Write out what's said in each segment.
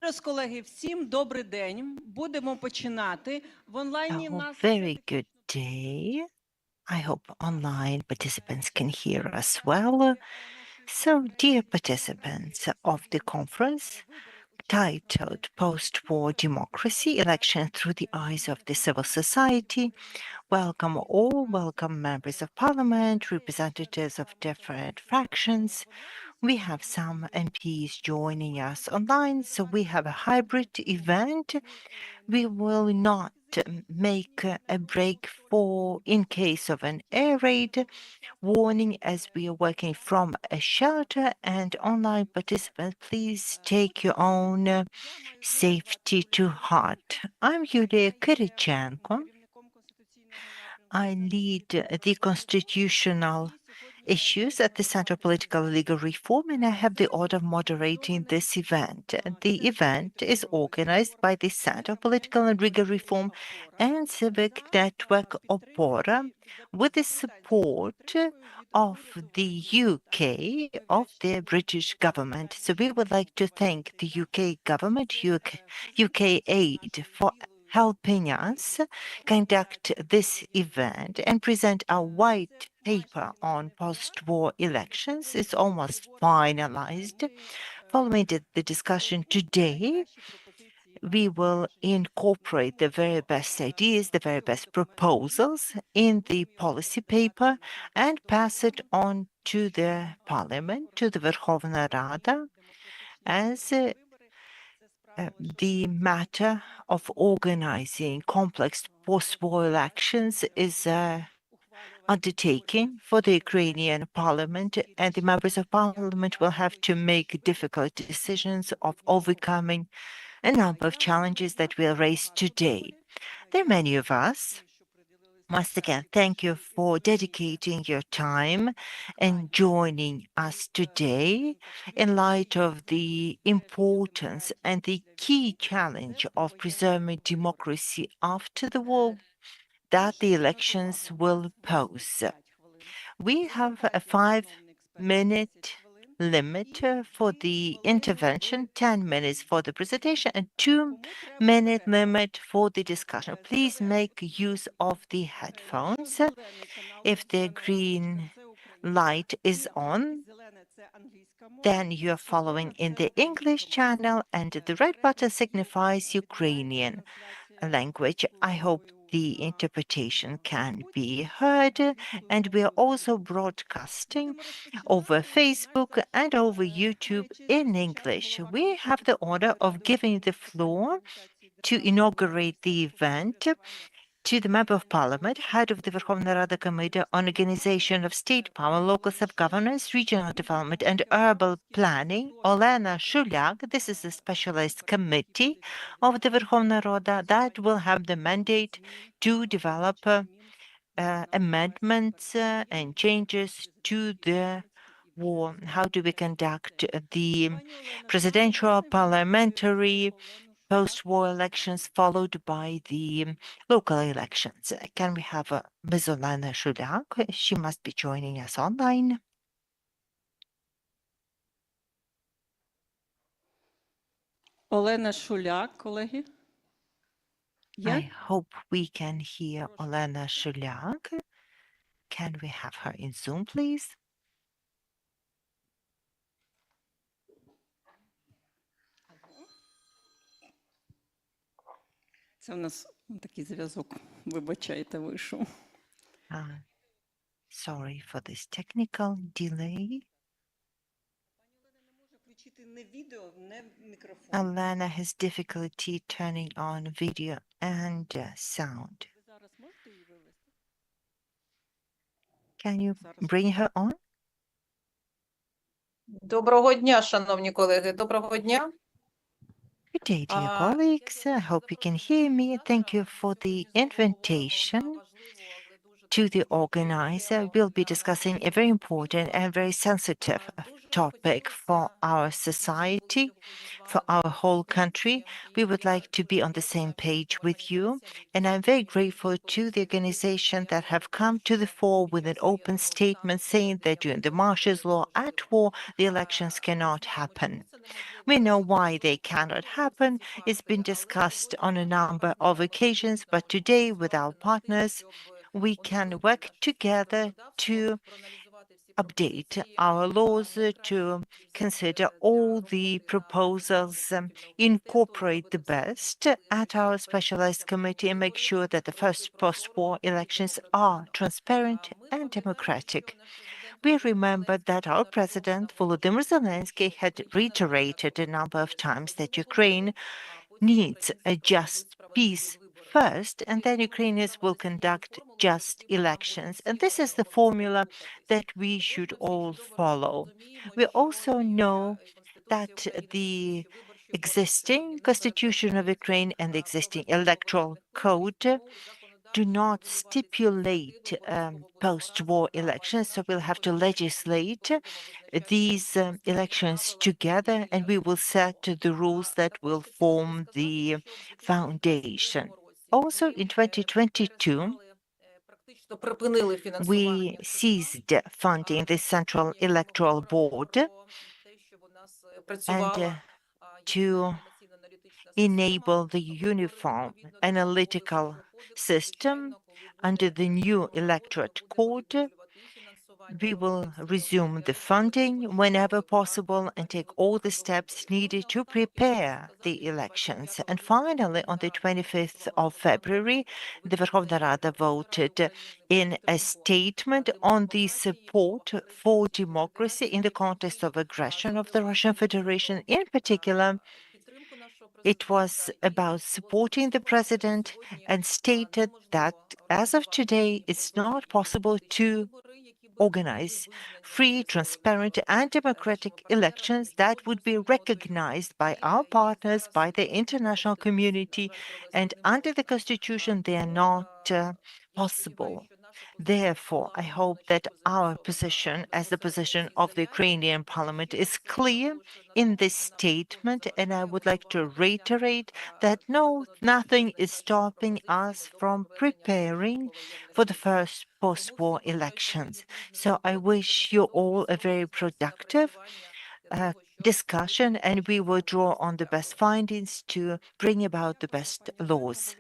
Раз, колеги, всім добрий день. Будемо починати. В онлайні в нас Very good day. I hope online participants can hear us well. So, dear participants of the conference, titled Post-War Democracy, Election Through the Eyes of the Civil Society, welcome all, welcome members of parliament, representatives of different fractions. We have some MPs joining us online, so we have a hybrid event. We will not make a break in case of an air raid warning, as we are working from a shelter, and online participants, please take your own safety to heart. I'm Yulia Kirichenko. I lead the constitutional issues at the Center for Political and Legal Reform, and I have the honor of moderating this event. The event is organized by the Center for Political and Legal Reform and Civic Network Opora with the support of the UK, of the British government. So we would like to thank the UK government, UK Aid, for helping us conduct this event and present our white paper on post-war elections. It's almost finalized. Following the discussion today, we will incorporate the very best ideas, the very best proposals in the policy paper and pass it on to the Parliament, to the Верховна Рада, as the matter of organizing complex post-war elections is undertaking for the Ukrainian parliament, and the members of parliament will have to make difficult decisions of overcoming a number of challenges that we'll raise today. There are many of us. Once again, thank you for dedicating your time and joining us today in light of the importance and the key challenge of preserving democracy after the war that the elections will pose. We have a 5-minute limit for the intervention, 10 minutes for the presentation, and 2-minute limit for the discussion. Please make use of the headphones. If the green light is on, then you're following in the English channel, and the red button signifies Ukrainian language. I hope the interpretation can be heard, and we are also broadcasting over Facebook and over YouTube in English. We have the honor of giving the floor to inaugurate the event to the Member of Parliament, Head of the Верховна Рада Committee on Organization of State Power, Local Self-Governance, Regional Development and Urban Planning, Olena Shuliak. This is a specialized committee of the Верховна Rada that will have the mandate to develop amendments and changes to the war. How do we conduct the presidential, parliamentary, post-war elections followed by the local elections? Can we have Ms. Olena Shuliak? She must be joining us online. Олена Шуляк, колеги. I hope we can hear Olena Shuliak. Can we have her in Zoom, please? Це у нас такий зв'язок, вибачайте, вийшов. Sorry for this technical delay. Olena has difficulty turning on video and sound. Can you bring her on? Доброго дня, шановні колеги. Доброго дня. Good day, dear colleagues. I hope you can hear me. Thank you for the invitation. to the organizer, we'll be discussing a very important and very sensitive topic for our society, for our whole country. We would like to be on the same page with you, and I'm very grateful to the organization that have come to the fore with an open statement saying that during the martial law at war, the elections cannot happen. We know why they cannot happen. It's been discussed on a number of occasions, but today with our partners, we can work together to update our laws, to consider all the proposals, incorporate the best at our specialized committee, and make sure that the first post-war elections are transparent and democratic. We remember that our president, Volodymyr Zelensky, had reiterated a number of times that Ukraine needs a just peace first, and then Ukrainians will conduct just elections. And this is the formula that we should all follow. We also know that the existing constitution of Ukraine and the existing electoral code do not stipulate post-war elections, so we'll have to legislate these elections together, and we will set the rules that will form the foundation. Also, in 2022, we ceased funding the Central Electoral Board and to enable the uniform analytical system under the new electorate code. We will resume the funding whenever possible and take all the steps needed to prepare the elections. And finally, on the 25th of February, the Verkhovna Rada voted in a statement on the support for democracy in the context of aggression of the Russian Federation. In particular, it was about supporting the president and stated that as of today, it's not possible to organize free, transparent, and democratic elections that would be recognized by our partners, by the international community, and under the constitution, they are not possible. Therefore, I hope that our position as the position of the Ukrainian parliament is clear in this statement, and I would like to reiterate that no, nothing is stopping us from preparing for the first post-war elections. So I wish you all a very productive discussion, and we will draw on the best findings to bring about the best laws.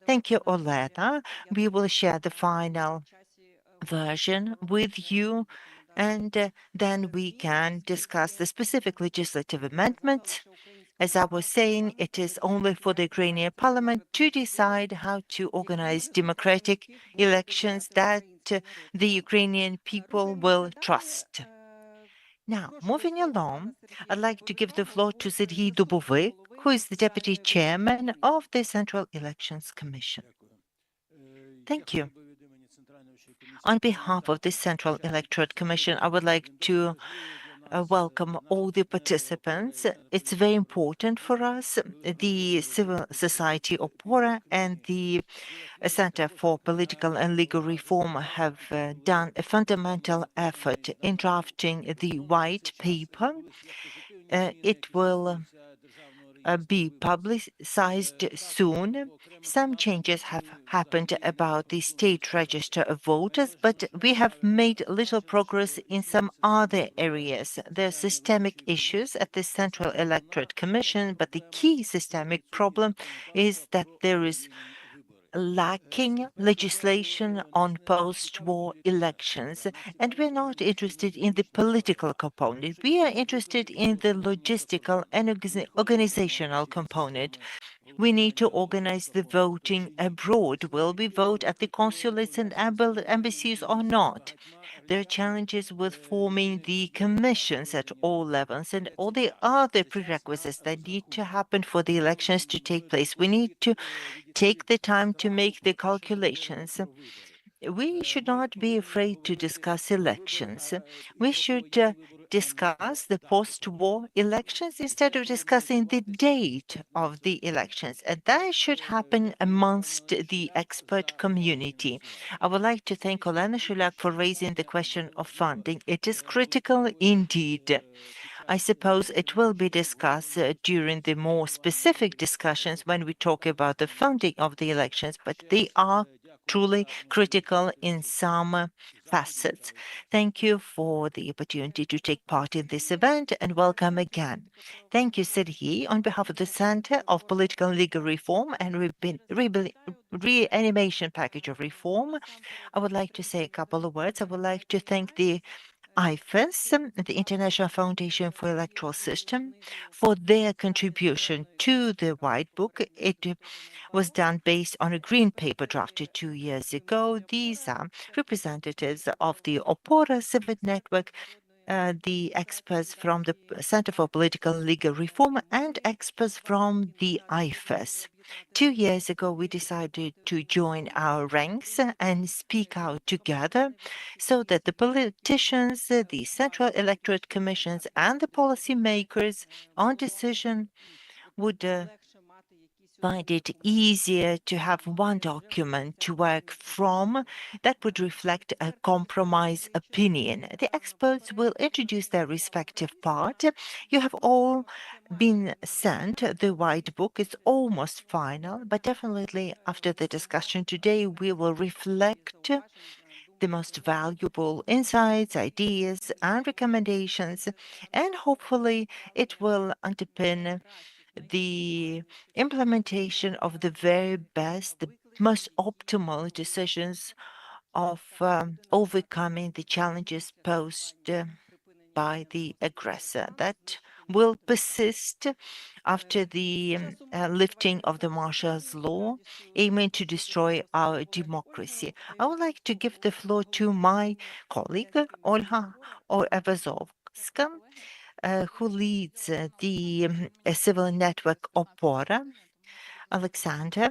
Thank you, Olena. We will share the final version with you, and then we can discuss the specific legislative amendments. As I was saying, it is only for the Ukrainian parliament to decide how to organize democratic elections that the Ukrainian people will trust. Now, moving along, I'd like to give the floor to Serhiy Dubovik, who is the deputy chairman of the Central Elections Commission. Thank you. On behalf of the Central Electorate Commission, I would like to welcome all the participants. It's very important for us. The civil society Opora and the Center for Political and Legal Reform have done a fundamental effort in drafting the white paper. It will be publicized soon. Some changes have happened about the state register of voters, but we have made little progress in some other areas. There are systemic issues at the Central Electorate Commission, but the key systemic problem is that there is lacking legislation on post-war elections, and we're not interested in the political component. We are interested in the logistical and organizational component. We need to organize the voting abroad. Will we vote at the consulates and embassies or not? There are challenges with forming the commissions at all levels and all the other prerequisites that need to happen for the elections to take place. We need to take the time to make the calculations. We should not be afraid to discuss elections. We should discuss the post-war elections instead of discussing the date of the elections, and that should happen amongst the expert community. I would like to thank Olena Shulak for raising the question of funding. It is critical indeed. I suppose it will be discussed during the more specific discussions when we talk about the funding of the elections, but they are truly critical in some facets. Thank you for the opportunity to take part in this event and welcome again. Thank you, Sergei. On behalf of the Center of Political and Legal Reform and Reanimation Package of Reform, I would like to say a couple of words. I would like to thank the IFES, the International Foundation for Electoral System, for their contribution to the White Book. It was done based on a green paper drafted 2 years ago. These are representatives of the Opora Civic Network, the experts from the Center for Political and Legal Reform, and experts from the IFES. 2 years ago, we decided to join our ranks and speak out together so that the politicians, the Central Electorate Commissions, and the policymakers on decision would find it easier to have one document to work from that would reflect a compromise opinion. The experts will introduce their respective part. You have all been sent the white book. It's almost final, but definitely after the discussion today, we will reflect the most valuable insights, ideas, and recommendations, and hopefully it will underpin the implementation of the very best, the most optimal decisions of overcoming the challenges posed by the aggressor that will persist after the lifting of the martial law, aiming to destroy our democracy. I would like to give the floor to my colleague, Olha Evazovska, who leads the civil network Opora. Alexander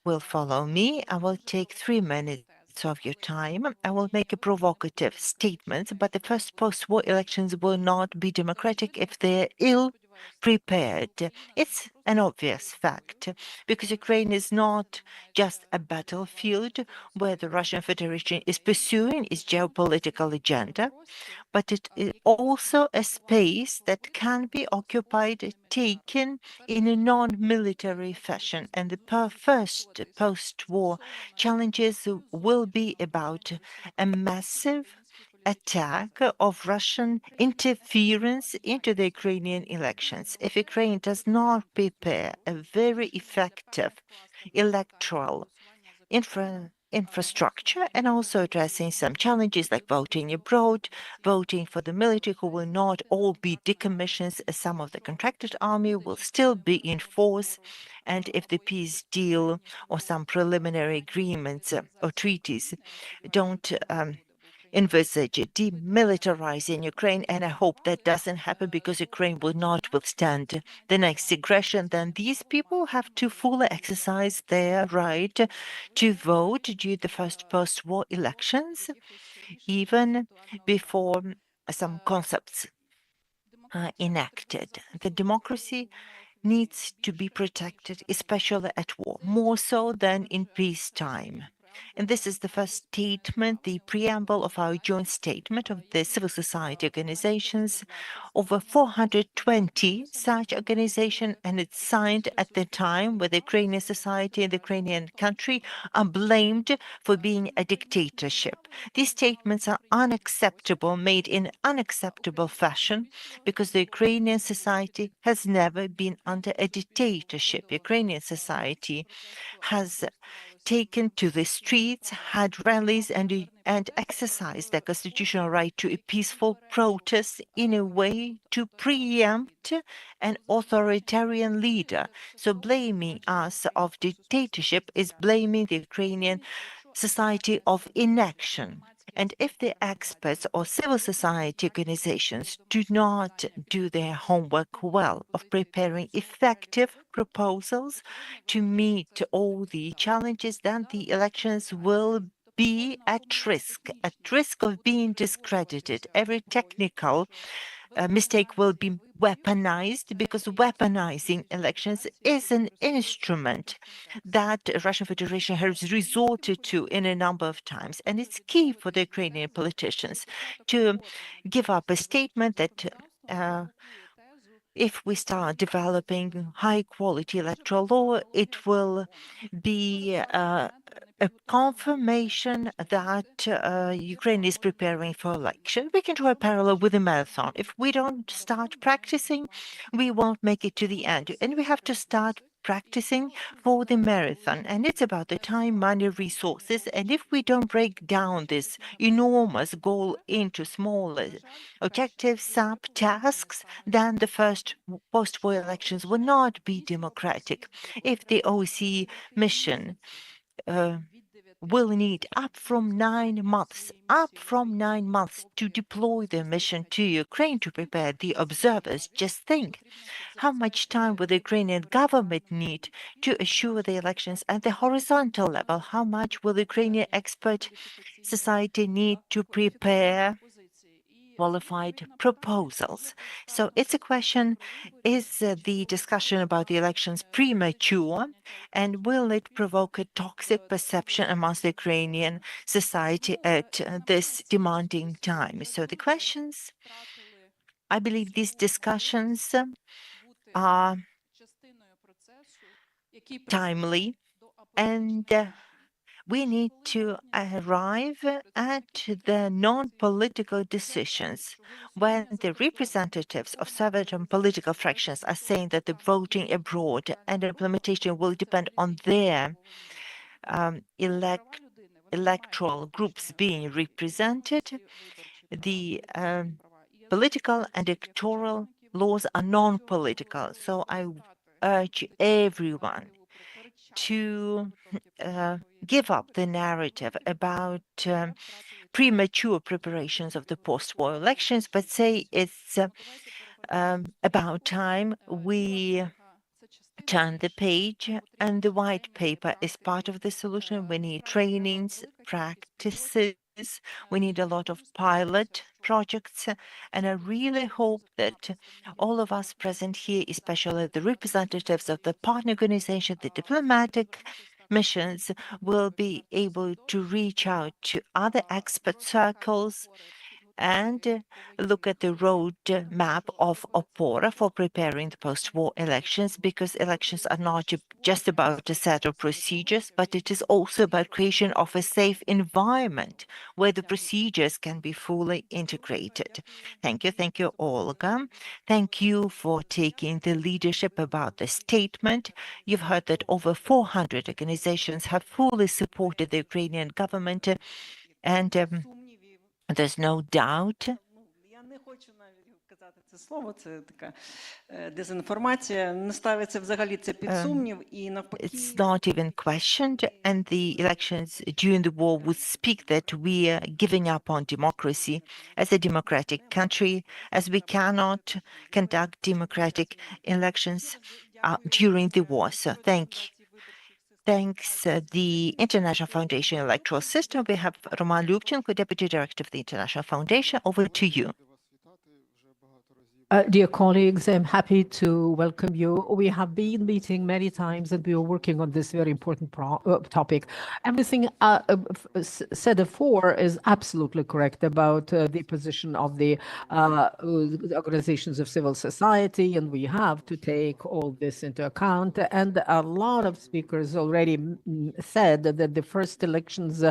will follow me. I will take 3 minutes of your time. I will make a provocative statement, but the first post-war elections will not be democratic if they're ill prepared. It's an obvious fact because Ukraine is not just a battlefield where the Russian Federation is pursuing its geopolitical agenda, but it is also a space that can be occupied, taken in a non-military fashion. And the first post-war challenges will be about a massive attack of Russian interference into the Ukrainian elections. If Ukraine does not prepare a very effective electoral infrastructure and also addressing some challenges like voting abroad, voting for the military who will not all be decommissioned as some of the contracted army will still be in force. And if the peace deal or some preliminary agreements or treaties don't envisage demilitarizing Ukraine, and I hope that doesn't happen because Ukraine will not withstand the next aggression, then these people have to fully exercise their right to vote during the first post-war elections, even before some concepts are enacted. The democracy needs to be protected, especially at war, more so than in peacetime. And this is the first statement, the preamble of our joint statement of the civil society organizations, over 420 such organizations, and it's signed at the time where the Ukrainian society and the Ukrainian country are blamed for being a dictatorship. These statements are unacceptable, made in unacceptable fashion, because the Ukrainian society has never been under a dictatorship. Ukrainian society has taken to the streets, had rallies, and exercised their constitutional right to a peaceful protest in a way to preempt an authoritarian leader. So blaming us of dictatorship is blaming the Ukrainian society of inaction. And if the experts or civil society organizations do not do their homework well of preparing effective proposals to meet all the challenges, then the elections will be at risk of being discredited. Every technical mistake will be weaponized, because weaponizing elections is an instrument that Russian Federation has resorted to in a number of times. And it's key for the Ukrainian politicians to give up a statement that if we start developing high-quality electoral law, it will be a confirmation that Ukraine is preparing for election. We can draw a parallel with a marathon. If we don't start practicing, we won't make it to the end. And we have to start practicing for the marathon. And it's about the time, money, resources. And if we don't break down this enormous goal into smaller objectives, sub-tasks, then the first post-war elections will not be democratic. If the OSCE mission will need up from 9 months to deploy their mission to Ukraine to prepare the observers. Just think, how much time will the Ukrainian government need to assure the elections at the horizontal level? How much will the Ukrainian expert society need to prepare qualified proposals? So it's a question, is the discussion about the elections premature, and will it provoke a toxic perception amongst the Ukrainian society at this demanding time? So the questions, I believe these discussions are timely, and we need to arrive at the non-political decisions. When the representatives of certain political fractions are saying that the voting abroad and implementation will depend on their electoral groups being represented, the political and electoral laws are non-political. So I urge everyone to give up the narrative about premature preparations of the post-war elections, but say it's about time we turn the page, and the white paper is part of the solution. We need trainings, practices, we need a lot of pilot projects, and I really hope that all of us present here, especially the representatives of the partner organization, the diplomatic missions, will be able to reach out to other expert circles and look at the road map of Opora for preparing the post-war elections, because elections are not just about a set of procedures, but it is also about creation of a safe environment where the procedures can be fully integrated. Thank you, Olga. Thank you for taking the leadership about the statement. You've heard that over 400 organizations have fully supported the Ukrainian government, and there's no doubt. Я не хочу навіть казати це слово, це така дезінформація. Не ставиться взагалі це під сумнів і навпаки. It's not even questioned, and the elections during the war would speak that we are giving up on democracy as a democratic country, as we cannot conduct democratic elections during the war. So Thanks the International Foundation Electoral System. We have Roman Lyubchenko, Deputy Director of the International Foundation. Over to you. Dear colleagues, I'm happy to welcome you. We have been meeting many times and we are working on this very important topic. Everything said before is absolutely correct about the position of the organizations of civil society, and we have to take all this into account. And a lot of speakers already said that the first elections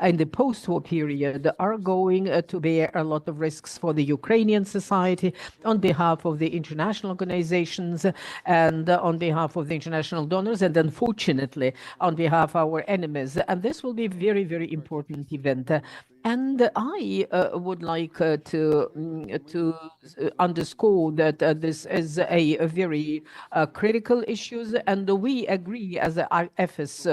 in the post-war period are going to bear a lot of risks for the Ukrainian society, on behalf of the international organizations and on behalf of the international donors, and unfortunately on behalf of our enemies. And this will be a very, very important event. And I would like to underscore that this is a very critical issue, and we agree as IFS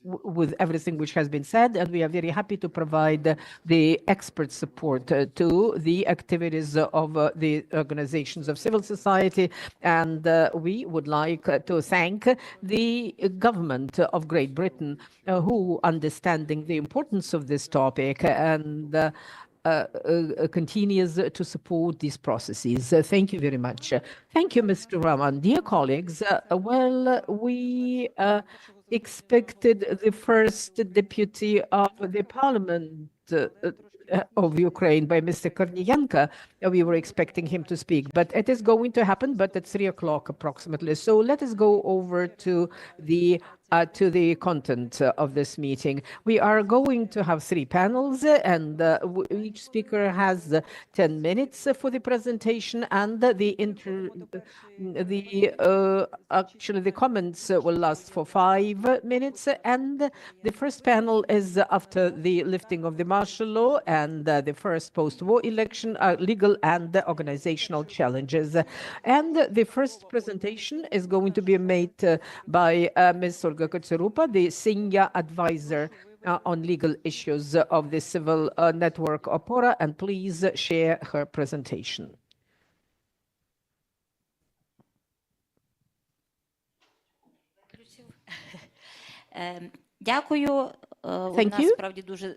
with everything which has been said, and we are very happy to provide the expert support to the activities of the organizations of civil society, and we would like to thank the government of Great Britain who, understanding the importance of this topic and continues to support these processes. Thank you very much. Thank you, Mr. Rahman. Dear colleagues, well, we expected the first deputy of the parliament of Ukraine by Mr. Kornienko. We were expecting him to speak, but it is going to happen, but at 3 o'clock approximately. So let us go over to the content of this meeting. We are going to have 3 panels, and each speaker has 10 minutes for the presentation, and actually the comments will last for 5 minutes. And the first panel is after the lifting of the martial law and the first post-war election, legal and organizational challenges. And the first presentation is going to be made by Ms. Olga Kotserupa, the senior advisor on legal issues of the civil network Opora, and please share her presentation. Дякую. Thank you.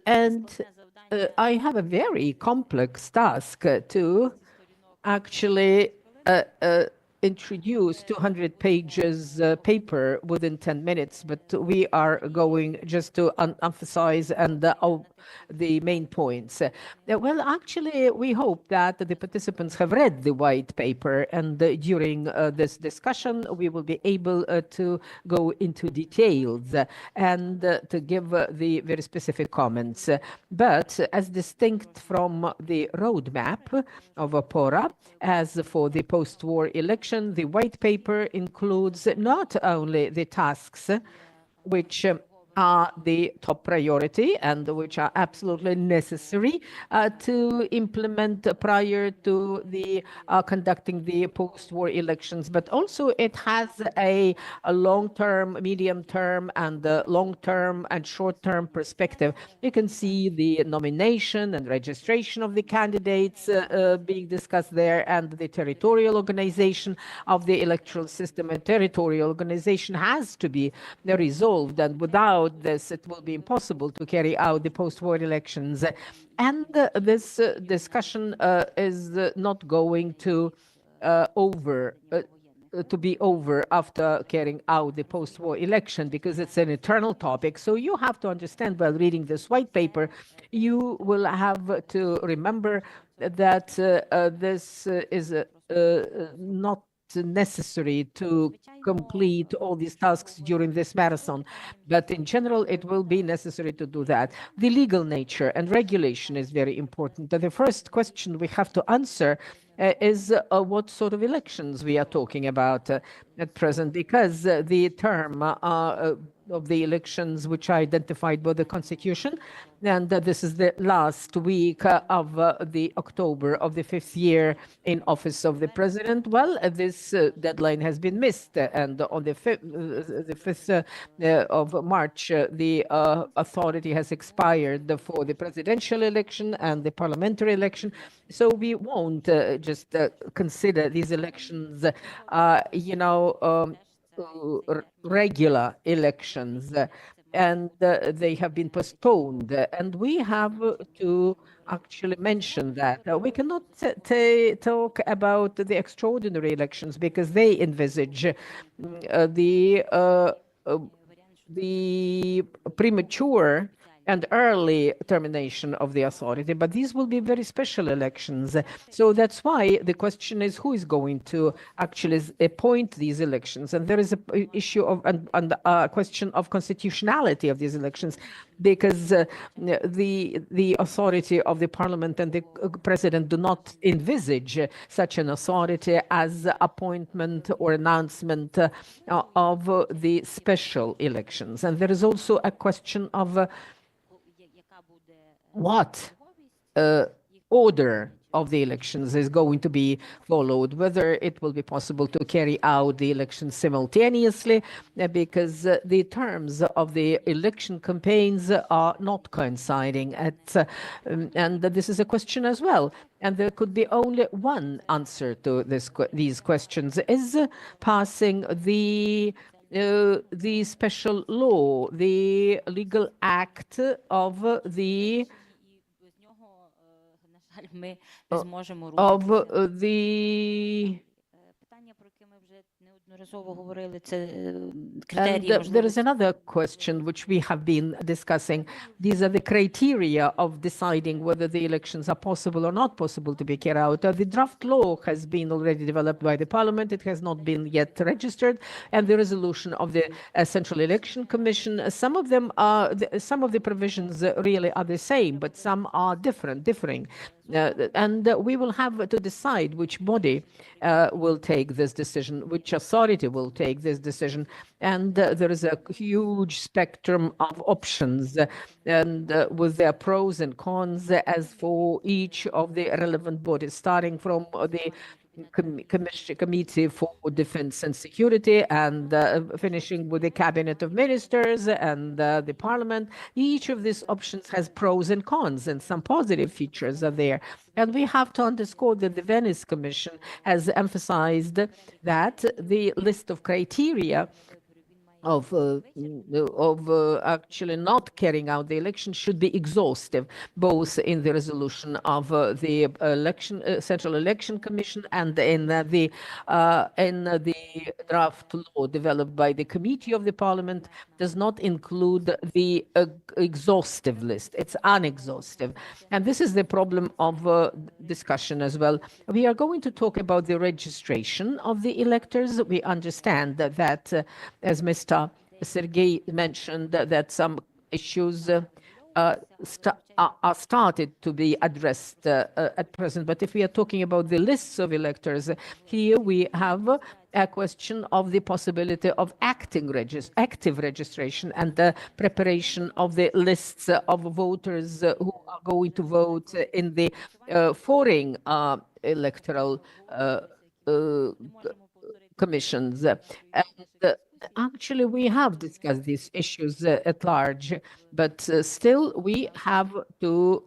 And I have a very complex task to actually introduce 200 pages paper within 10 minutes, but we are going just to emphasize the main points. Well, actually, we hope that the participants have read the white paper, and during this discussion, we will be able to go into details and to give the very specific comments. But as distinct from the roadmap of Opora, as for the post-war election, the white paper includes not only the tasks which are the top priority and which are absolutely necessary to implement prior to the conducting the post-war elections, but also it has a long-term, medium-term, and long-term and short-term perspective. You can see the nomination and registration of the candidates being discussed there, and the territorial organization of the electoral system and territorial organization has to be resolved, and without this, it will be impossible to carry out the post-war elections. And this discussion is not going to be over after carrying out the post-war election, because it's an eternal topic. So you have to understand, while reading this white paper, you will have to remember that this is not necessary to complete all these tasks during this marathon, but in general it will be necessary to do that. The legal nature and regulation is very important. The first question we have to answer is what sort of elections we are talking about at present, because the term of the elections which are identified by the Constitution, and this is the last week of the October of the 5th year in office of the President. Well, this deadline has been missed, and on the 5th of March, the authority has expired for the presidential election and the parliamentary election. So we won't just consider these elections, regular elections, and they have been postponed. And we have to actually mention that we cannot talk about the extraordinary elections, because they envisage the premature and early termination of the authority, but these will be very special elections. So that's why the question is, who is going to actually appoint these elections? And there is an issue of and a question of constitutionality of these elections, because the authority of the parliament and the president do not envisage such an authority as appointment or announcement of the special elections. And there is also a question of what order of the elections is going to be followed, whether it will be possible to carry out the elections simultaneously, because the terms of the election campaigns are not coinciding. And this is a question as well. And there could be only one answer to these questions: is passing the special law, the legal act of the ми не зможемо of рухатися. the Питання, про яке ми вже неодноразово говорили, це and критерії there is можливості. another question which we have been discussing. These are the criteria of deciding whether the elections are possible or not possible to be carried out. The draft law has been already developed by the Parliament. It has not been yet registered, and the resolution of the Central Election Commission. Some of them are, some of the provisions really are the same, but some are differing. And we will have to decide which body will take this decision, which authority will take this decision. And there is a huge spectrum of options, and with their pros and cons as for each of the relevant bodies, starting from the Committee for Defense and Security and finishing with the Cabinet of Ministers and the Parliament. Each of these options has pros and cons, and some positive features are there. And we have to underscore that the Venice Commission has emphasized that the list of criteria of actually not carrying out the election should be exhaustive, both in the resolution of the Central Election Commission and in the draft law developed by the Committee of the Parliament does not include the exhaustive list. It's unexhaustive. And this is the problem of discussion as well. We are going to talk about the registration of the electors. We understand that as Mr. Sergei mentioned, that some issues are started to be addressed at present. But if we are talking about the lists of electors, here we have a question of the possibility of active registration and the preparation of the lists of voters who are going to vote in the foreign electoral commissions. And actually, we have discussed these issues at large, but still we have to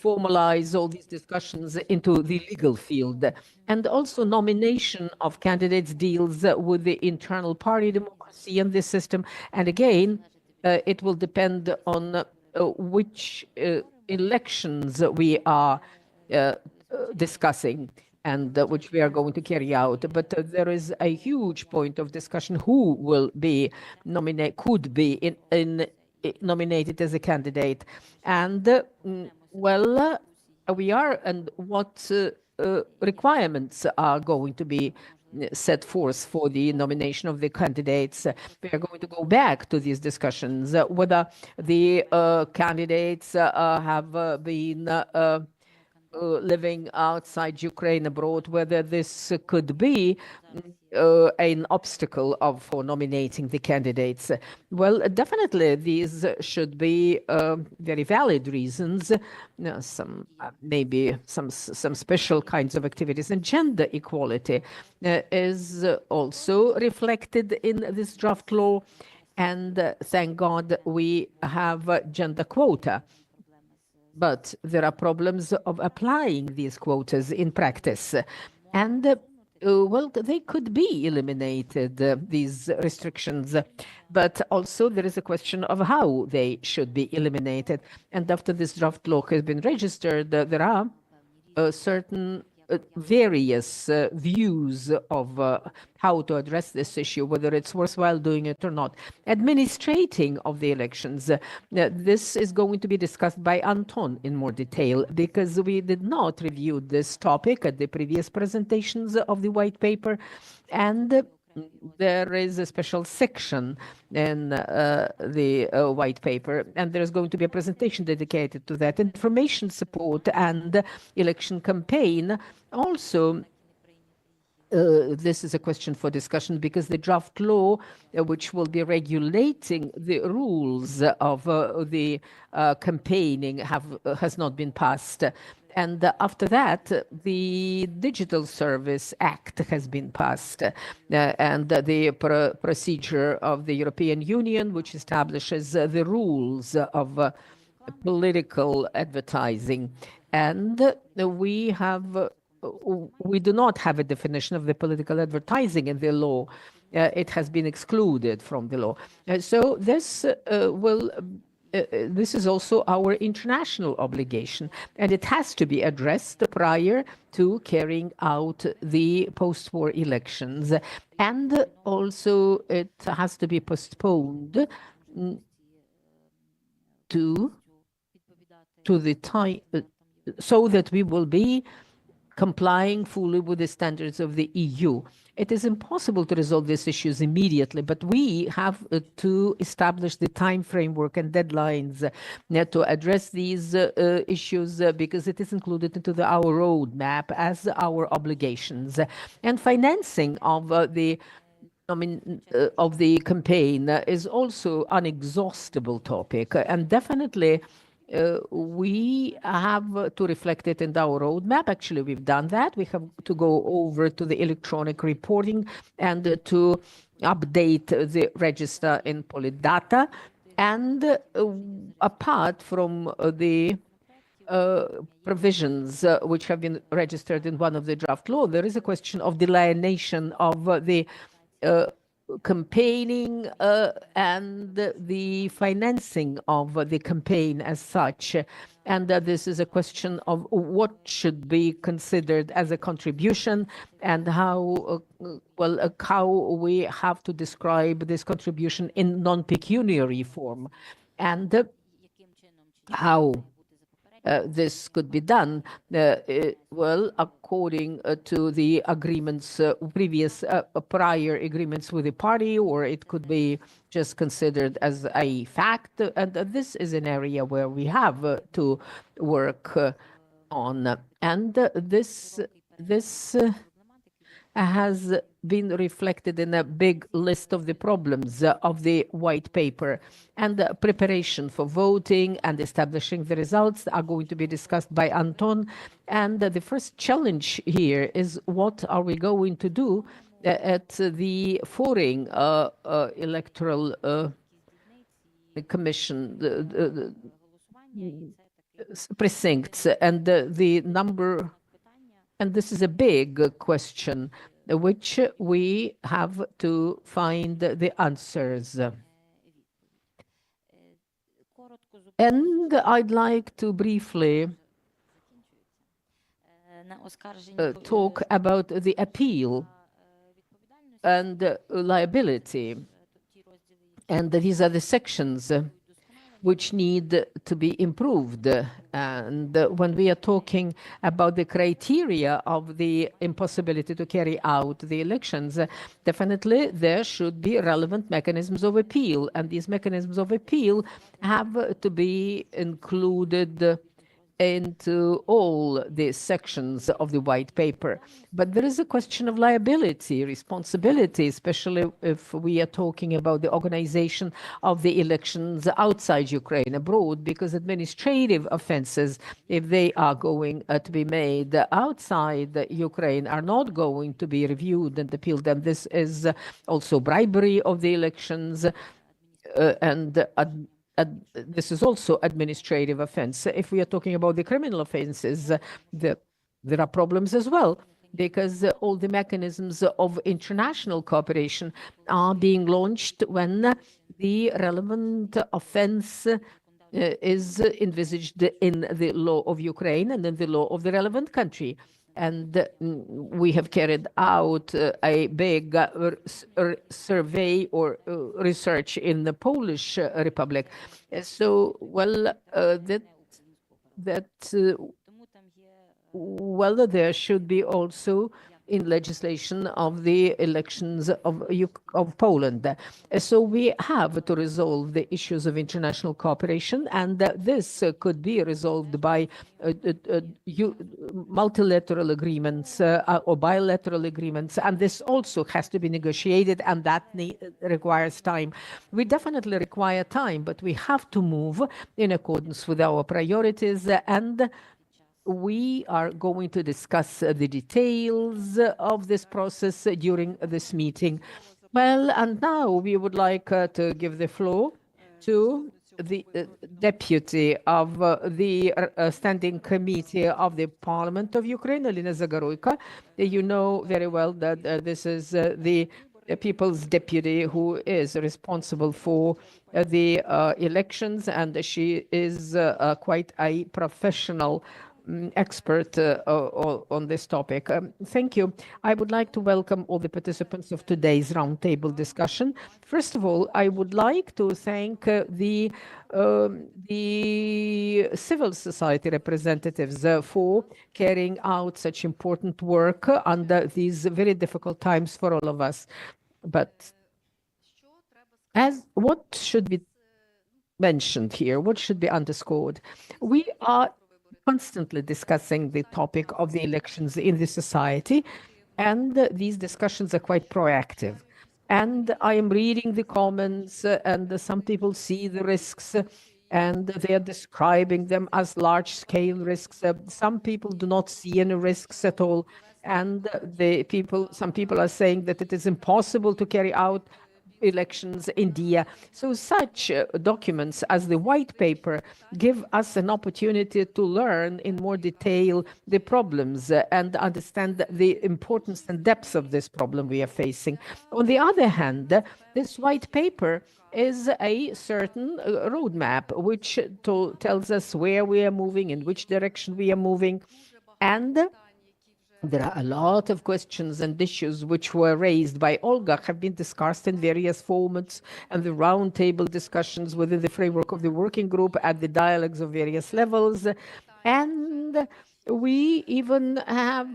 formalize all these discussions into the legal field. And also nomination of candidates deals with the internal party democracy in this system. And again, it will depend on which elections we are discussing and which we are going to carry out. But there is a huge point of discussion who will be could be nominated as a candidate. And well, we are, and what requirements are going to be set forth for the nomination of the candidates. We are going to go back to these discussions, whether the candidates have been living outside Ukraine, abroad, whether this could be an obstacle for nominating the candidates. Well, definitely these should be very valid reasons. Some maybe some special kinds of activities, and gender equality is also reflected in this draft law. And thank God we have gender quota. But there are problems of applying these quotas in practice. And, well, they could be eliminated, these restrictions. But also there is a question of how they should be eliminated. And after this draft law has been registered, there are certain various views of how to address this issue, whether it's worthwhile doing it or not. Administrating of the elections, this is going to be discussed by Anton in more detail, because we did not review this topic at the previous presentations of the white paper. And there is a special section in the white paper, and there is going to be a presentation dedicated to that. Information support and election campaign also this is a question for discussion because the draft law, which will be regulating the rules of the campaigning, has not been passed. And after that, the Digital Service Act has been passed, and the procedure of the European Union, which establishes the rules of political advertising. And we do not have a definition of the political advertising in the law. It has been excluded from the law. So this this is also our international obligation, and it has to be addressed prior to carrying out the post-war elections. And also it has to be postponed to the time, so that we will be complying fully with the standards of the EU. It is impossible to resolve these issues immediately, but we have to establish the time framework and deadlines to address these issues because it is included into our roadmap as our obligations. And financing of the campaign is also an inexhaustible topic, and definitely we have to reflect it in our roadmap. Actually, we've done that. We have to go over to the electronic reporting and to update the register in Polydata. And apart from the provisions which have been registered in one of the draft law, there is a question of delineation of the campaigning and the financing of the campaign as such. And this is a question of what should be considered as a contribution and how we have to describe this contribution in non-pecuniary form, and how this could be done. Well, according to the agreements, prior agreements with the party, or it could be just considered as a fact. And this is an area where we have to work on. And this has been reflected in a big list of the problems of the white paper, and the preparation for voting and establishing the results are going to be discussed by Anton. And the first challenge here is, what are we going to do at the foreign electoral commission, the precincts, and the number. And this is a big question, which we have to find the answers. And I'd like to briefly talk about the appeal and liability. And these are the sections which need to be improved. And when we are talking about the criteria of the impossibility to carry out the elections, definitely there should be relevant mechanisms of appeal. And these mechanisms of appeal have to be included into all the sections of the white paper. But there is a question of liability, responsibility, especially if we are talking about the organization of the elections outside Ukraine, abroad, because administrative offenses, if they are going to be made outside Ukraine, are not going to be reviewed and appealed. And this is also bribery of the elections, and this is also administrative offense. If we are talking about the criminal offenses, there are problems as well, because all the mechanisms of international cooperation are being launched when the relevant offense is envisaged in the law of Ukraine and in the law of the relevant country. And we have carried out a big survey or research in the Polish Republic. So, well, there should be also in legislation of the elections of Poland. So we have to resolve the issues of international cooperation, and this could be resolved by multilateral agreements or bilateral agreements, and this also has to be negotiated, and that requires time. We definitely require time, but we have to move in accordance with our priorities, and we are going to discuss the details of this process during this meeting. Well, and now we would like to give the floor to the deputy of the Standing Committee of the Parliament of Ukraine, Alina Zagoroyka. You know very well that this is the People's Deputy who is responsible for the elections, and she is quite a professional expert on this topic. Thank you. I would like to welcome all the participants of today's roundtable discussion. First of all, I would like to thank the civil society representatives for carrying out such important work under these very difficult times for all of us. But what should be mentioned here, what should be underscored? We are constantly discussing the topic of the elections in the society, and these discussions are quite proactive. And I am reading the comments, and some people see the risks, and they are describing them as large-scale risks. Some people do not see any risks at all, and some people are saying that it is impossible to carry out elections in India. So such documents as the white paper give us an opportunity to learn in more detail the problems and understand the importance and depth of this problem we are facing. On the other hand, this white paper is a certain roadmap which tells us where we are moving, in which direction we are moving, and there are a lot of questions and issues which were raised by Olga, have been discussed in various formats, and the roundtable discussions within the framework of the working group at the dialogues of various levels. And we even have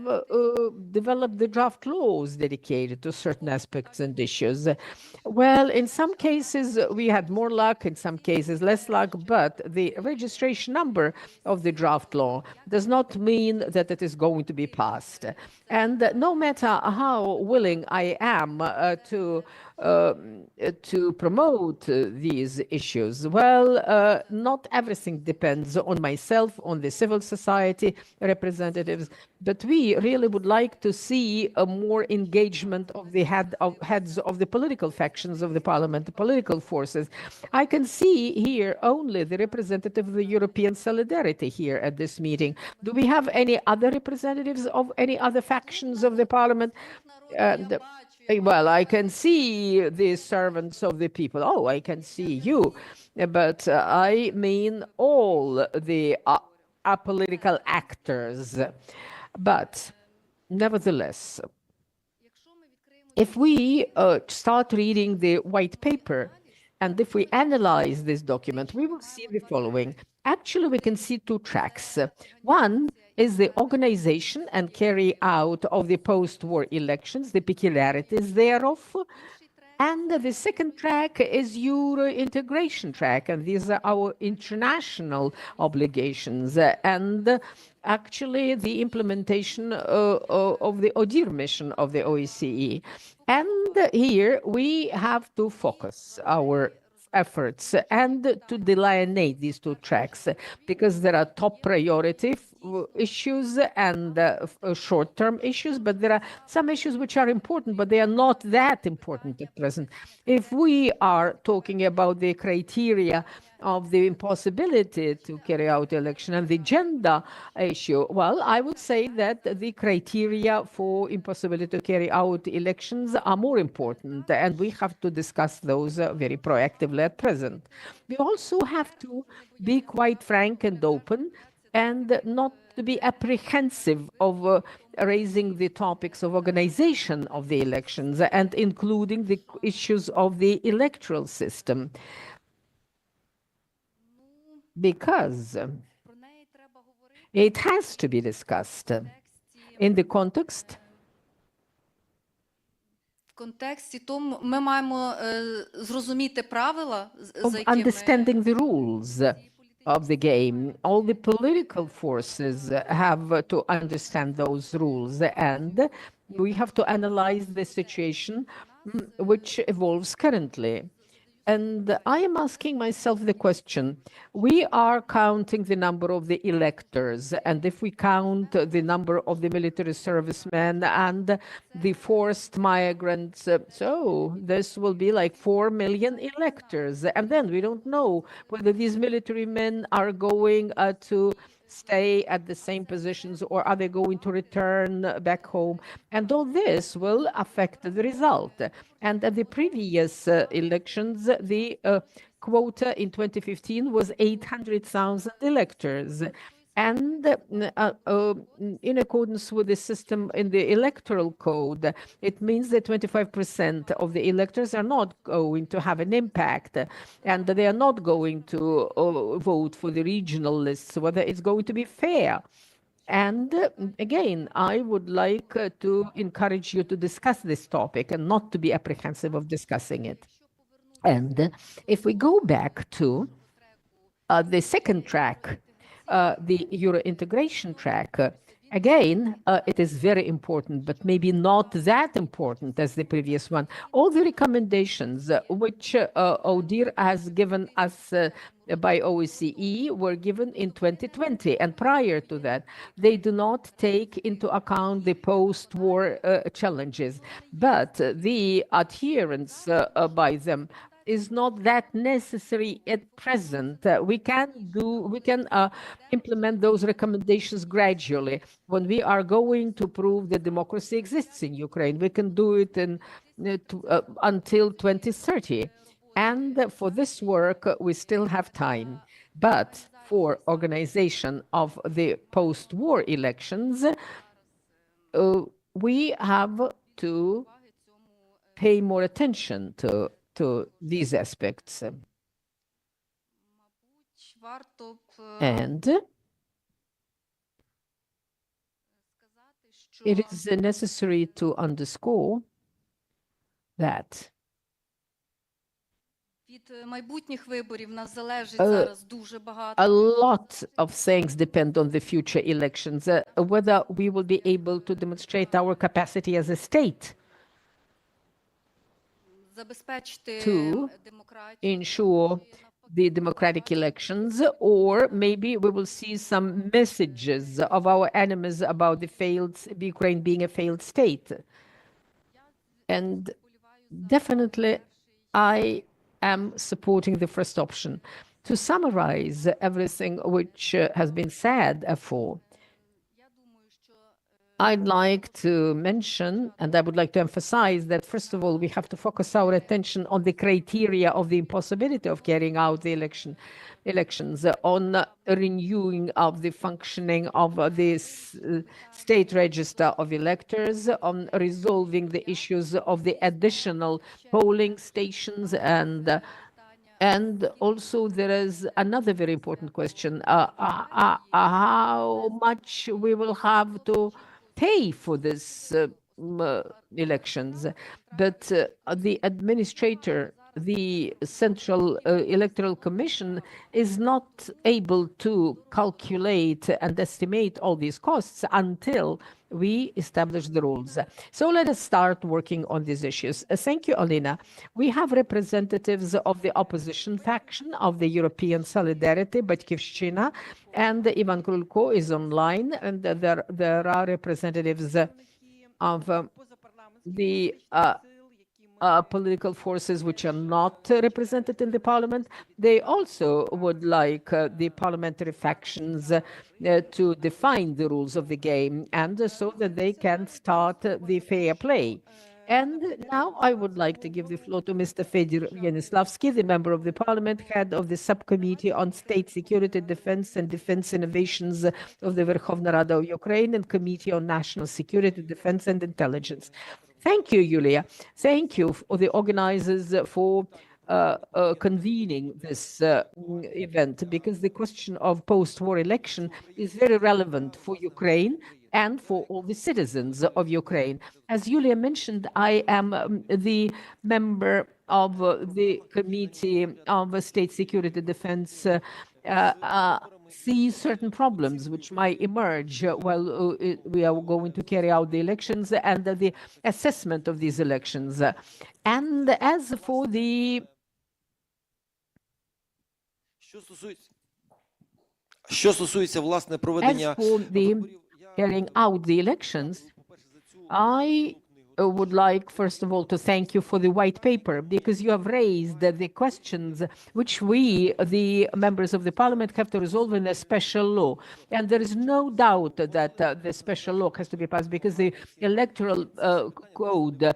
developed the draft laws dedicated to certain aspects and issues. Well, in some cases, we had more luck, in some cases less luck, but the registration number of the draft law does not mean that it is going to be passed. And no matter how willing I am to promote these issues, well, not everything depends on myself, on the civil society representatives, but we really would like to see a more engagement of the heads of the political factions of the parliament, the political forces. I can see here only the representative of the European Solidarity here at this meeting. Do we have any other representatives of any other factions of the parliament? Well, I can see the servants of the people. Oh, I can see you. But I mean all the apolitical actors. But nevertheless, if we start reading the white paper, and if we analyze this document, we will see the following. Actually, we can see two tracks. One is the organization and carry out of the post-war elections, the peculiarities thereof. And the second track is Euro integration track, and these are our international obligations. And actually the implementation of the ODIHR mission of the OSCE. And here we have to focus our efforts and to delineate these two tracks, because there are top priority issues and short-term issues, but there are some issues which are important, but they are not that important at present. If we are talking about the criteria of the impossibility to carry out election and the gender issue, well, I would say that the criteria for impossibility to carry out elections are more important, and we have to discuss those very proactively at present. We also have to be quite frank and open, and not to be apprehensive of raising the topics of organization of the elections and including the issues of the electoral system. Because it has to be discussed in the context контексті, тому ми маємо зрозуміти правила, за Of якими understanding the rules of the game. All the political forces have to understand those rules, and we have to analyze the situation which evolves currently. And I am asking myself the question, we are counting the number of the electors, and if we count the number of the military servicemen and the forced migrants, so this will be like 4 million electors. And then we don't know whether these military men are going to stay at the same positions or are they going to return back home? And all this will affect the result. And at the previous elections, the quota in 2015 was 800,000 electors. And in accordance with the system in the electoral code, it means that 25% of the electors are not going to have an impact, and they are not going to vote for the regional lists, whether it's going to be fair. And again, I would like to encourage you to discuss this topic and not to be apprehensive of discussing it. And if we go back to the second track, the Euro integration track, again, it is very important, but maybe not that important as the previous one. All the recommendations which ODIHR has given us by OSCE were given in 2020, and prior to that, they do not take into account the post-war challenges, but the adherence by them is not that necessary at present. We can implement those recommendations gradually. When we are going to prove that democracy exists in Ukraine, we can do it until 2030. And for this work, we still have time. But for organization of the post-war elections, we have to pay more attention to these aspects. And it is necessary to underscore that від майбутніх виборів нас залежить зараз дуже багато. a lot of things depend on the future elections, whether we will be able to demonstrate our capacity as a state to ensure the democratic elections, or maybe we will see some messages of our enemies about the Ukraine being a failed state. And definitely, I am supporting the first option. To summarize everything which has been said before, I'd like to mention, and I would like to emphasize that, first of all, we have to focus our attention on the criteria of the impossibility of carrying out the elections, on renewing of the functioning of this state register of electors, on resolving the issues of the additional polling stations, and also there is another very important question, how much we will have to pay for this elections. But the administrator, the Central Electoral Commission, is not able to calculate and estimate all these costs until we establish the rules. So let us start working on these issues. Thank you, Alina. We have representatives of the opposition faction of the European Solidarity, Batkivshchina, and Ivan Krulko is online, and there are representatives of the political forces which are not represented in the parliament. They also would like the parliamentary factions to define the rules of the game, and so that they can start the fair play. And now I would like to give the floor to Mr. Fedor Yanislavsky, the member of the parliament, head of the subcommittee on state security, defense and defense innovations of the Verkhovna Rada of Ukraine and committee on national security, defense and intelligence. Thank you, Yulia. Thank you for the organizers for convening this event, because the question of post-war election is very relevant for Ukraine, and for all the citizens of Ukraine. As Yulia mentioned, I am the member of the Committee of State Security Defense, see certain problems which might emerge while we are going to carry out the elections and the assessment of these elections. And as for the Що стосується, власне, проведення виборів, carrying out the elections, I would like, first of all, to thank you for the white paper, because you have raised the questions which we, the members of the parliament, have to resolve in a special law. And there is no doubt that the special law has to be passed, because the electoral code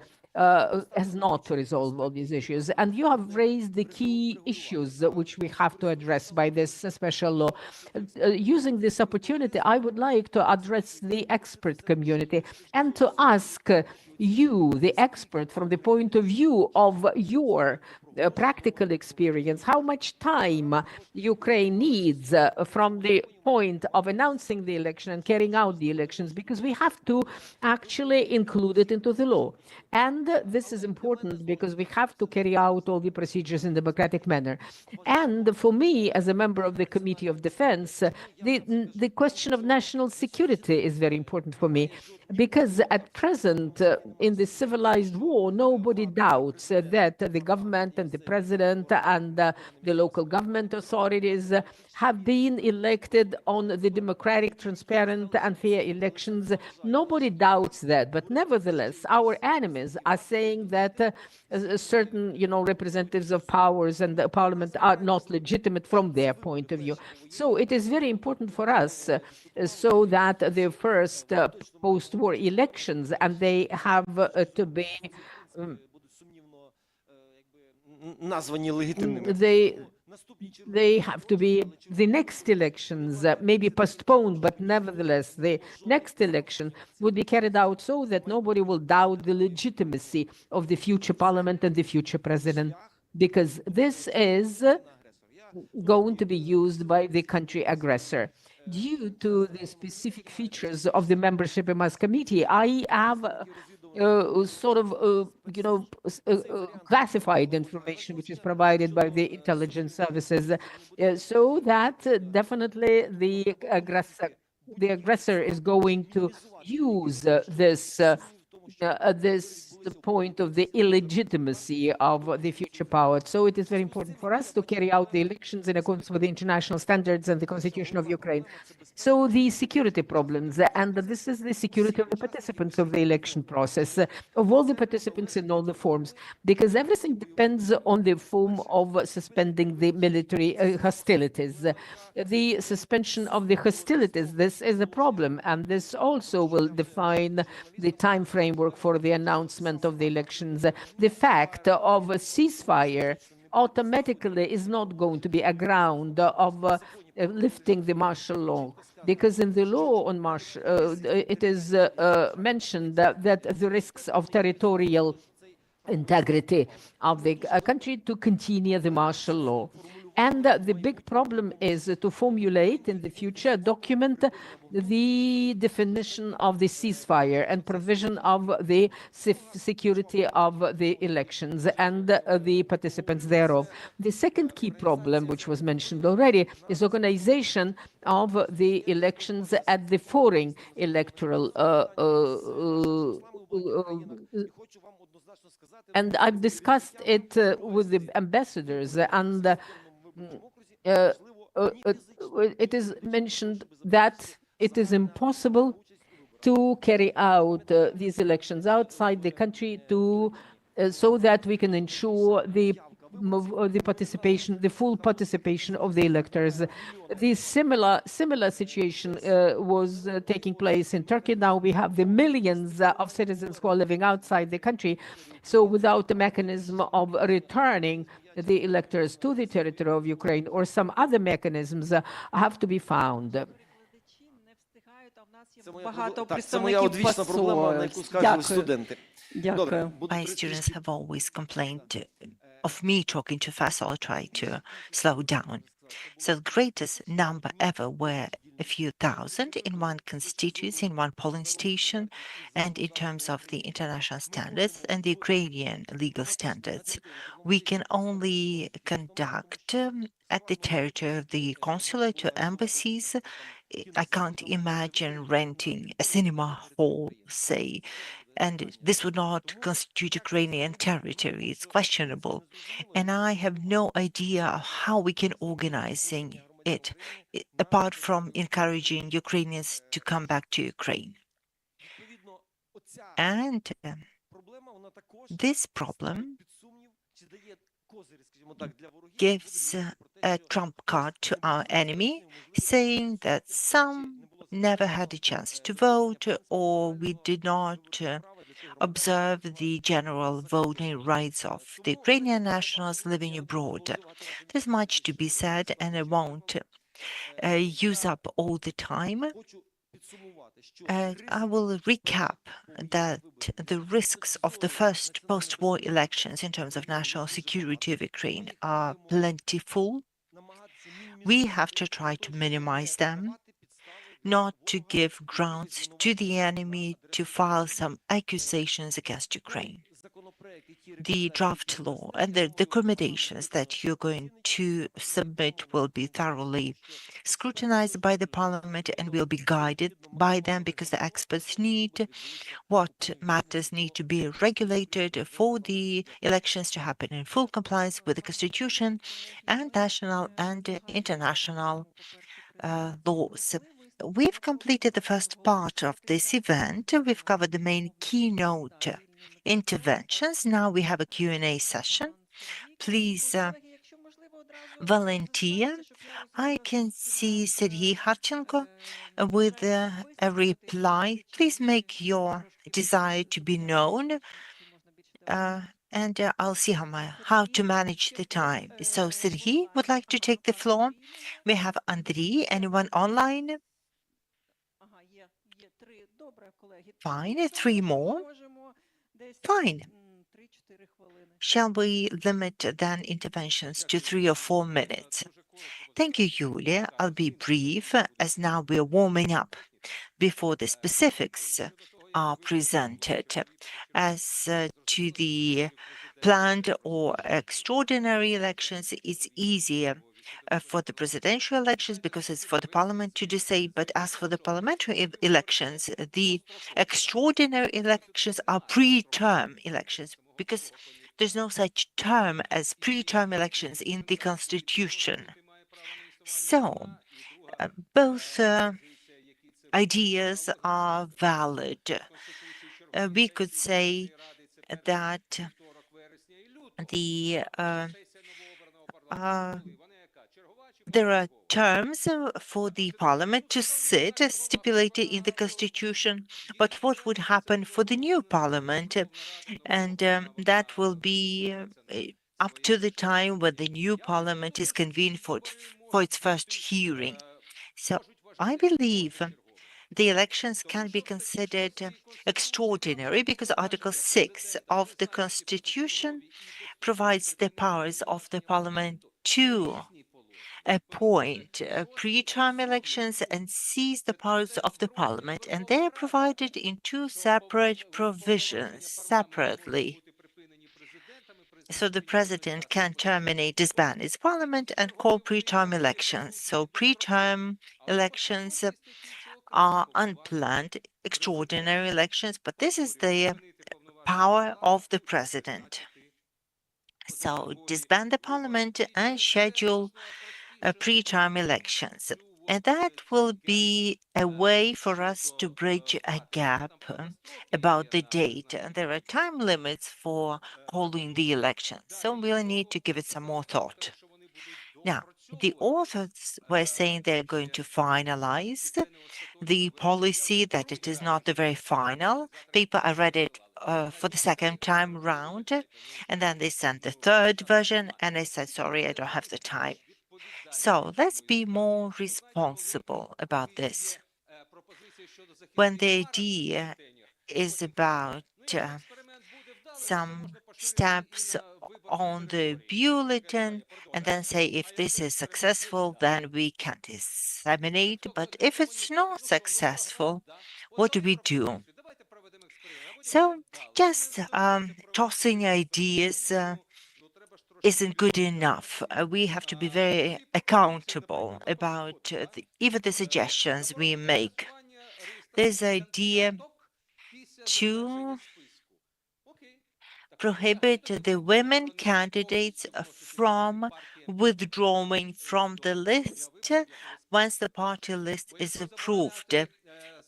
has not resolved all these issues. And you have raised the key issues which we have to address by this special law. Using this opportunity, I would like to address the expert community and to ask you, the expert, from the point of view of your practical experience, how much time Ukraine needs from the point of announcing the election and carrying out the elections, because we have to actually include it into the law. And this is important because we have to carry out all the procedures in a democratic manner. And for me, as a member of the Committee of Defense, the question of national security is very important for me, because at present, in the civilized war, nobody doubts that the government and the president and the local government authorities have been elected on the democratic, transparent, and fair elections. Nobody doubts that. But nevertheless, our enemies are saying that certain, representatives of powers and the parliament are not legitimate from their point of view. So it is very important for us so that the first post-war elections, and they have to be названі легітимними. They have to be the next elections, maybe postponed, but nevertheless, the next election would be carried out so that nobody will doubt the legitimacy of the future parliament and the future president, because this is going to be used by the country aggressor. Due to the specific features of the membership in my committee, I have classified information which is provided by the intelligence services, so that definitely the aggressor is going to use this point of the illegitimacy of the future power. So it is very important for us to carry out the elections in accordance with the international standards and the constitution of Ukraine. So the security problems, and this is the security of the participants of the election process, of all the participants in all the forms, because everything depends on the form of suspending the military hostilities. The suspension of the hostilities, this is a problem, and this also will define the time framework for the announcement of the elections. The fact of a ceasefire automatically is not going to be a ground of lifting the martial law, because in the law on martial, it is mentioned that the risks of territorial integrity of the country to continue the martial law. And the big problem is to formulate in the future document the definition of the ceasefire and provision of the security of the elections and the participants thereof. The second key problem, which was mentioned already, is organization of the elections at the foreign electoral and I've discussed it with the ambassadors, and it is mentioned that it is impossible to carry out these elections outside the country so that we can ensure the participation, the full participation of the electors. The similar situation was taking place in Turkey. Now we have the millions of citizens who are living outside the country. So without a mechanism of returning the electors to the territory of Ukraine, or some other mechanisms have to be found. Це моя одвічна проблема, на яку скаржують студенти. Дякую. My students have always complained of me talking too fast. I'll try to slow down. So the greatest number ever were a few thousand in one constituency, in one polling station, and in terms of the international standards and the Ukrainian legal standards, we can only conduct at the territory of the consulate or embassies. I can't imagine renting a cinema hall, say, and this would not constitute Ukrainian territory. It's questionable. And I have no idea of how we can organize it, apart from encouraging Ukrainians to come back to Ukraine. And this problem gives a trump card to our enemy, saying that some never had a chance to vote or we did not observe the general voting rights of the Ukrainian nationals living abroad. There's much to be said, and I won't use up all the time. I will recap that the risks of the first post-war elections in terms of national security of Ukraine are plentiful. We have to try to minimize them, not to give grounds to the enemy to file some accusations against Ukraine. The draft law and the recommendations that you're going to submit will be thoroughly scrutinized by the Parliament and will be guided by them, because the experts need what matters need to be regulated for the elections to happen in full compliance with the Constitution and national and international laws. We've completed the first part of this event. We've covered the main keynote interventions. Now we have a Q&A session. Please volunteer. I can see Sergei Harchenko with a reply. Please make your desire to be known, and I'll see how to manage the time. So Sergei would like to take the floor. We have Andriy. Anyone online? Fine, 3 more. Fine. Shall we limit then interventions to 3 or 4 minutes? Thank you, Yulia. I'll be brief, as now we're warming up before the specifics are presented. As to the planned or extraordinary elections, it's easier for the presidential elections because it's for the parliament to decide. But as for the parliamentary elections, the extraordinary elections are pre-term elections because there's no such term as pre-term elections in the Constitution. So both ideas are valid. We could say that there are terms for the parliament to sit as stipulated in the Constitution, but what would happen for the new parliament? And that will be up to the time when the new parliament is convened for its first hearing. So I believe the elections can be considered extraordinary because Article 6 of the Constitution provides the powers of the parliament to appoint pre-term elections and seize the powers of the parliament, and they are provided in 2 separate provisions separately. So the president can terminate, disband its parliament and call pre-term elections. So pre-term elections are unplanned, extraordinary elections, but this is the power of the president. So disband the parliament and schedule pre-term elections. And that will be a way for us to bridge a gap about the date. There are time limits for calling the elections, so we'll need to give it some more thought. Now, the authors were saying they're going to finalize the policy, that it is not the very final paper. I read it for the second time round, and then they sent the third version, and I said, sorry, I don't have the time. So let's be more responsible about this. When the idea is about some steps on the bulletin and then say if this is successful, then we can disseminate. But if it's not successful, what do we do? So just tossing ideas isn't good enough. We have to be very accountable about even the suggestions we make. This idea to prohibit the women candidates from withdrawing from the list once the party list is approved.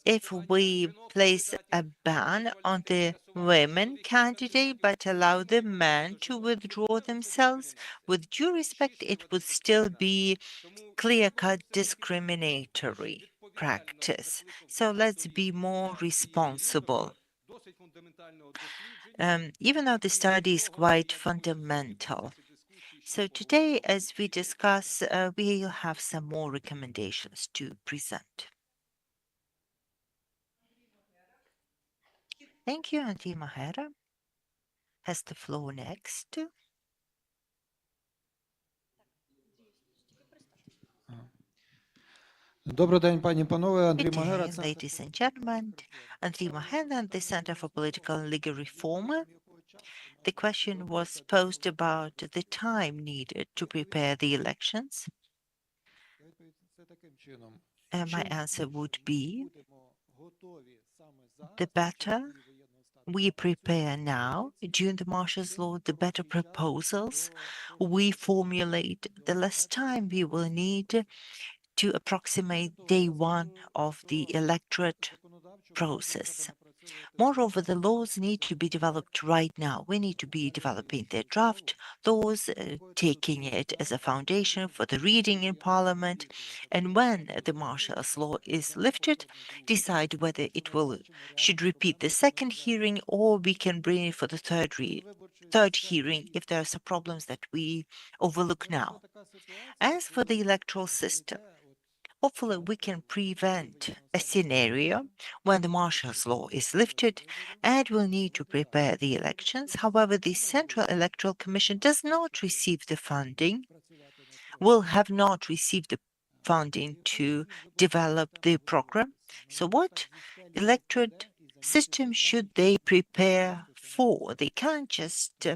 If we place a ban on the women candidate but allow the men to withdraw themselves, with due respect, it would still be clear-cut discriminatory practice. So let's be more responsible. Even though the study is quite fundamental. So today, as we discuss, we'll have some more recommendations to present. Thank you, Auntie Mahera. Has the floor next. Добрий день, пані панове. Андрій Good Магера, day, ladies and gentlemen. Auntie Mahera, the Center for Political and Legal Reform. The question was posed about the time needed to prepare the elections. My answer would be, the better we prepare now, during the Marshall's Law, the better proposals we formulate, the less time we will need to approximate day one of the electorate process. Moreover, the laws need to be developed right now. We need to be developing the draft laws, taking it as a foundation for the reading in Parliament, and when the Marshall's Law is lifted, decide whether it should repeat the second hearing or we can bring it for the third hearing if there are some problems that we overlook now. As for the electoral system, hopefully we can prevent a scenario when the Marshall's Law is lifted and will need to prepare the elections. However, the Central Electoral Commission does not receive the funding, will have not received the funding to develop the program. So what electorate system should they prepare for? They can't just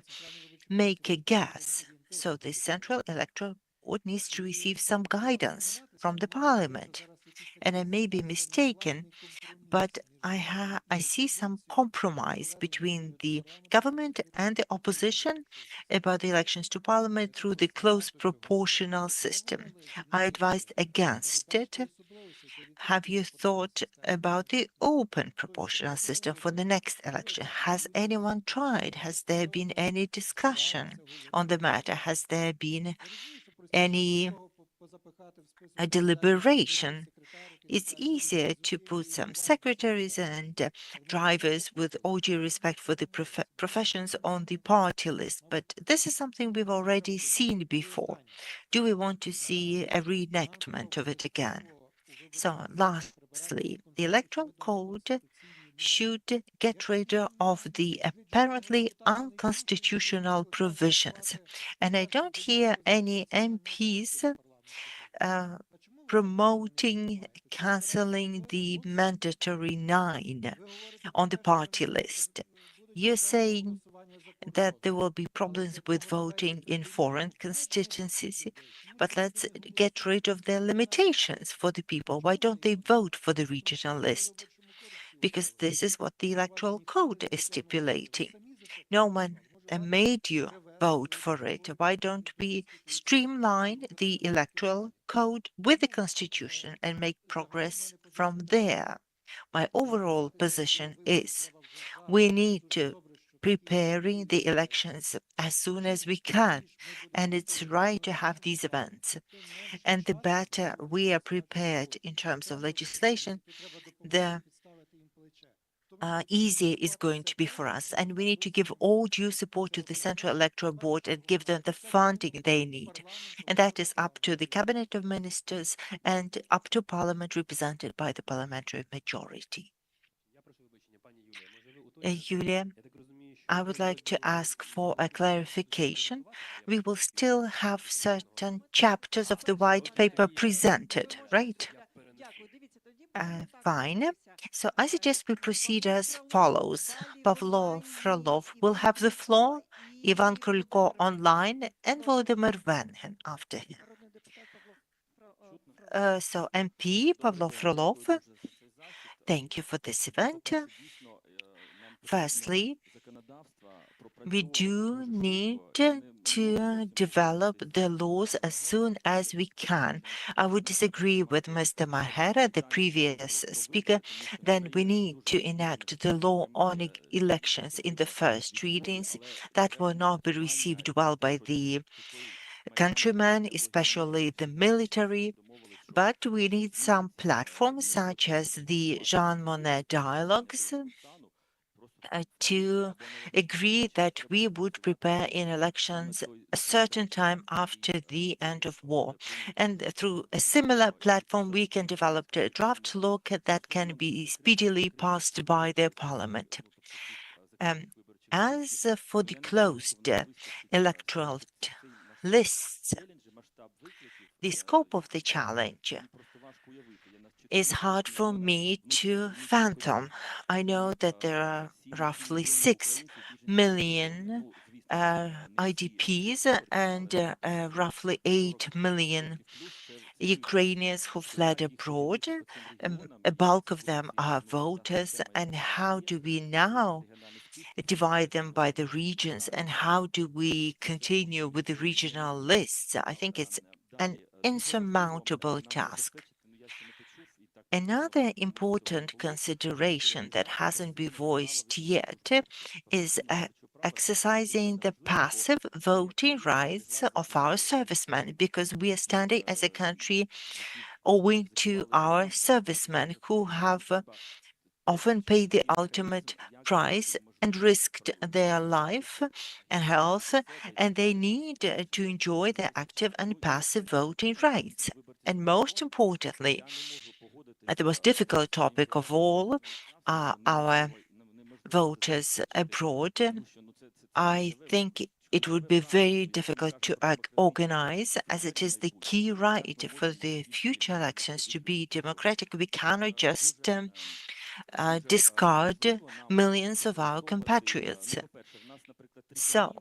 make a guess. So the Central Electoral Board needs to receive some guidance from the Parliament. And I may be mistaken, but I see some compromise between the government and the opposition about the elections to Parliament through the close proportional system. I advised against it. Have you thought about the open proportional system for the next election? Has anyone tried? Has there been any discussion on the matter? Has there been any deliberation? It's easier to put some secretaries and drivers with all due respect for the professions on the party list, but this is something we've already seen before. Do we want to see a reenactment of it again? So lastly, the electoral code should get rid of the apparently unconstitutional provisions. And I don't hear any MPs promoting cancelling the mandatory 9 on the party list. You're saying that there will be problems with voting in foreign constituencies, but let's get rid of their limitations for the people. Why don't they vote for the regional list? Because this is what the electoral code is stipulating. No one made you vote for it. Why don't we streamline the electoral code with the constitution and make progress from there? My overall position is we need to preparing the elections as soon as we can, and it's right to have these events. And the better we are prepared in terms of legislation, the easier it's going to be for us. And we need to give all due support to the Central Electoral Board and give them the funding they need. And that is up to the Cabinet of Ministers and up to Parliament represented by the parliamentary majority. Yulia, I would like to ask for a clarification. We will still have certain chapters of the white paper presented, right? Fine. So I suggest we proceed as follows. Pavlo Frolov will have the floor, Ivan Krulko online, and Volodymyr Venhin after him. So MP Pavlo Frolov, thank you for this event. Firstly, we do need to develop the laws as soon as we can. I would disagree with Mr. Mahera, the previous speaker, that we need to enact the law on elections in the first readings. That will not be received well by the countrymen, especially the military. But we need some platforms such as the Jean Monnet dialogues to agree that we would prepare in elections a certain time after the end of war. And through a similar platform, we can develop a draft law that can be speedily passed by the parliament. As for the closed electoral lists, the scope of the challenge is hard for me to fathom. I know that there are roughly 6 million IDPs and roughly 8 million Ukrainians who fled abroad. A bulk of them are voters. And how do we now divide them by the regions? And how do we continue with the regional lists? I think it's an insurmountable task. Another important consideration that hasn't been voiced yet is exercising the passive voting rights of our servicemen, because we are standing as a country owing to our servicemen who have often paid the ultimate price and risked their life and health, and they need to enjoy their active and passive voting rights. And most importantly, the most difficult topic of all are our voters abroad. I think it would be very difficult to organize, as it is the key right for the future elections to be democratic. We cannot just discard millions of our compatriots. So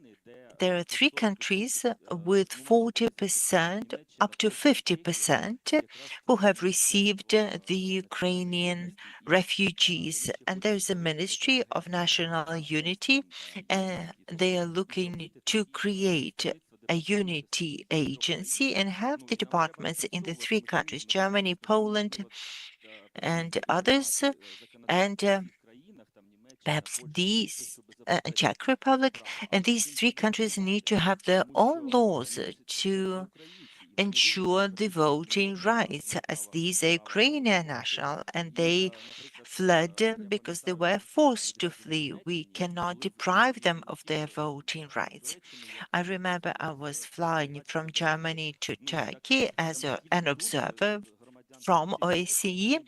there are 3 countries with 40% up to 50% who have received the Ukrainian refugees. And there's a Ministry of National Unity. They are looking to create a unity agency and have the departments in the 3 countries, Germany, Poland, and others. And perhaps these Czech Republic, and these 3 countries need to have their own laws to ensure the voting rights, as these are Ukrainian national and they fled because they were forced to flee. We cannot deprive them of their voting rights. I remember I was flying from Germany to Turkey as an observer from OSCE.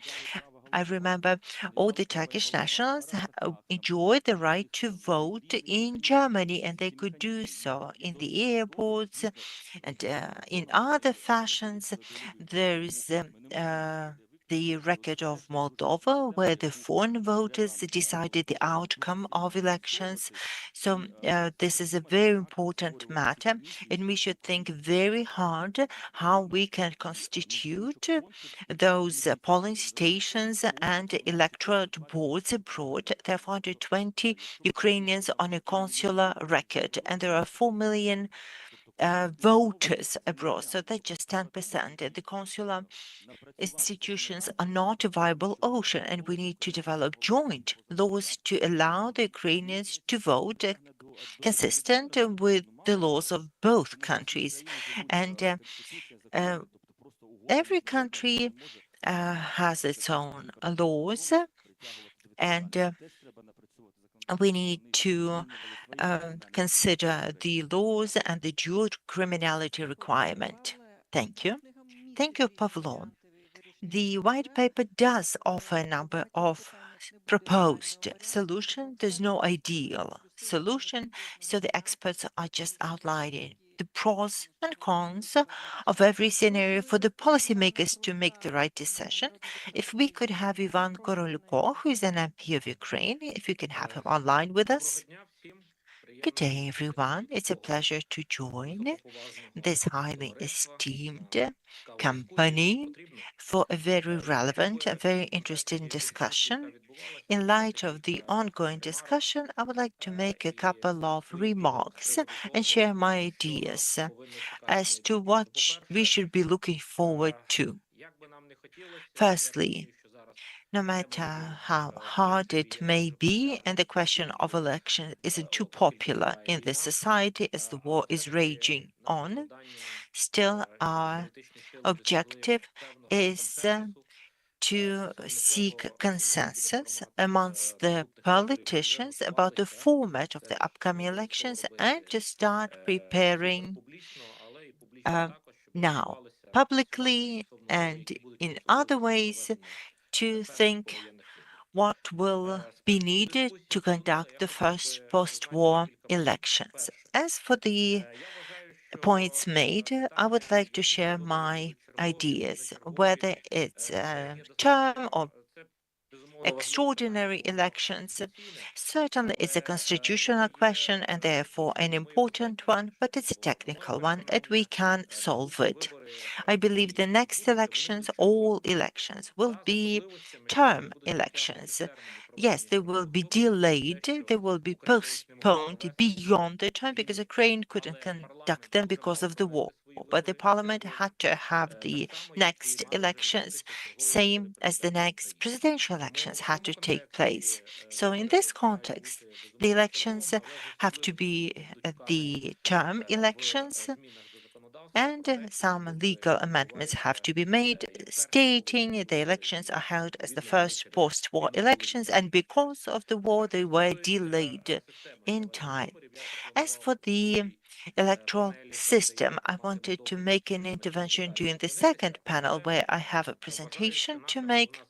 I remember all the Turkish nationals enjoyed the right to vote in Germany, and they could do so in the airports and in other fashions. There is the record of Moldova, where the foreign voters decided the outcome of elections. So this is a very important matter, and we should think very hard how we can constitute those polling stations and electoral boards abroad. There are 420 Ukrainians on a consular record, and there are 4 million voters abroad, so that's just 10%. The consular institutions are not a viable option, and we need to develop joint laws to allow the Ukrainians to vote consistent with the laws of both countries. And every country has its own laws, and we need to consider the laws and the dual criminality requirement. Thank you. Thank you, Pavlo. The white paper does offer a number of proposed solutions. There's no ideal solution, so the experts are just outlining the pros and cons of every scenario for the policymakers to make the right decision. If we could have Ivan Korolyko, who is an MP of Ukraine, if you can have him online with us. Good day, everyone. It's a pleasure to join this highly esteemed company for a very relevant and very interesting discussion. In light of the ongoing discussion, I would like to make a couple of remarks and share my ideas as to what we should be looking forward to. Firstly, no matter how hard it may be, and the question of election isn't too popular in this society as the war is raging on, still our objective is to seek consensus amongst the politicians about the format of the upcoming elections and to start preparing now, publicly and in other ways, to think what will be needed to conduct the first post-war elections. As for the points made, I would like to share my ideas, whether it's a term or extraordinary elections. Certainly it's a constitutional question and therefore an important one, but it's a technical one and we can solve it. I believe the next elections, all elections, will be term elections. Yes, they will be delayed, they will be postponed beyond the term because Ukraine couldn't conduct them because of the war. But the parliament had to have the next elections, same as the next presidential elections had to take place. So in this context, the elections have to be the term elections, and some legal amendments have to be made stating the elections are held as the first post-war elections, and because of the war they were delayed in time. As for the electoral system, I wanted to make an intervention during the second panel where I have a presentation to make,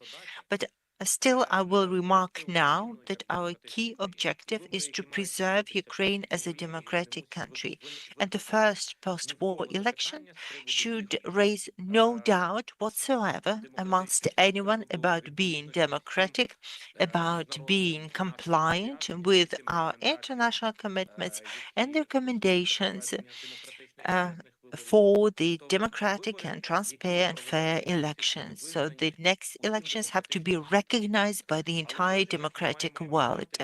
but still, I will remark now that our key objective is to preserve Ukraine as a democratic country, and the first post-war election should raise no doubt whatsoever amongst anyone about being democratic, about being compliant with our international commitments and the recommendations for the democratic and transparent fair elections. So the next elections have to be recognized by the entire democratic world.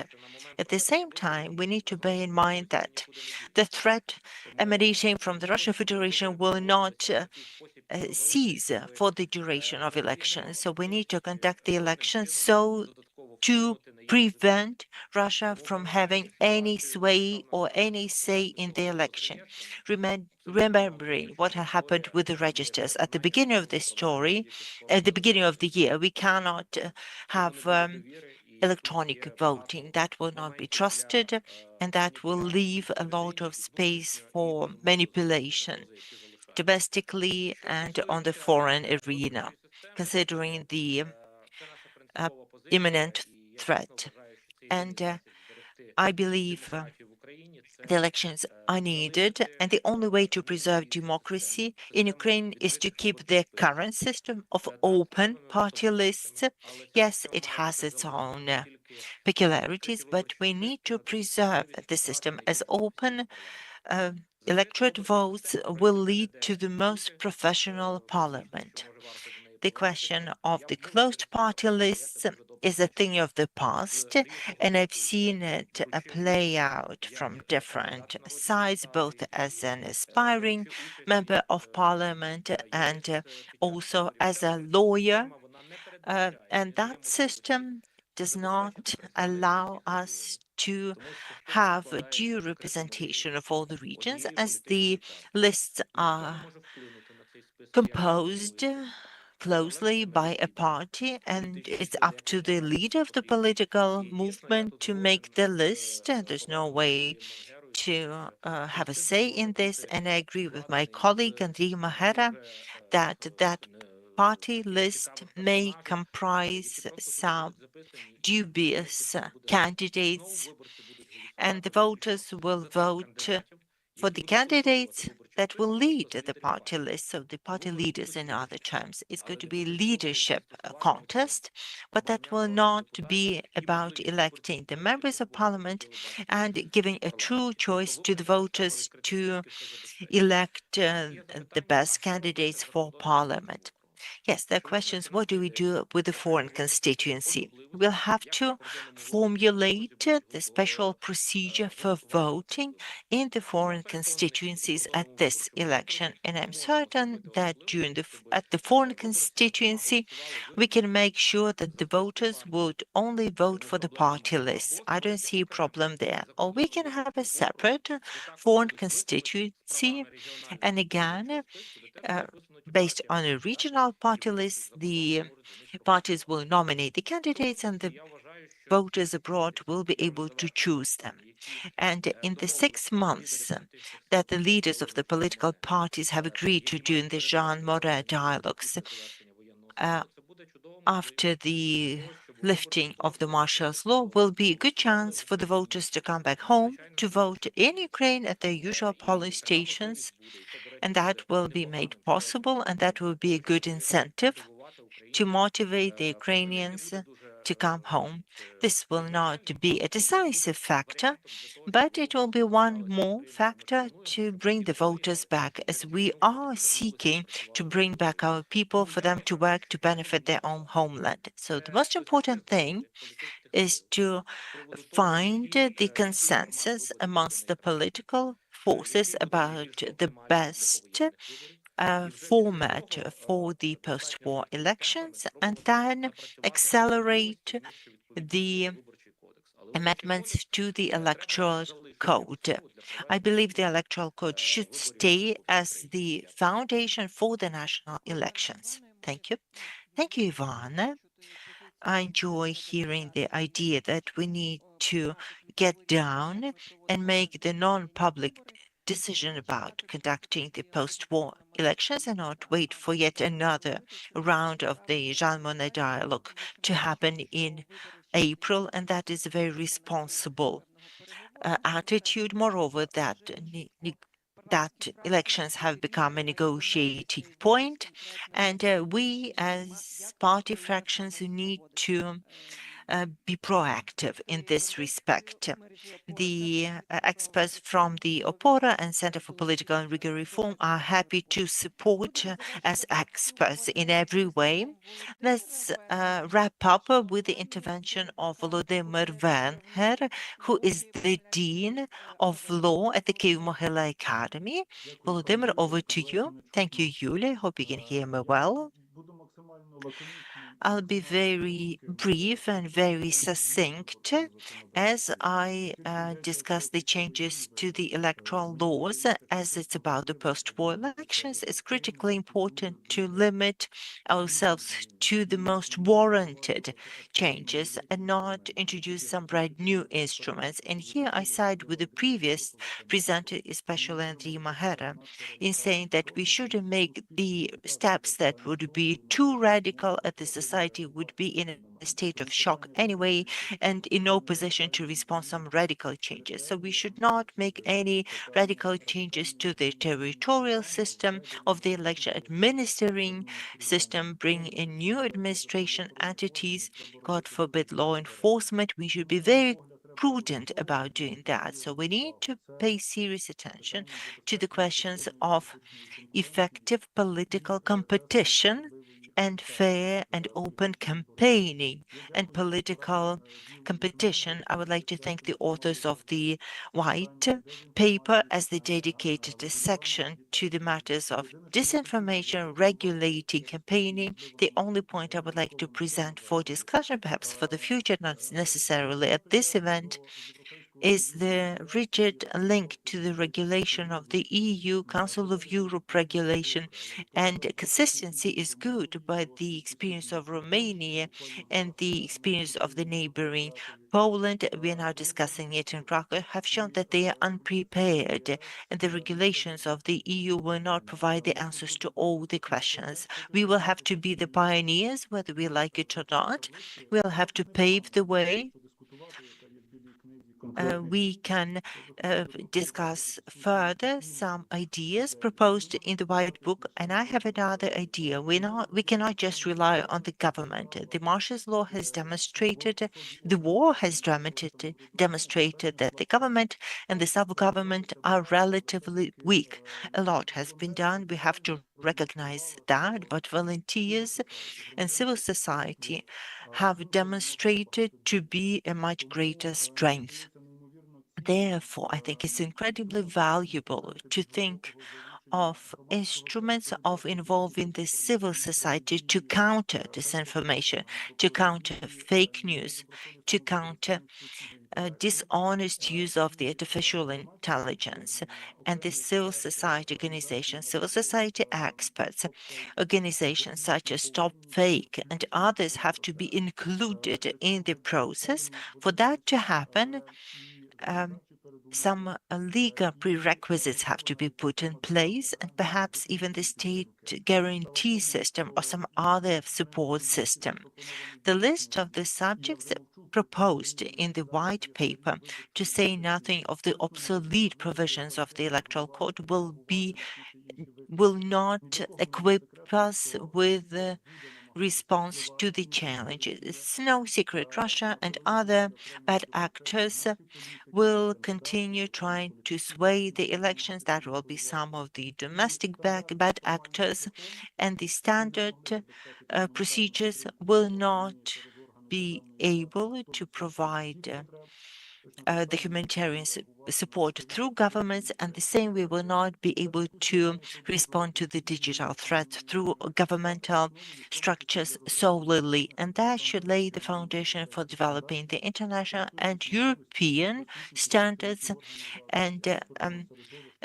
At the same time, we need to bear in mind that the threat emanating from the Russian Federation will not cease for the duration of elections. So we need to conduct the elections so to prevent Russia from having any sway or any say in the election. Remembering what had happened with the registers at the beginning of this story, at the beginning of the year, we cannot have electronic voting. That will not be trusted, and that will leave a lot of space for manipulation domestically and on the foreign arena, considering the imminent threat. And I believe the elections are needed, and the only way to preserve democracy in Ukraine is to keep the current system of open party lists. Yes, it has its own peculiarities, but we need to preserve the system as open. Electorate votes will lead to the most professional parliament. The question of the closed party lists is a thing of the past, and I've seen it play out from different sides, both as an aspiring member of parliament and also as a lawyer. And that system does not allow us to have a due representation of all the regions, as the lists are composed closely by a party, and it's up to the leader of the political movement to make the list. There's no way to have a say in this, and I agree with my colleague Andriy Mahera that that party list may comprise some dubious candidates, and the voters will vote for the candidates that will lead the party list, so the party leaders in other terms. It's going to be a leadership contest, but that will not be about electing the members of parliament and giving a true choice to the voters to elect the best candidates for parliament. Yes, there are questions. What do we do with the foreign constituency? We'll have to formulate the special procedure for voting in the foreign constituencies at this election. And I'm certain that at the foreign constituency, we can make sure that the voters would only vote for the party list. I don't see a problem there. Or we can have a separate foreign constituency. And again, based on a regional party list, the parties will nominate the candidates and the voters abroad will be able to choose them. And in the 6 months that the leaders of the political parties have agreed to do in the Jean Monnet dialogues, after the lifting of the martial law, will be a good chance for the voters to come back home to vote in Ukraine at their usual polling stations. And that will be made possible, and that will be a good incentive to motivate the Ukrainians to come home. This will not be a decisive factor, but it will be one more factor to bring the voters back, as we are seeking to bring back our people for them to work to benefit their own homeland. So the most important thing is to find the consensus amongst the political forces about the best format for the post-war elections, and then accelerate the amendments to the electoral code. I believe the electoral code should stay as the foundation for the national elections. Thank you. Thank you, Ivan. I enjoy hearing the idea that we need to get down and make the non-public decision about conducting the post-war elections and not wait for yet another round of the Jean Monnet dialogue to happen in April, and that is a very responsible attitude. Moreover, that elections have become a negotiating point, and we as party fractions need to be proactive in this respect. The experts from the Opora and Center for Political and Legal Reform are happy to support as experts in every way. Let's wrap up with the intervention of Volodymyr Venher, who is the Dean of Law at the Kyiv-Mohyla Academy. Volodymyr, over to you. Thank you, Yulia. Hope you can hear me well. I'll be very brief and very succinct as I discuss the changes to the electoral laws. As it's about the post-war elections, it's critically important to limit ourselves to the most warranted changes and not introduce some brand new instruments. And here I side with the previous presenter, especially Andriy Mahera, in saying that we shouldn't make the steps that would be too radical at the society would be in a state of shock anyway and in no position to respond some radical changes. So we should not make any radical changes to the territorial system of the election administering system, bring in new administration entities, God forbid law enforcement. We should be very prudent about doing that. So we need to pay serious attention to the questions of effective political competition and fair and open campaigning and political competition. I would like to thank the authors of the white paper as they dedicated a section to the matters of disinformation, regulating campaigning. The only point I would like to present for discussion, perhaps for the future, not necessarily at this event, is the rigid link to the regulation of the EU Council of Europe regulation, and consistency is good, but the experience of Romania and the experience of the neighboring Poland, we are now discussing it in Prague, have shown that they are unprepared, and the regulations of the EU will not provide the answers to all the questions. We will have to be the pioneers, whether we like it or not. We'll have to pave the way we can discuss further some ideas proposed in the White Book. And I have another idea. We cannot just rely on the government. The martial law has demonstrated, the war has demonstrated that the government and the self-government are relatively weak. A lot has been done. We have to recognize that, but volunteers and civil society have demonstrated to be a much greater strength. Therefore, I think it's incredibly valuable to think of instruments of involving the civil society to counter disinformation, to counter fake news, to counter dishonest use of the artificial intelligence. And the civil society organizations, civil society experts, organizations such as Stop Fake and others have to be included in the process. For that to happen, some legal prerequisites have to be put in place, and perhaps even the state guarantee system or some other support system. The list of the subjects proposed in the white paper, to say nothing of the obsolete provisions of the Electoral Code, will not equip us with the response to the challenges. It's no secret Russia and other bad actors will continue trying to sway the elections. That will be some of the domestic bad actors, and the standard procedures will not be able to provide the humanitarian support through governments, and the same we will not be able to respond to the digital threat through governmental structures solely. And that should lay the foundation for developing the international and European standards. And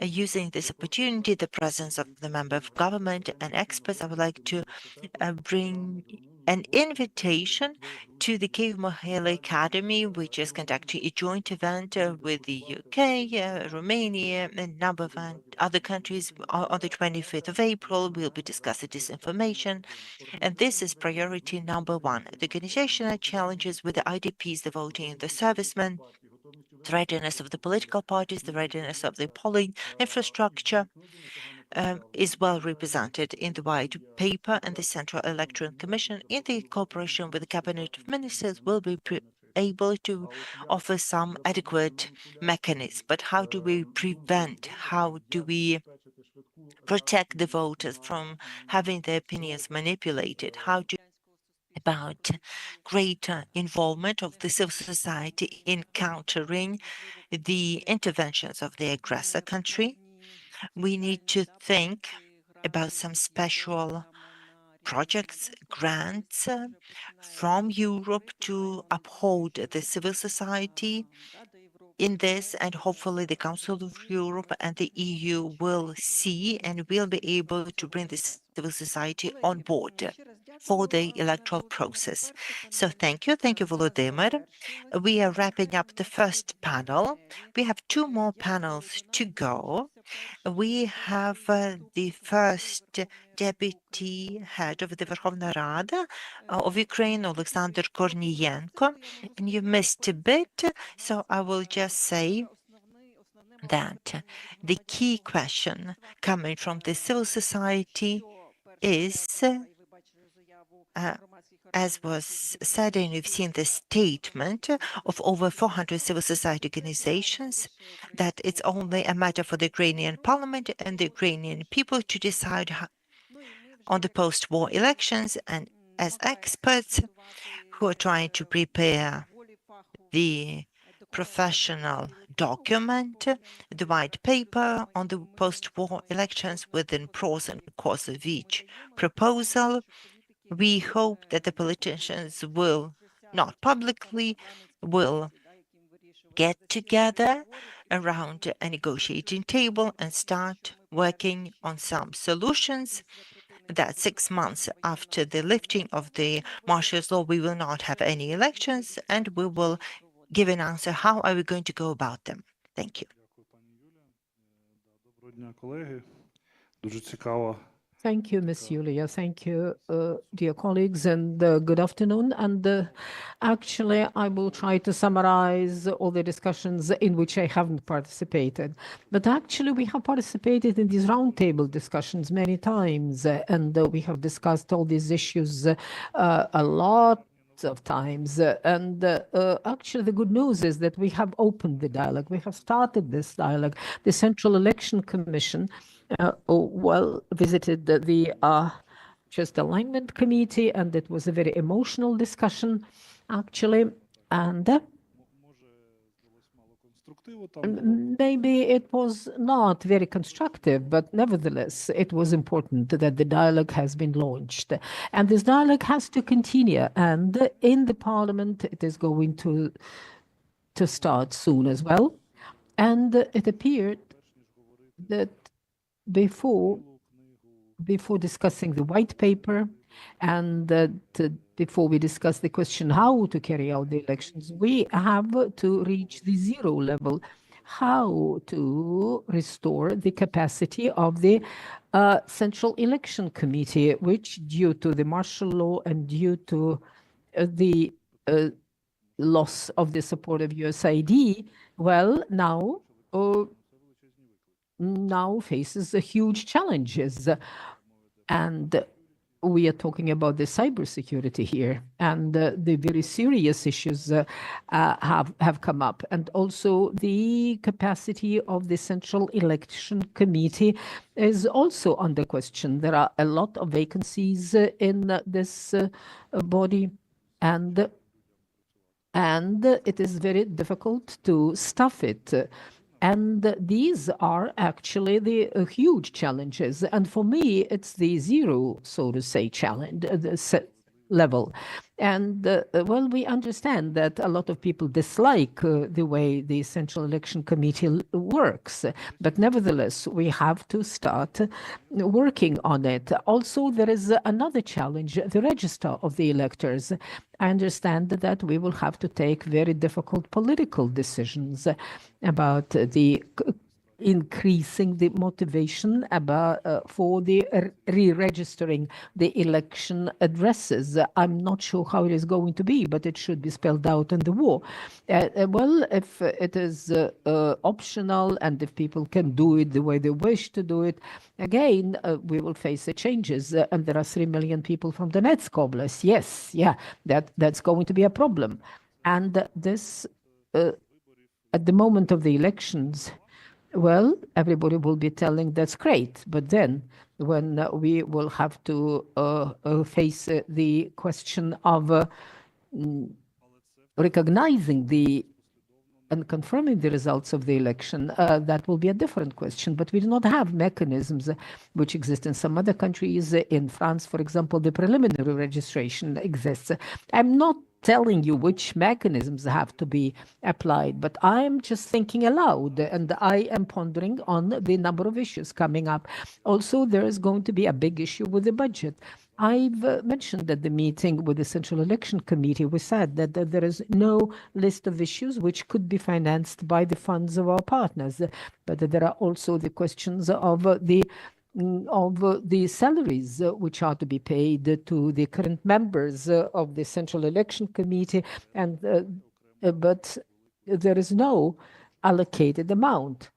using this opportunity, the presence of the member of government and experts, I would like to bring an invitation to the Kiev Mohale Academy, which is conducting a joint event with the UK, Romania, and a number of other countries on the 25th of April. We'll be discussing this information. And this is priority number one. The organizational challenges with the IDPs, the voting and the servicemen, the readiness of the political parties, the readiness of the polling infrastructure, is well represented in the white paper, and the Central Electoral Commission, in the cooperation with the Cabinet of Ministers, will be able to offer some adequate mechanisms. But how do we prevent, how do we protect the voters from having their opinions manipulated? How do about greater involvement of the civil society in countering the interventions of the aggressor country? We need to think about some special projects, grants from Europe to uphold the civil society in this, and hopefully the Council of Europe and the EU will see and will be able to bring the civil society on board for the electoral process. So thank you, Volodymyr. We are wrapping up the first panel. We have two more panels to go. We have the first deputy head of the Verkhovna Rada of Ukraine, Alexander Korniyenko, and you missed a bit, so I will just say that the key question coming from the civil society is, as was said, and you've seen the statement of over 400 civil society organizations, that it's only a matter for the Ukrainian parliament and the Ukrainian people to decide on the post-war elections. And as experts who are trying to prepare the professional document, the white paper on the post-war elections within pros and cons of each proposal, we hope that the politicians will, not publicly, will get together around a negotiating table and start working on some solutions, that 6 months after the lifting of the martial law, we will not have any elections, and we will give an answer how are we going to go about them. Thank you. Thank you, Ms. Yulia. Thank you, dear colleagues, and good afternoon. And actually, I will try to summarize all the discussions in which I haven't participated. But actually, we have participated in these roundtable discussions many times, and we have discussed all these issues a lot of times. And actually, the good news is that we have opened the dialogue. We have started this dialogue. The Central Election Commission visited the Just Alignment Committee, and it was a very emotional discussion, actually. And maybe it was not very constructive, but nevertheless, it was important that the dialogue has been launched. And this dialogue has to continue. And in the parliament, it is going to start soon as well. And it appeared that before discussing the white paper and before we discuss the question how to carry out the elections, we have to reach the zero level, how to restore the capacity of the Central Election Committee, which due to the martial law and due to the loss of the support of USAID, well, now faces huge challenges. And we are talking about the cybersecurity here, and the very serious issues have come up. And also the capacity of the Central Election Committee is also under question. There are a lot of vacancies in this body, and it is very difficult to staff it. And these are actually the huge challenges. And for me, it's the zero, so to say, challenge, level. And well, we understand that a lot of people dislike the way the Central Election Committee works, but nevertheless, we have to start working on it. Also, there is another challenge, the register of the electors. I understand that we will have to take very difficult political decisions about the increasing the motivation for the re-registering the election addresses. I'm not sure how it is going to be, but it should be spelled out in the law. Well, if it is optional and if people can do it the way they wish to do it, again, we will face the changes. And there are 3 million people from the Donetsk Oblast. Yes, yeah, that's going to be a problem. And this, at the moment of the elections, well, everybody will be telling that's great, but then when we will have to face the question of recognizing and confirming the results of the election, that will be a different question. But we do not have mechanisms which exist in some other countries. In France, for example, the preliminary registration exists. I'm not telling you which mechanisms have to be applied, but I'm just thinking aloud, and I am pondering on the number of issues coming up. Also, there is going to be a big issue with the budget. I've mentioned at the meeting with the Central Election Committee, we said that there is no list of issues which could be financed by the funds of our partners, but there are also the questions of the salaries which are to be paid to the current members of the Central Election Committee, and but there is no allocated amount.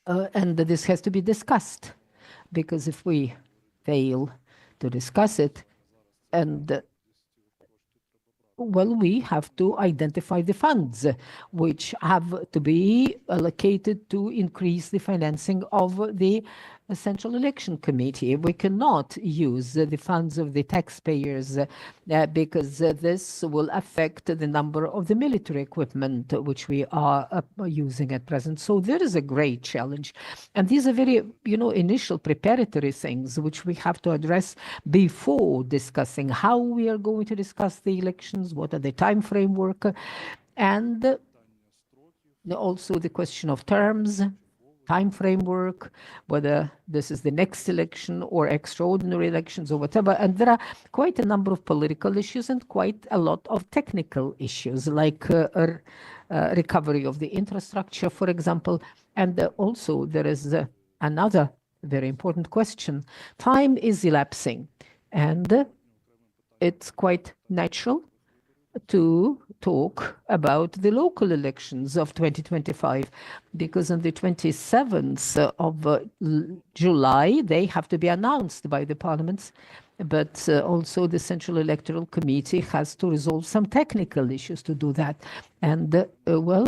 And this has to be discussed, because if we fail to discuss it, and well, we have to identify the funds which have to be allocated to increase the financing of the Central Election Committee. We cannot use the funds of the taxpayers because this will affect the number of the military equipment which we are using at present. So there is a great challenge. And these are very, initial preparatory things which we have to address before discussing how we are going to discuss the elections, what are the time framework, and also the question of terms, time framework, whether this is the next election or extraordinary elections or whatever. And there are quite a number of political issues and quite a lot of technical issues, like recovery of the infrastructure, for example. And also there is another very important question. Time is elapsing, and it's quite natural to talk about the local elections of 2025, because on the 27th of July, they have to be announced by the parliaments. But also the Central Electoral Committee has to resolve some technical issues to do that. And well,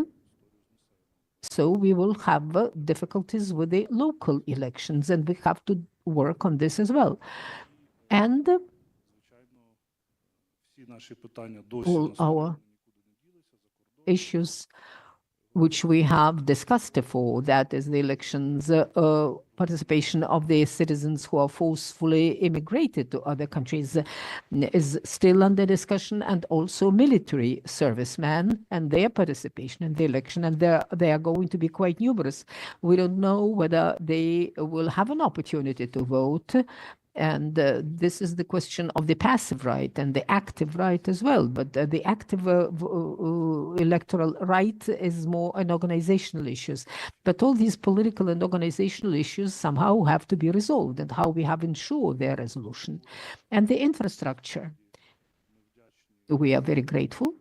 so we will have difficulties with the local elections, and we have to work on this as well. And all our issues which we have discussed before, that is the elections, participation of the citizens who are forcefully immigrated to other countries, is still under discussion, and also military servicemen and their participation in the election, and they are going to be quite numerous. We don't know whether they will have an opportunity to vote. And this is the question of the passive right and the active right as well. But the active electoral right is more an organizational issues. But all these political and organizational issues somehow have to be resolved, and how we have ensured their resolution. And the infrastructure, we are very grateful.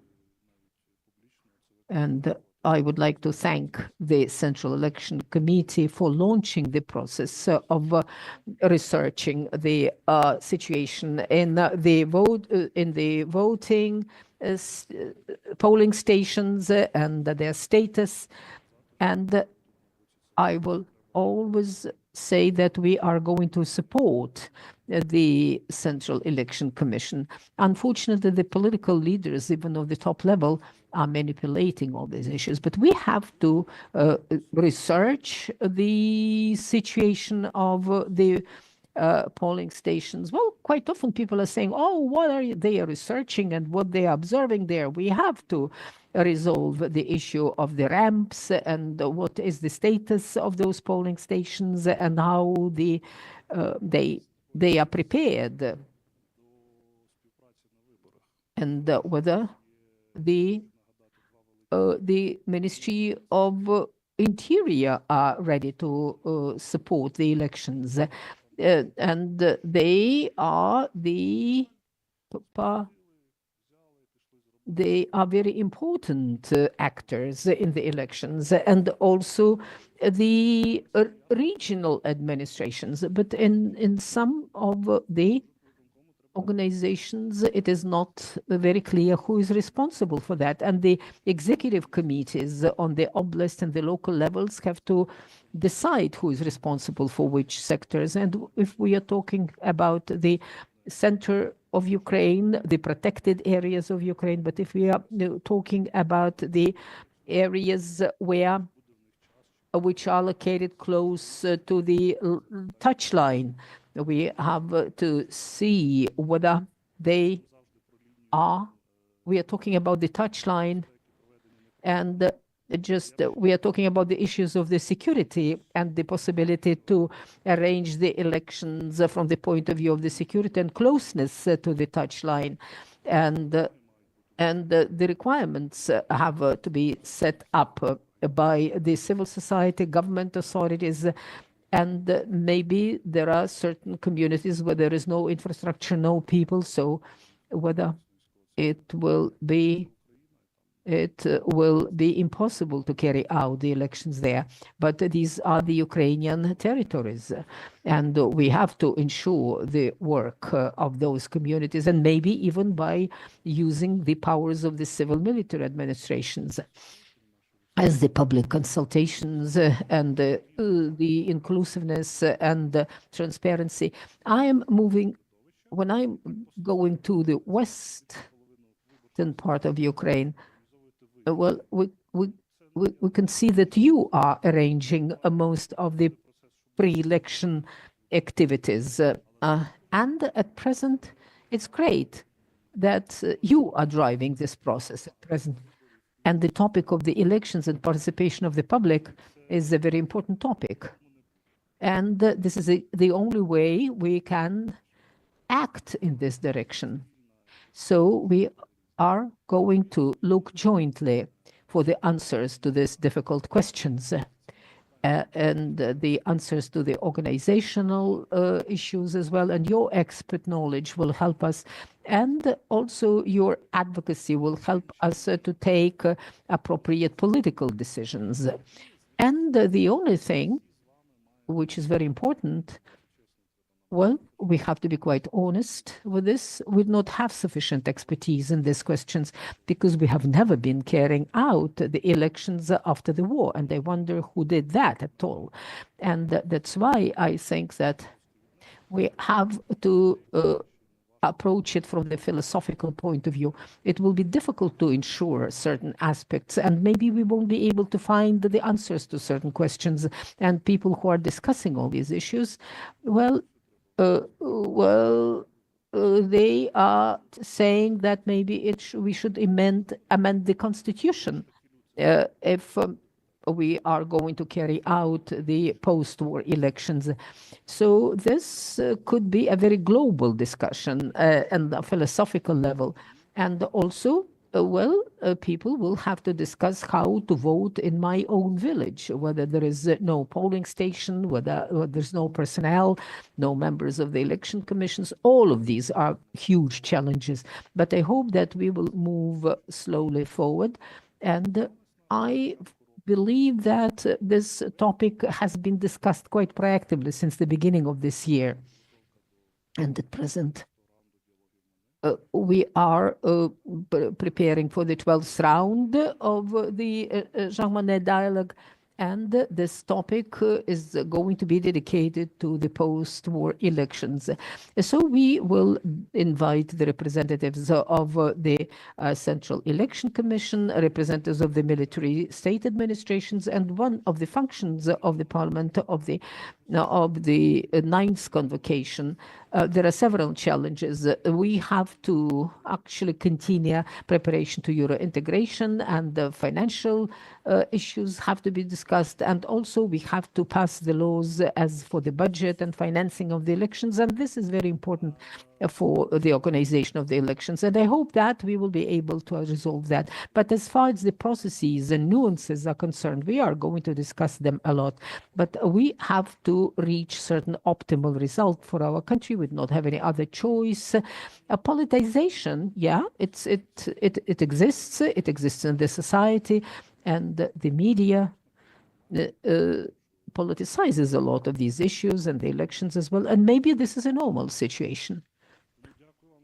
And I would like to thank the Central Election Committee for launching the process of researching the situation in the voting polling stations and their status. And I will always say that we are going to support the Central Election Commission. Unfortunately, the political leaders, even of the top level, are manipulating all these issues. But we have to research the situation of the polling stations. Well, quite often people are saying, oh, what are they researching and what they are observing there? We have to resolve the issue of the ramps and what is the status of those polling stations and how they are prepared, and whether the Ministry of Interior are ready to support the elections, and they are very important actors in the elections, and also the regional administrations. But in some of the organizations, it is not very clear who is responsible for that. And the executive committees on the oblast and the local levels have to decide who is responsible for which sectors. And if we are talking about the center of Ukraine, the protected areas of Ukraine, but if we are talking about the areas which are located close to the touchline, we have to see whether they are. We are talking about the touchline, and we are talking about the issues of the security and the possibility to arrange the elections from the point of view of the security and closeness to the touchline, and the requirements have to be set up by the civil society, government authorities. And maybe there are certain communities where there is no infrastructure, no people, so whether it will be impossible to carry out the elections there. But these are the Ukrainian territories, and we have to ensure the work of those communities, and maybe even by using the powers of the civil military administrations, as the public consultations and the inclusiveness and transparency. When I'm going to the western part of Ukraine, well, we can see that you are arranging most of the pre-election activities. And at present, it's great that you are driving this process at present. And the topic of the elections and participation of the public is a very important topic. And this is the only way we can act in this direction. So we are going to look jointly for the answers to these difficult questions. and the answers to the organizational issues as well. And your expert knowledge will help us. And also your advocacy will help us to take appropriate political decisions. And the only thing, which is very important, well, we have to be quite honest with this. We do not have sufficient expertise in these questions because we have never been carrying out the elections after the war. And I wonder who did that at all. And that's why I think that we have to approach it from the philosophical point of view. It will be difficult to ensure certain aspects, and maybe we won't be able to find the answers to certain questions. And people who are discussing all these issues, they are saying that maybe we should amend the constitution if we are going to carry out the post-war elections. So this could be a very global discussion and a philosophical level. And also, people will have to discuss how to vote in my own village, whether there is no polling station, whether there's no personnel, no members of the election commissions. All of these are huge challenges. But I hope that we will move slowly forward. And I believe that this topic has been discussed quite proactively since the beginning of this year. And at present, we are preparing for the 12th round of the Jean Monnet dialogue, and this topic is going to be dedicated to the post-war elections. So we will invite the representatives of the Central Election Commission, representatives of the military state administrations, and one of the functions of the Parliament of the 9th convocation. There are several challenges. We have to actually continue preparation to Euro integration, and the financial issues have to be discussed. And also we have to pass the laws as for the budget and financing of the elections. And this is very important for the organization of the elections. And I hope that we will be able to resolve that. But as far as the processes and nuances are concerned, we are going to discuss them a lot. But we have to reach certain optimal result for our country. We do not have any other choice. A politicization, yeah, it exists. It exists in the society, and the media politicizes a lot of these issues and the elections as well. And maybe this is a normal situation.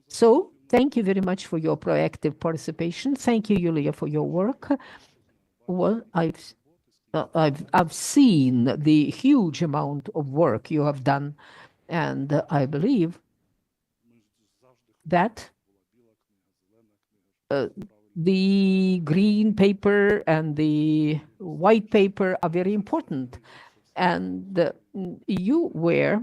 So thank you very much for your proactive participation. Thank you, Yulia, for your work. Well, I've seen the huge amount of work you have done, and I believe that the green paper and the white paper are very important. And you were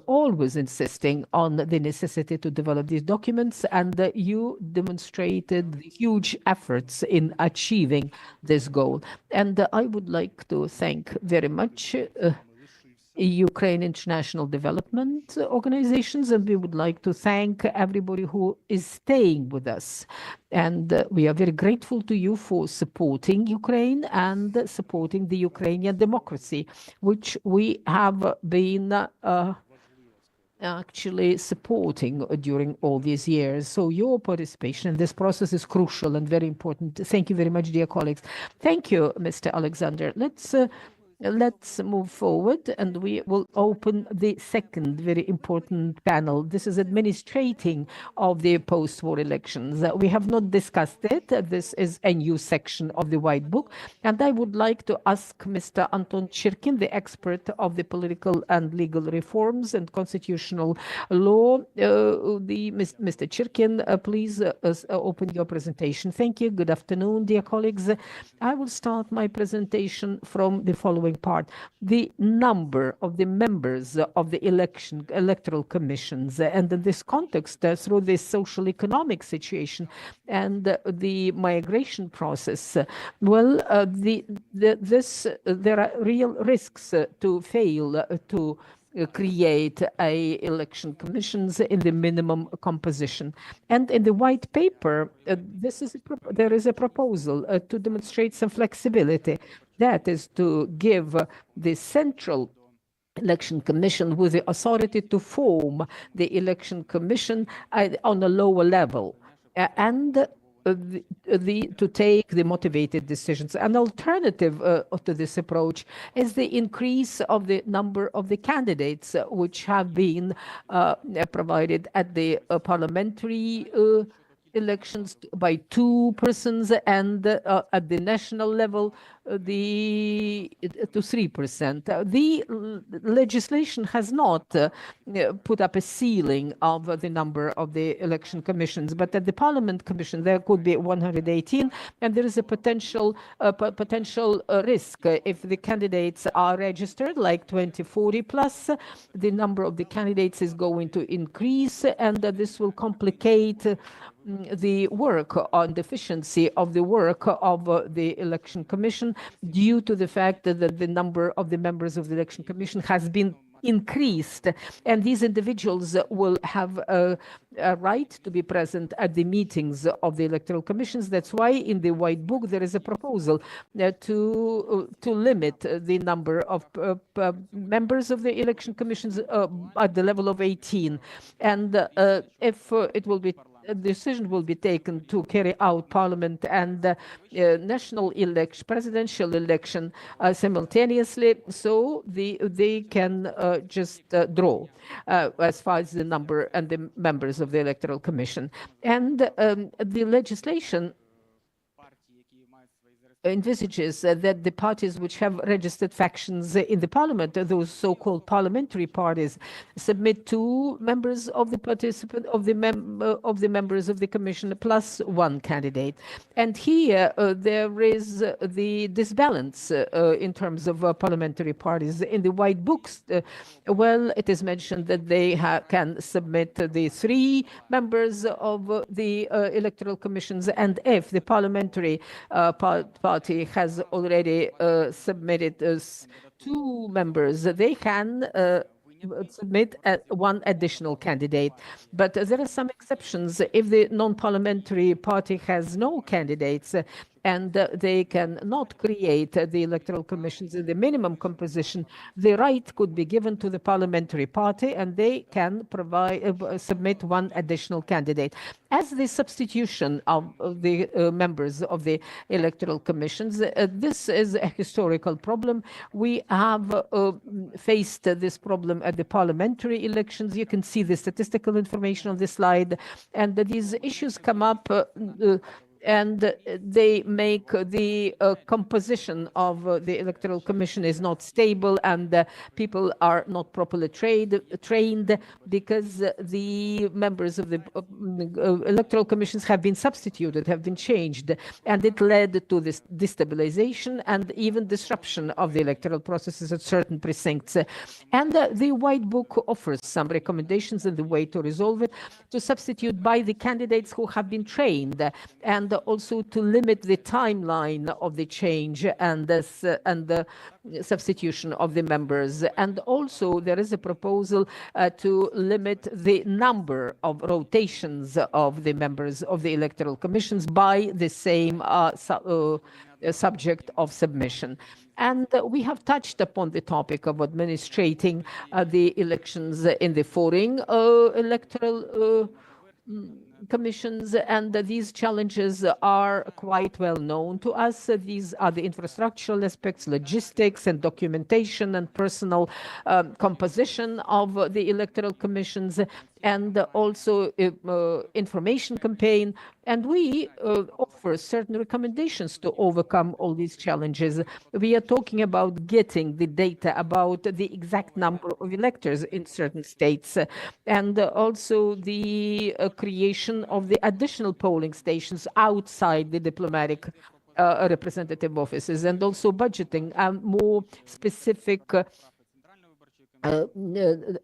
always insisting on the necessity to develop these documents, and you demonstrated huge efforts in achieving this goal. And I would like to thank very much Ukraine International Development Organizations, and we would like to thank everybody who is staying with us. And we are very grateful to you for supporting Ukraine and supporting the Ukrainian democracy, which we have been actually supporting during all these years. So your participation in this process is crucial and very important. Thank you very much, dear colleagues. Thank you, Mr. Alexander. Let's move forward, and we will open the second very important panel. This is administrating of the post-war elections. We have not discussed it. This is a new section of the White Book. And I would like to ask Mr. Anton Chirkin, the expert of the political and legal reforms and constitutional law. Mr. Chirkin, please open your presentation. Thank you. Good afternoon, dear colleagues. I will start my presentation from the following part: the number of the members of the electoral commissions, and in this context, through this social economic situation and the migration process, well, there are real risks to fail to create election commissions in the minimum composition. And in the white paper, there is a proposal to demonstrate some flexibility. That is to give the Central Election Commission with the authority to form the Election Commission on a lower level and to take the motivated decisions. An alternative to this approach is the increase of the number of the candidates which have been provided at the parliamentary elections by 2 persons and at the national level to 3%. The legislation has not put up a ceiling of the number of the election commissions, but at the Parliament Commission there could be 118, and there is a potential risk if the candidates are registered, like 2040 plus. The number of the candidates is going to increase, and this will complicate the work on the efficiency of the work of the Election Commission due to the fact that the number of the members of the Election Commission has been increased, and these individuals will have a right to be present at the meetings of the electoral commissions. That's why in the White Book there is a proposal to limit the number of members of the election commissions at the level of 18, and if it will be a decision will be taken to carry out parliament and national election, presidential election simultaneously, so they can just draw as far as the number and the members of the electoral commission. And the legislation envisages that the parties which have registered factions in the parliament, those so-called parliamentary parties, submit 2 members of the the members of the commission plus 1 candidate. And here there is the disbalance in terms of parliamentary parties. In the White Books, well, it is mentioned that they can submit the 3 members of the electoral commissions, and if the parliamentary party has already submitted 2 members, they can submit 1 additional candidate. But there are some exceptions. If the non-parliamentary party has no candidates and they cannot create the electoral commissions in the minimum composition, the right could be given to the parliamentary party and they can submit 1 additional candidate. As the substitution of the members of the electoral commissions, this is a historical problem. We have faced this problem at the parliamentary elections. You can see the statistical information on this slide, and these issues come up and they make the composition of the electoral commission is not stable, and people are not properly trained because the members of the electoral commissions have been substituted, have been changed, and it led to this destabilization and even disruption of the electoral processes at certain precincts. And the White Book offers some recommendations in the way to resolve it, to substitute by the candidates who have been trained, and also to limit the timeline of the change and the substitution of the members. And also there is a proposal to limit the number of rotations of the members of the electoral commissions by the same subject of submission. And we have touched upon the topic of administrating the elections in the foreign electoral commissions, and these challenges are quite well known to us. These are the infrastructural aspects, logistics and documentation and personal composition of the electoral commissions, and also information campaign. And we offer certain recommendations to overcome all these challenges. We are talking about getting the data about the exact number of electors in certain states, and also the creation of the additional polling stations outside the diplomatic representative offices, and also budgeting more specific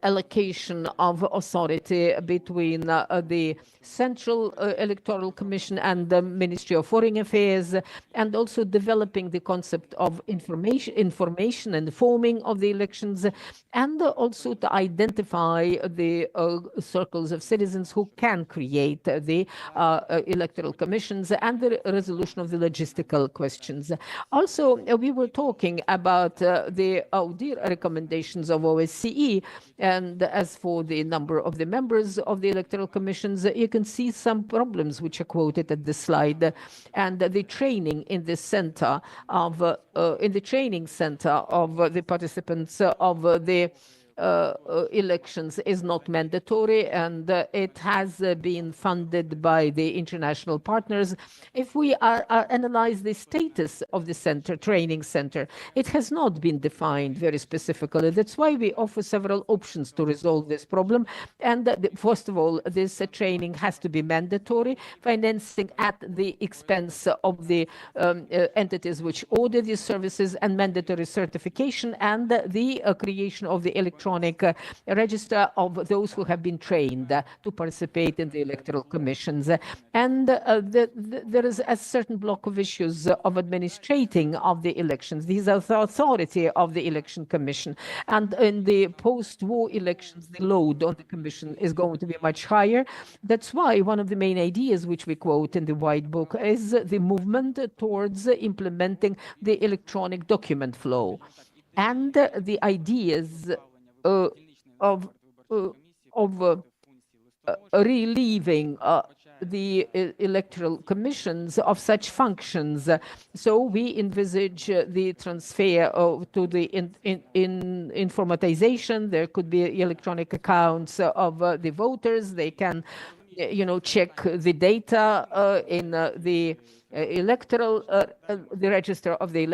allocation of authority between the Central Electoral Commission and the Ministry of Foreign Affairs, and also developing the concept of information and forming of the elections, and also to identify the circles of citizens who can create the electoral commissions and the resolution of the logistical questions. Also, we were talking about the audit recommendations of OSCE, and as for the number of the members of the electoral commissions, you can see some problems which are quoted at the slide, and the training in the center of the participants of the elections is not mandatory, and it has been funded by the international partners. If we analyze the status of the center, training center, it has not been defined very specifically. That's why we offer several options to resolve this problem. And first of all, this training has to be mandatory, financing at the expense of the entities which order these services, and mandatory certification, and the creation of the electronic register of those who have been trained to participate in the electoral commissions. And there is a certain block of issues of administrating of the elections. These are the authority of the election commission. And in the post-war elections, the load on the commission is going to be much higher. That's why one of the main ideas which we quote in the White Book is the movement towards implementing the electronic document flow. And the ideas of relieving the electoral commissions of such functions. So we envisage the transfer to the informatization. There could be electronic accounts of the voters. They can, check the data in the electoral, the register of the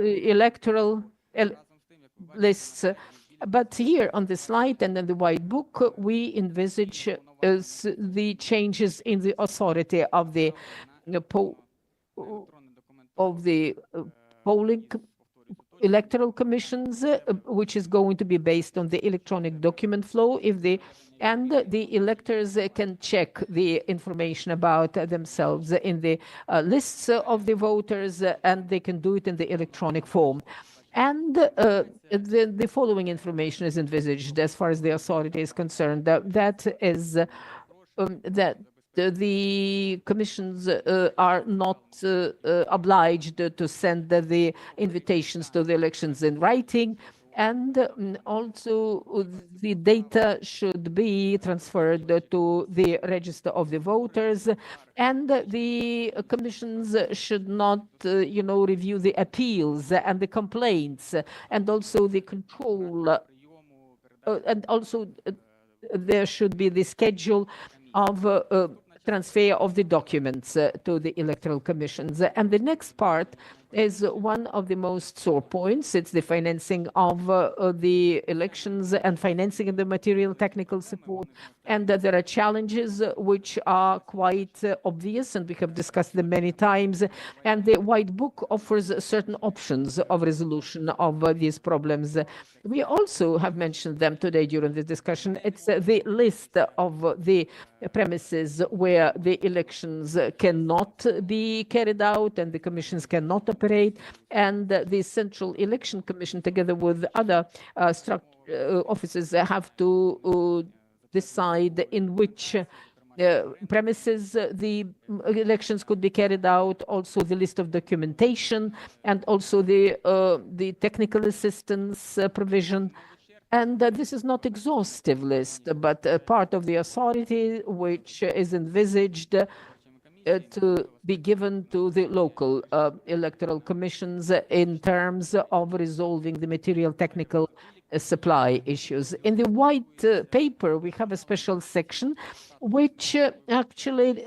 electoral lists. But here on the slide and in the White Book, we envisage the changes in the authority of the polling electoral commissions, which is going to be based on the electronic document flow. And the electors can check the information about themselves in the lists of the voters, and they can do it in the electronic form. And the following information is envisaged as far as the authority is concerned. That is that the commissions are not obliged to send the invitations to the elections in writing. And also the data should be transferred to the register of the voters, and the commissions should not, review the appeals and the complaints, and also the control, and also there should be the schedule of transfer of the documents to the electoral commissions. And the next part is one of the most sore points. It's the financing of the elections and financing of the material technical support. And there are challenges which are quite obvious, and we have discussed them many times. And the White Book offers certain options of resolution of these problems. We also have mentioned them today during the discussion. It's the list of the premises where the elections cannot be carried out and the commissions cannot operate, and the Central Election Commission, together with other offices, have to decide in which premises the elections could be carried out, also the list of documentation, and also the technical assistance provision. And this is not exhaustive list, but part of the authority which is envisaged to be given to the local electoral commissions in terms of resolving the material technical supply issues. In the White Paper, we have a special section which actually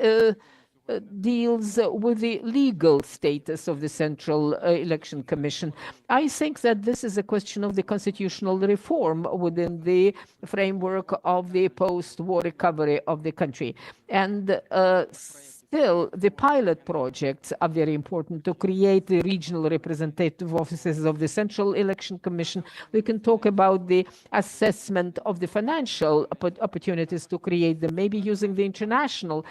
deals with the legal status of the Central Election Commission. I think that this is a question of the constitutional reform within the framework of the post-war recovery of the country. And Still, the pilot projects are very important to create the regional representative offices of the Central Election Commission. We can talk about the assessment of the financial opportunities to create them, maybe using the international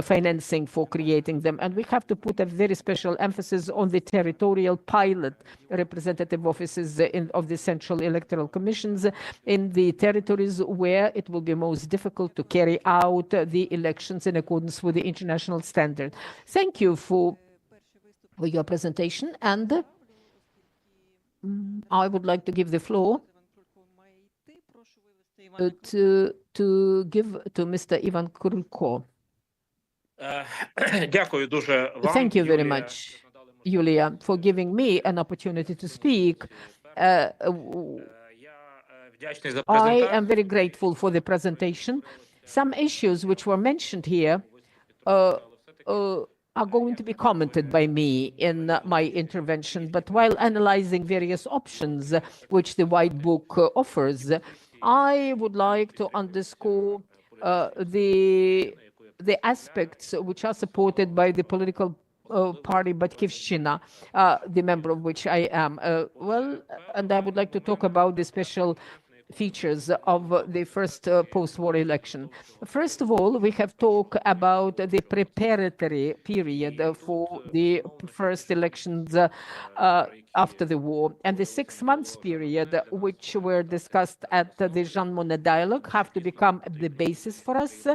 financing for creating them. And we have to put a very special emphasis on the territorial pilot representative offices of the Central Electoral Commissions in the territories where it will be most difficult to carry out the elections in accordance with the international standard. Thank you for your presentation, and I would like to give the floor to Mr. Ivan Krulko. Дякую дуже вам, Thank you very Юлія. much, Yulia, for giving me an opportunity to speak. Я вдячний за I презентацію. am very grateful for the presentation. Some issues which were mentioned here are going to be commented by me in my intervention, but while analyzing various options which the White Book offers, I would like to underscore the aspects which are supported by the political party Batkivshchina, the member of which I am. And I would like to talk about the special features of the first post-war election. First of all, we have talked about the preparatory period for the first elections after the war, and the 6 months period which were discussed at the Jean Monnet dialogue have to become the basis for us,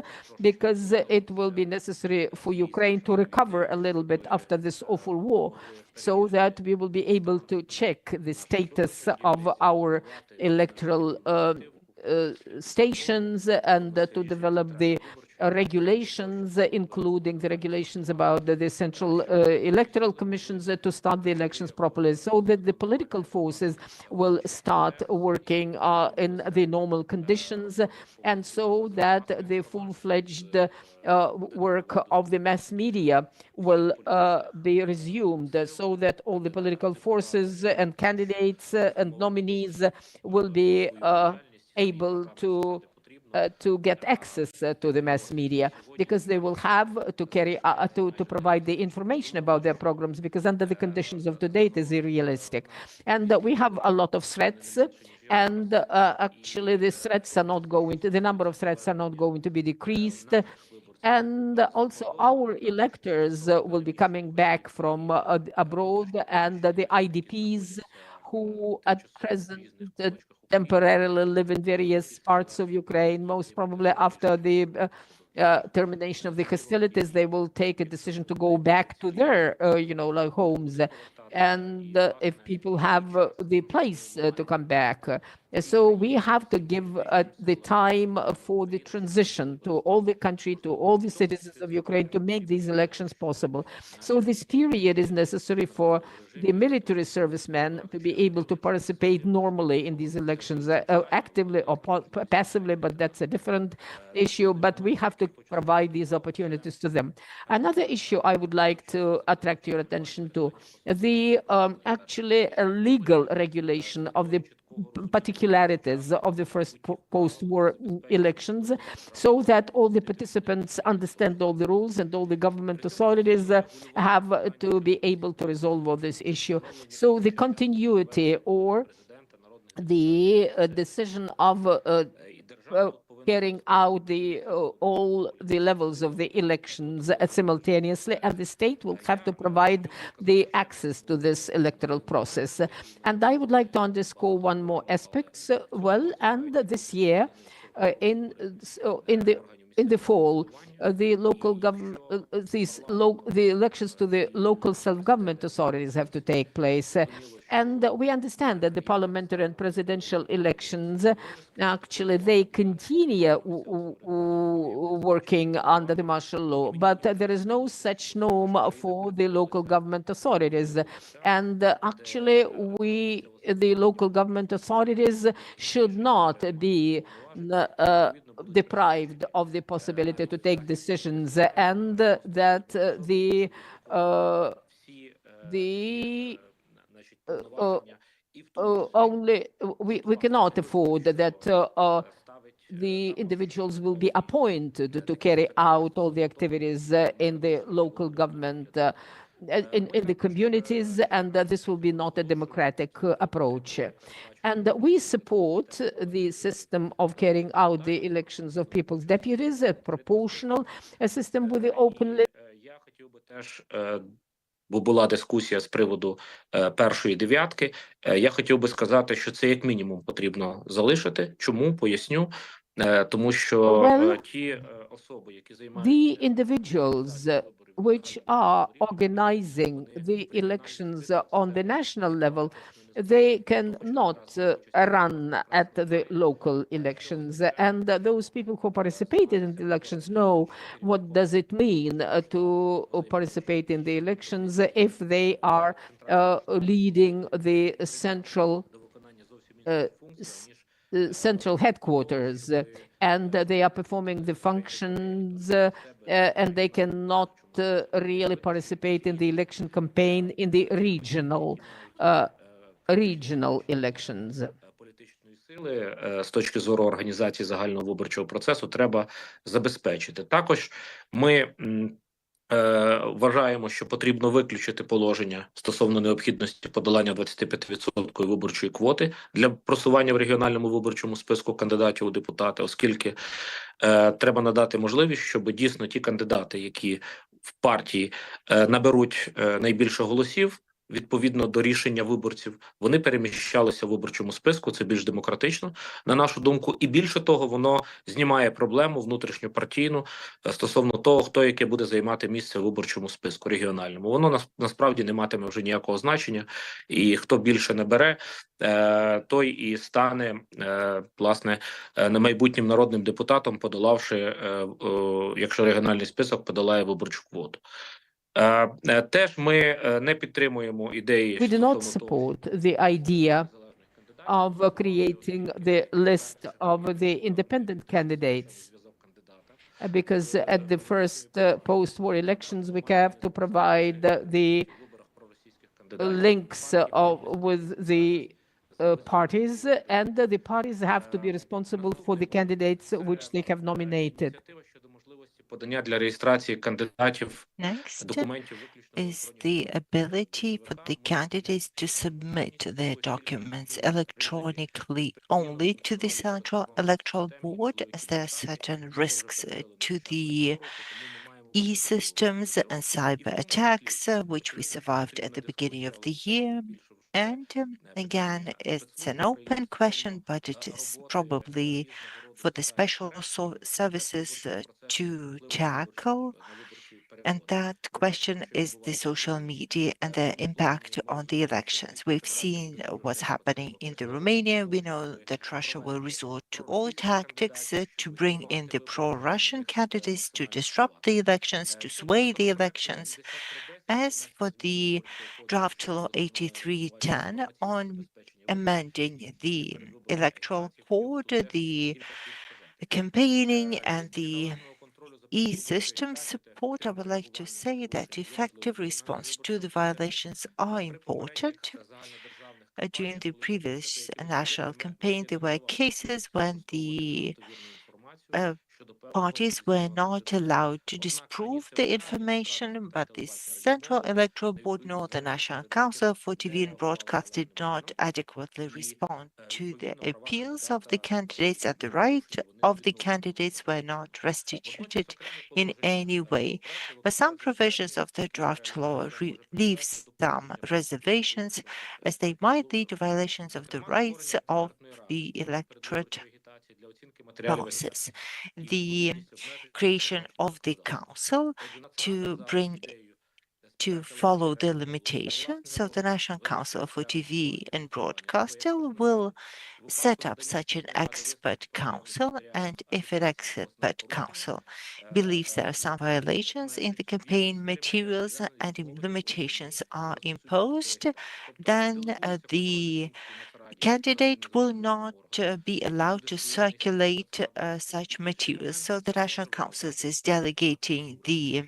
because it will be necessary for Ukraine to recover a little bit after this awful war, so that we will be able to check the status of our electoral stations and to develop the regulations, including the regulations about the Central Electoral Commissions to start the elections properly, so that the political forces will start working in the normal conditions, and so that the full-fledged work of the mass media will be resumed, so that all the political forces and candidates and nominees will be able to get access to the mass media, because they will have to carry to provide the information about their programs, because under the conditions of today it is unrealistic. And we have a lot of threats, and actually the number of threats are not going to be decreased. And also our electors will be coming back from abroad, and the IDPs who at present temporarily live in various parts of Ukraine, most probably after the termination of the hostilities, they will take a decision to go back to their, like homes. And if people have the place to come back. So we have to give the time for the transition to all the country, to all the citizens of Ukraine, to make these elections possible. So this period is necessary for the military servicemen to be able to participate normally in these elections, actively or passively, but that's a different issue. But we have to provide these opportunities to them. Another issue I would like to attract your attention to, the actually legal regulation of the particularities of the first post-war elections, so that all the participants understand all the rules and all the government authorities have to be able to resolve all this issue. So the continuity or the decision of carrying out all the levels of the elections simultaneously, and the state will have to provide the access to this electoral process. And I would like to underscore one more aspect. And this year, in the fall, the local government, the elections to the local self-government authorities have to take place. And we understand that the parliamentary and presidential elections, actually, they continue working under the martial law, but there is no such norm for the local government authorities. And actually, the local government authorities should not be deprived of the possibility to take decisions, and that only we cannot afford that the individuals will be appointed to carry out all the activities in the local government, in the communities, and this will be not a democratic approach. And we support the system of carrying out the elections of people's deputies, a proportional system with the open list. Я хотів би теж, бо була дискусія з приводу першої дев'ятки, я хотів би сказати, що це як мінімум потрібно залишити. Чому? Поясню. Тому що ті особи, які займаються... The individuals which are organizing the elections on the national level, they cannot run at the local elections. And those people who participated in the elections know what does it mean to participate in the elections if they are leading the central headquarters, and they are performing the functions, and they cannot really participate in the election campaign in the regional elections. Політичної сили з точки зору організації загального виборчого процесу треба забезпечити. Також ми вважаємо, що потрібно виключити положення стосовно необхідності подолання 25% виборчої квоти для просування в регіональному виборчому списку кандидатів у депутати, оскільки треба надати можливість, щоб дійсно ті кандидати, які в партії наберуть найбільше голосів, відповідно до рішення виборців, вони переміщалися в виборчому списку, це більш демократично, на нашу думку, і більше того, воно знімає проблему внутрішньопартійну стосовно того, хто яке буде займати місце в виборчому списку регіональному. Воно насправді не матиме вже ніякого значення, і хто більше набере, той і стане, власне, майбутнім народним депутатом, подолавши, якщо регіональний список подолає виборчу квоту. Теж ми не підтримуємо ідеї. We do not support the idea of creating the list of the independent candidates, because at the first post-war elections we have to provide the links with the parties, and the parties have to be responsible for the candidates which they have nominated. Подання для реєстрації кандидатів Next документів is the ability for the candidates to submit their documents electronically only to the Central Electoral Board, as there are certain risks to the e-systems and cyber attacks, which we survived at the beginning of the year. And again, it's an open question, but it is probably for the special services to tackle. And that question is the social media and their impact on the elections. We've seen what's happening in Romania. We know that Russia will resort to all tactics to bring in the pro-Russian candidates to disrupt the elections, to sway the elections. As for the draft law 8310 on amending the electoral code, the campaigning and the e-system support, I would like to say that effective response to the violations are important. During the previous national campaign, there were cases when the parties were not allowed to disprove the information, but the Central Electoral Board nor the National Council for TV and Broadcast did not adequately respond to the appeals of the candidates, and the right of the candidates were not restituted in any way. But some provisions of the draft law leave some reservations, as they might lead to violations of the rights of the electorate process. The creation of the council to follow the limitations of the National Council for TV and Broadcasting will set up such an expert council, and if an expert council believes there are some violations in the campaign materials and limitations are imposed, then the candidate will not be allowed to circulate such materials. So the National Council is delegating the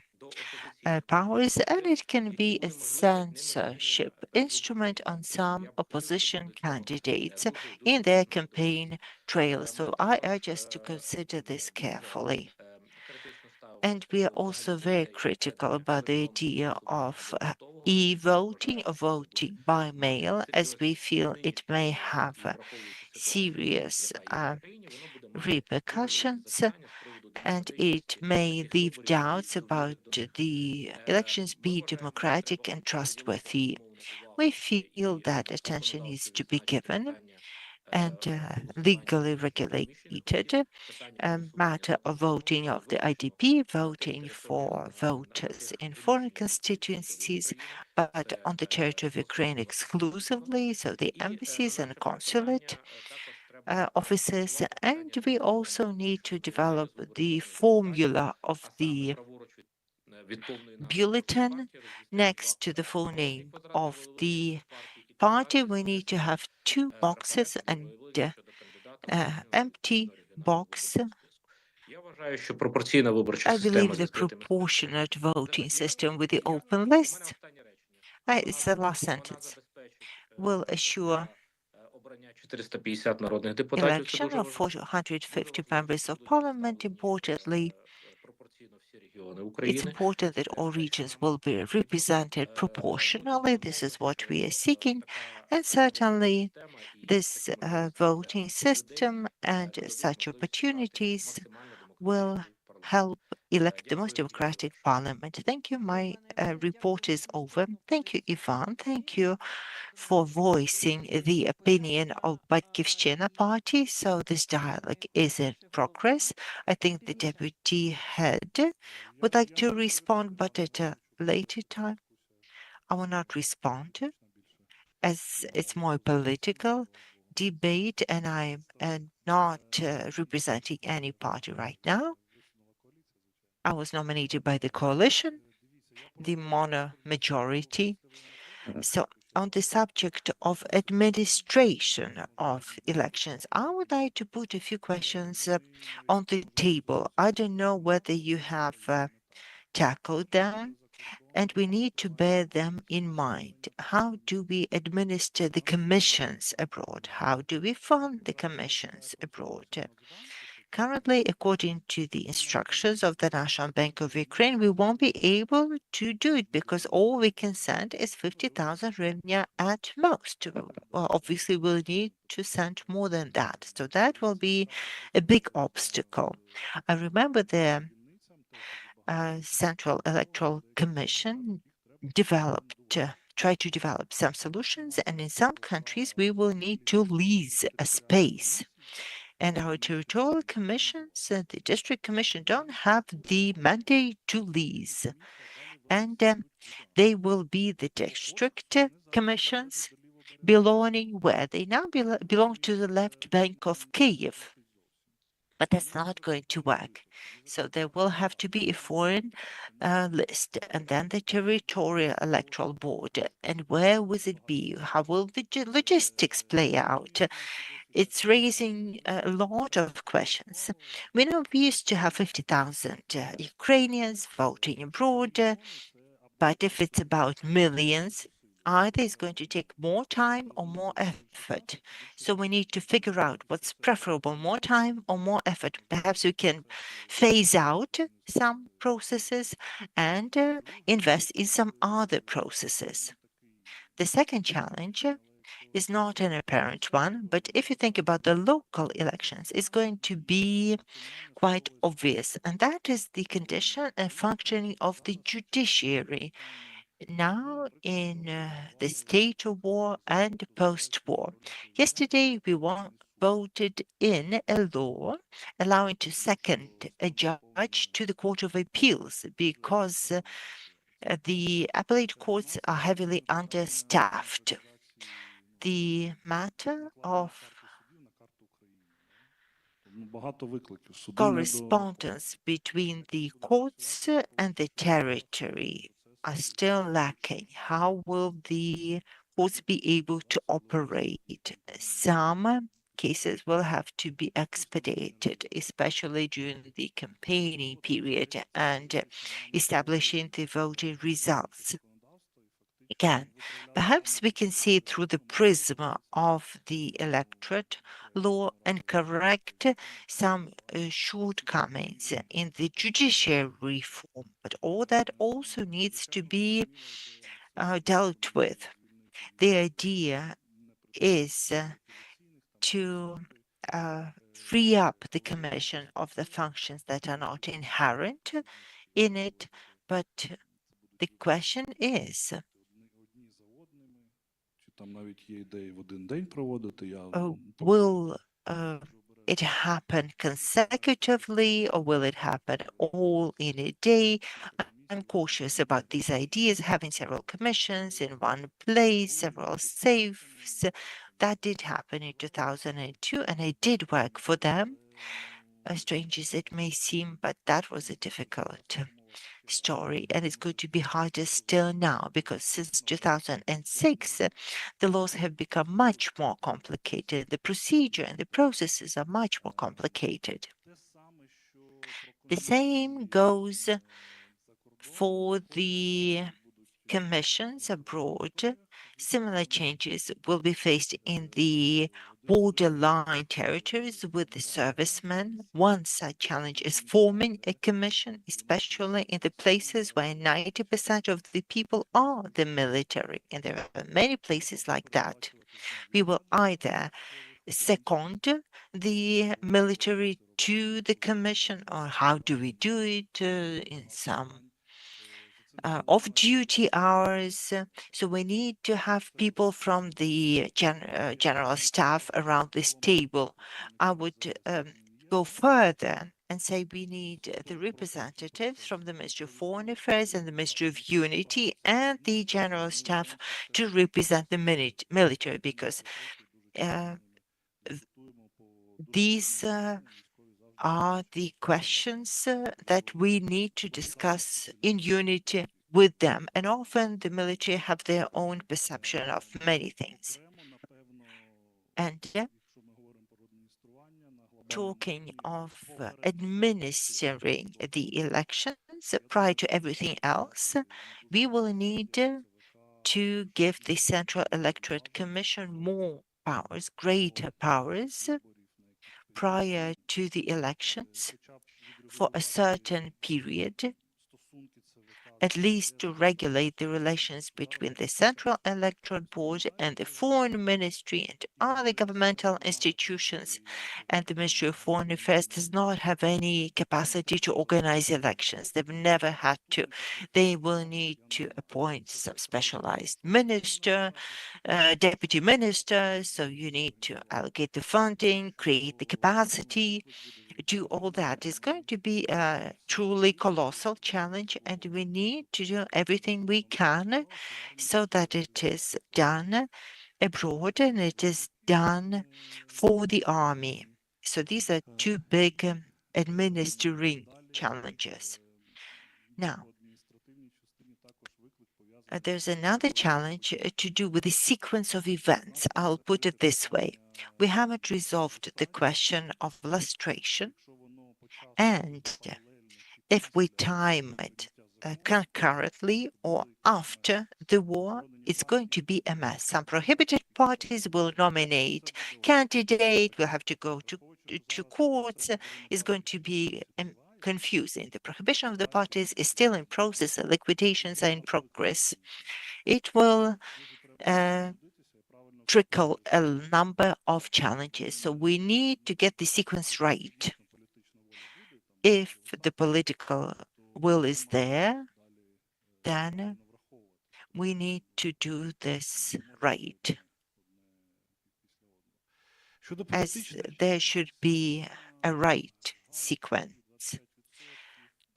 powers, and it can be a censorship instrument on some opposition candidates in their campaign trail. So I urge us to consider this carefully. And we are also very critical about the idea of e-voting or voting by mail, as we feel it may have serious repercussions, and it may leave doubts about the elections being democratic and trustworthy. We feel that attention needs to be given and legally regulated matter of voting of the IDP, voting for voters in foreign constituencies, but on the territory of Ukraine exclusively, so the embassies and consulate offices. And we also need to develop the formula of the bulletin next to the full name of the party. We need to have two boxes and empty box. I believe the proportionate voting system with the open lists, it's the last sentence, will assure election of 450 members of parliament. Importantly, it's important that all regions will be represented proportionally. This is what we are seeking. And certainly this voting system and such opportunities will help elect the most democratic parliament. Thank you. My report is over. Thank you, Ivan. Thank you for voicing the opinion of Батьківщина party. So this dialogue is in progress. I think the deputy head would like to respond, but at a later time. I will not respond, as it's more political debate, and I am not representing any party right now. I was nominated by the coalition, the mono majority. So on the subject of administration of elections, I would like to put a few questions on the table. I don't know whether you have tackled them, and we need to bear them in mind. How do we administer the commissions abroad? How do we fund the commissions abroad? Currently, according to the instructions of the National Bank of Ukraine, we won't be able to do it because all we can send is 50,000 hryvnia at most. Well, obviously, we'll need to send more than that. So that will be a big obstacle. I remember the Central Electoral Commission tried to develop some solutions, and in some countries, we will need to lease a space. And our territorial commissions, the district commission, don't have the mandate to lease. And they will be the district commissions belonging where they now belong to the left bank of Kiev. But that's not going to work. So there will have to be a foreign list, and then the territorial electoral board. And where will it be? How will the logistics play out? It's raising a lot of questions. We know we used to have 50,000 Ukrainians voting abroad, but if it's about millions, either it's going to take more time or more effort. So we need to figure out what's preferable, more time or more effort. Perhaps we can phase out some processes and invest in some other processes. The second challenge is not an apparent one, but if you think about the local elections, it's going to be quite obvious, and that is the condition and functioning of the judiciary now in the state of war and post-war. Yesterday, we voted in a law allowing to second a judge to the Court of Appeals because the appellate courts are heavily understaffed. The matter of correspondence between the courts and the territory are still lacking. How will the courts be able to operate? Some cases will have to be expedited, especially during the campaigning period and establishing the voting results. Again, perhaps we can see it through the prism of the electorate law and correct some shortcomings in the judiciary reform, but all that also needs to be dealt with. The idea is to free up the Commission of the functions that are not inherent in it, but the question is, will it happen consecutively or will it happen all in a day? I'm cautious about these ideas, having several commissions in one place, several safes. That did happen in 2002, and I did work for them. As strange as it may seem, but that was a difficult story, and it's going to be harder still now because since 2006, the laws have become much more complicated. The procedure and the processes are much more complicated. The same goes for the commissions abroad. Similar changes will be faced in the borderline territories with the servicemen. One such challenge is forming a commission, especially in the places where 90% of the people are the military, and there are many places like that. We will either second the military to the commission, or how do we do it in some off-duty hours. So we need to have people from the general staff around this table. I would go further and say we need the representatives from the Ministry of Foreign Affairs and the Ministry of Unity and the general staff to represent the military, because these are the questions that we need to discuss in unity with them. And often the military have their own perception of many things. And talking of administering the elections prior to everything else, we will need to give the Central Electorate Commission more powers, greater powers, prior to the elections for a certain period, at least to regulate the relations between the Central Electoral Board and the Foreign Ministry and other governmental institutions. And the Ministry of Foreign Affairs does not have any capacity to organize elections. They've never had to. They will need to appoint some specialized minister, deputy minister, so you need to allocate the funding, create the capacity, do all that. Is going to be a truly colossal challenge, and we need to do everything we can so that it is done abroad and it is done for the army. So these are two big administering challenges. Now, there's another challenge to do with the sequence of events. I'll put it this way. We haven't resolved the question of lustration, and if we time it concurrently or after the war, it's going to be a mess. Some prohibited parties will nominate candidate, will have to go to courts. It's going to be confusing. The prohibition of the parties is still in process. Liquidations are in progress. It will trickle a number of challenges. So we need to get the sequence right. If the political will is there, then we need to do this right. As there should be a right sequence.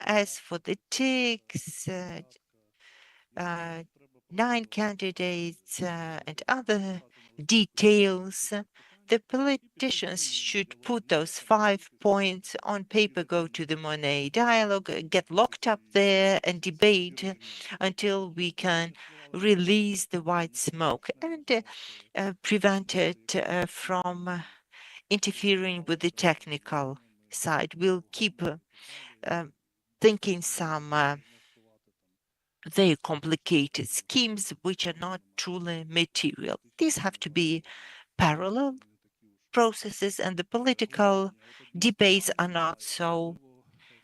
As for the ticks, 9 candidates and other details, the politicians should put those 5 points on paper, go to the Monet dialogue, get locked up there and debate until we can release the white smoke and prevent it from interfering with the technical side. We'll keep thinking some very complicated schemes which are not truly material. These have to be parallel processes, and the political debates are not so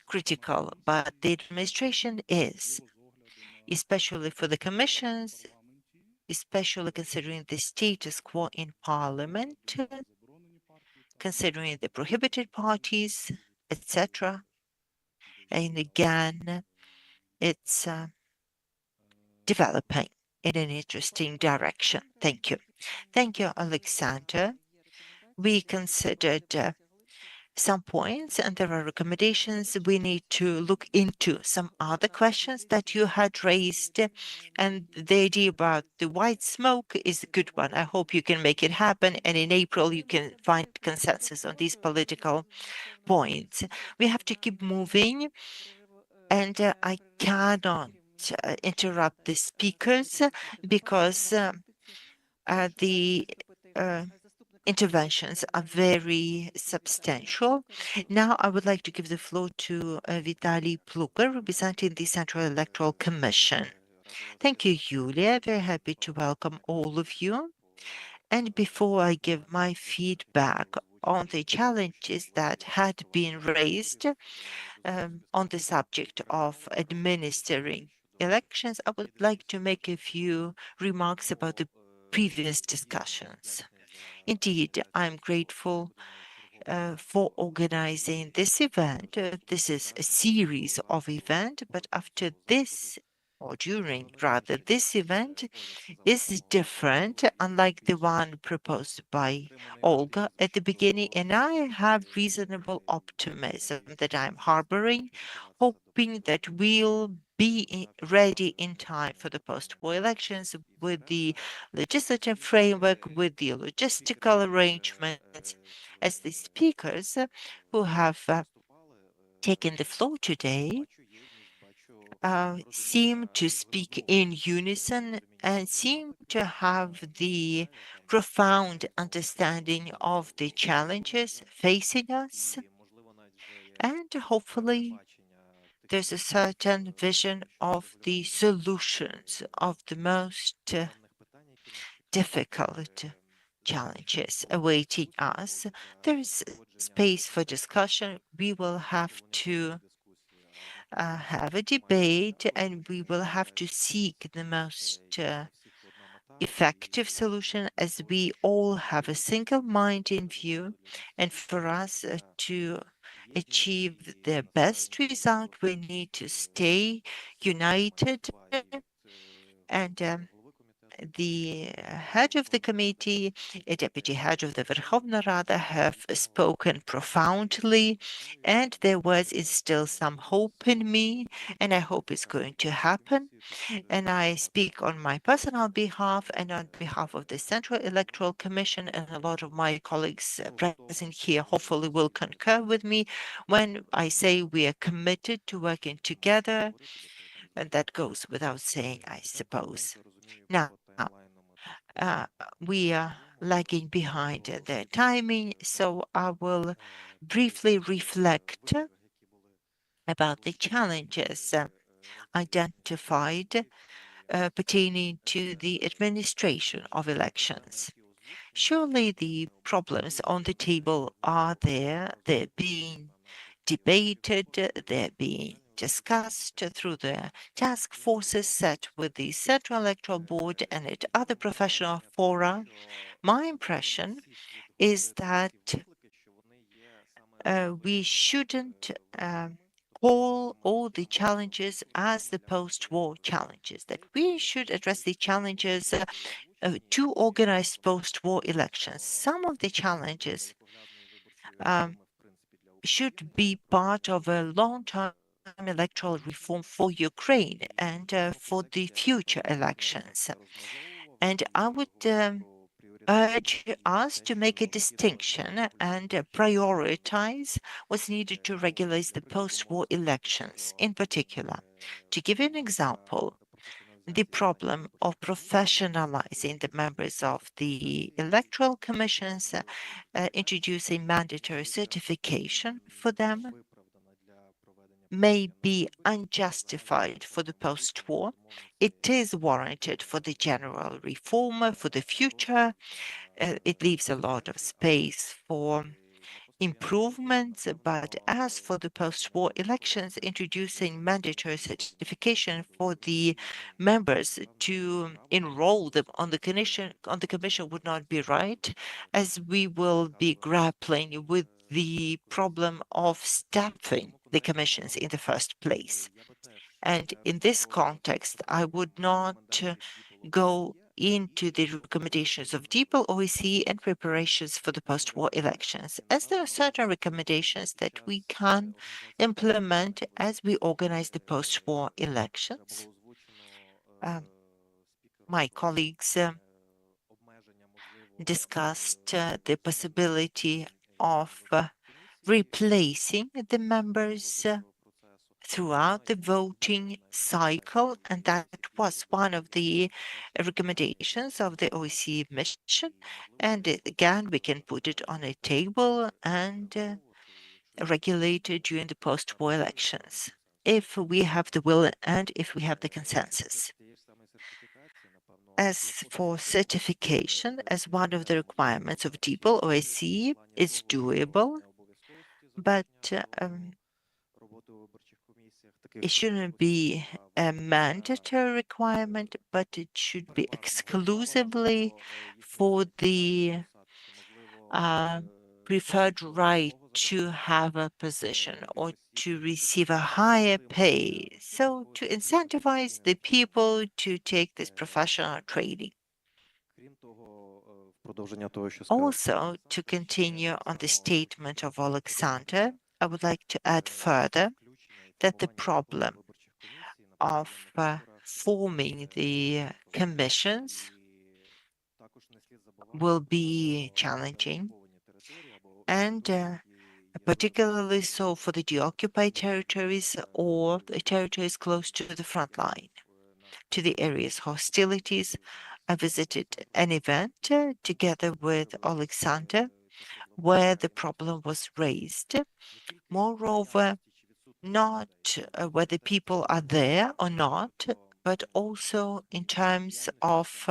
critical, but the administration is, especially for the commissions, especially considering the status quo in parliament, considering the prohibited parties, etc. And again, it's developing in an interesting direction. Thank you. Thank you, Alexander. We considered some points, and there are recommendations. We need to look into some other questions that you had raised, and the idea about the white smoke is a good one. I hope you can make it happen, and in April you can find consensus on these political points. We have to keep moving, and I cannot interrupt the speakers because the interventions are very substantial. Now I would like to give the floor to Vitaly Pluker, representing the Central Electoral Commission. Thank you, Yulia. Very happy to welcome all of you. And before I give my feedback on the challenges that had been raised on the subject of administering elections, I would like to make a few remarks about the previous discussions. Indeed, I'm grateful for organizing this event. This is a series of events, but after this, or during rather, this event is different, unlike the one proposed by Olga at the beginning, and I have reasonable optimism that I'm harboring, hoping that we'll be ready in time for the post-war elections with the legislative framework, with the logistical arrangements, as the speakers who have taken the floor today seem to speak in unison and seem to have the profound understanding of the challenges facing us. And hopefully there's a certain vision of the solutions of the most difficult challenges awaiting us. There is space for discussion. We will have to have a debate, and we will have to seek the most effective solution as we all have a single mind in view. And for us to achieve the best result, we need to stay united. And the head of the committee, a deputy head of the Verkhovna Rada, have spoken profoundly, and there was still some hope in me, and I hope it's going to happen. And I speak on my personal behalf and on behalf of the Central Electoral Commission, and a lot of my colleagues present here hopefully will concur with me when I say we are committed to working together, and that goes without saying, I suppose. Now, we are lagging behind the timing, so I will briefly reflect about the challenges identified pertaining to the administration of elections. Surely the problems on the table are there, they're being debated, they're being discussed through the task forces set with the Central Electoral Board and at other professional fora. My impression is that we shouldn't call all the challenges as the post-war challenges, that we should address the challenges to organize post-war elections. Some of the challenges should be part of a long-term electoral reform for Ukraine and for the future elections. And I would urge us to make a distinction and prioritize what's needed to regulate the post-war elections in particular. To give you an example, the problem of professionalizing the members of the electoral commissions, introducing mandatory certification for them, may be unjustified for the post-war. It is warranted for the general reform for the future. It leaves a lot of space for improvements, but as for the post-war elections, introducing mandatory certification for the members to enroll them on the commission would not be right, as we will be grappling with the problem of staffing the commissions in the first place. And in this context, I would not go into the recommendations of DEPL, OEC, and preparations for the post-war elections, as there are certain recommendations that we can implement as we organize the post-war elections. My colleagues discussed the possibility of replacing the members throughout the voting cycle, and that was one of the recommendations of the OEC mission. And again, we can put it on a table and regulate it during the post-war elections, if we have the will and if we have the consensus. As for certification as one of the requirements of DEPL, OEC is doable, but it shouldn't be a mandatory requirement, but it should be exclusively for the preferred right to have a position or to receive a higher pay. So to incentivize the people to take this professional training. Also, to continue on the statement of Alexander, I would like to add further that the problem of forming the commissions will be challenging, and particularly so for the deoccupied territories or the territories close to the front line, to the areas hostilities. I visited an event together with Alexander where the problem was raised. Moreover, not whether people are there or not, but also in terms of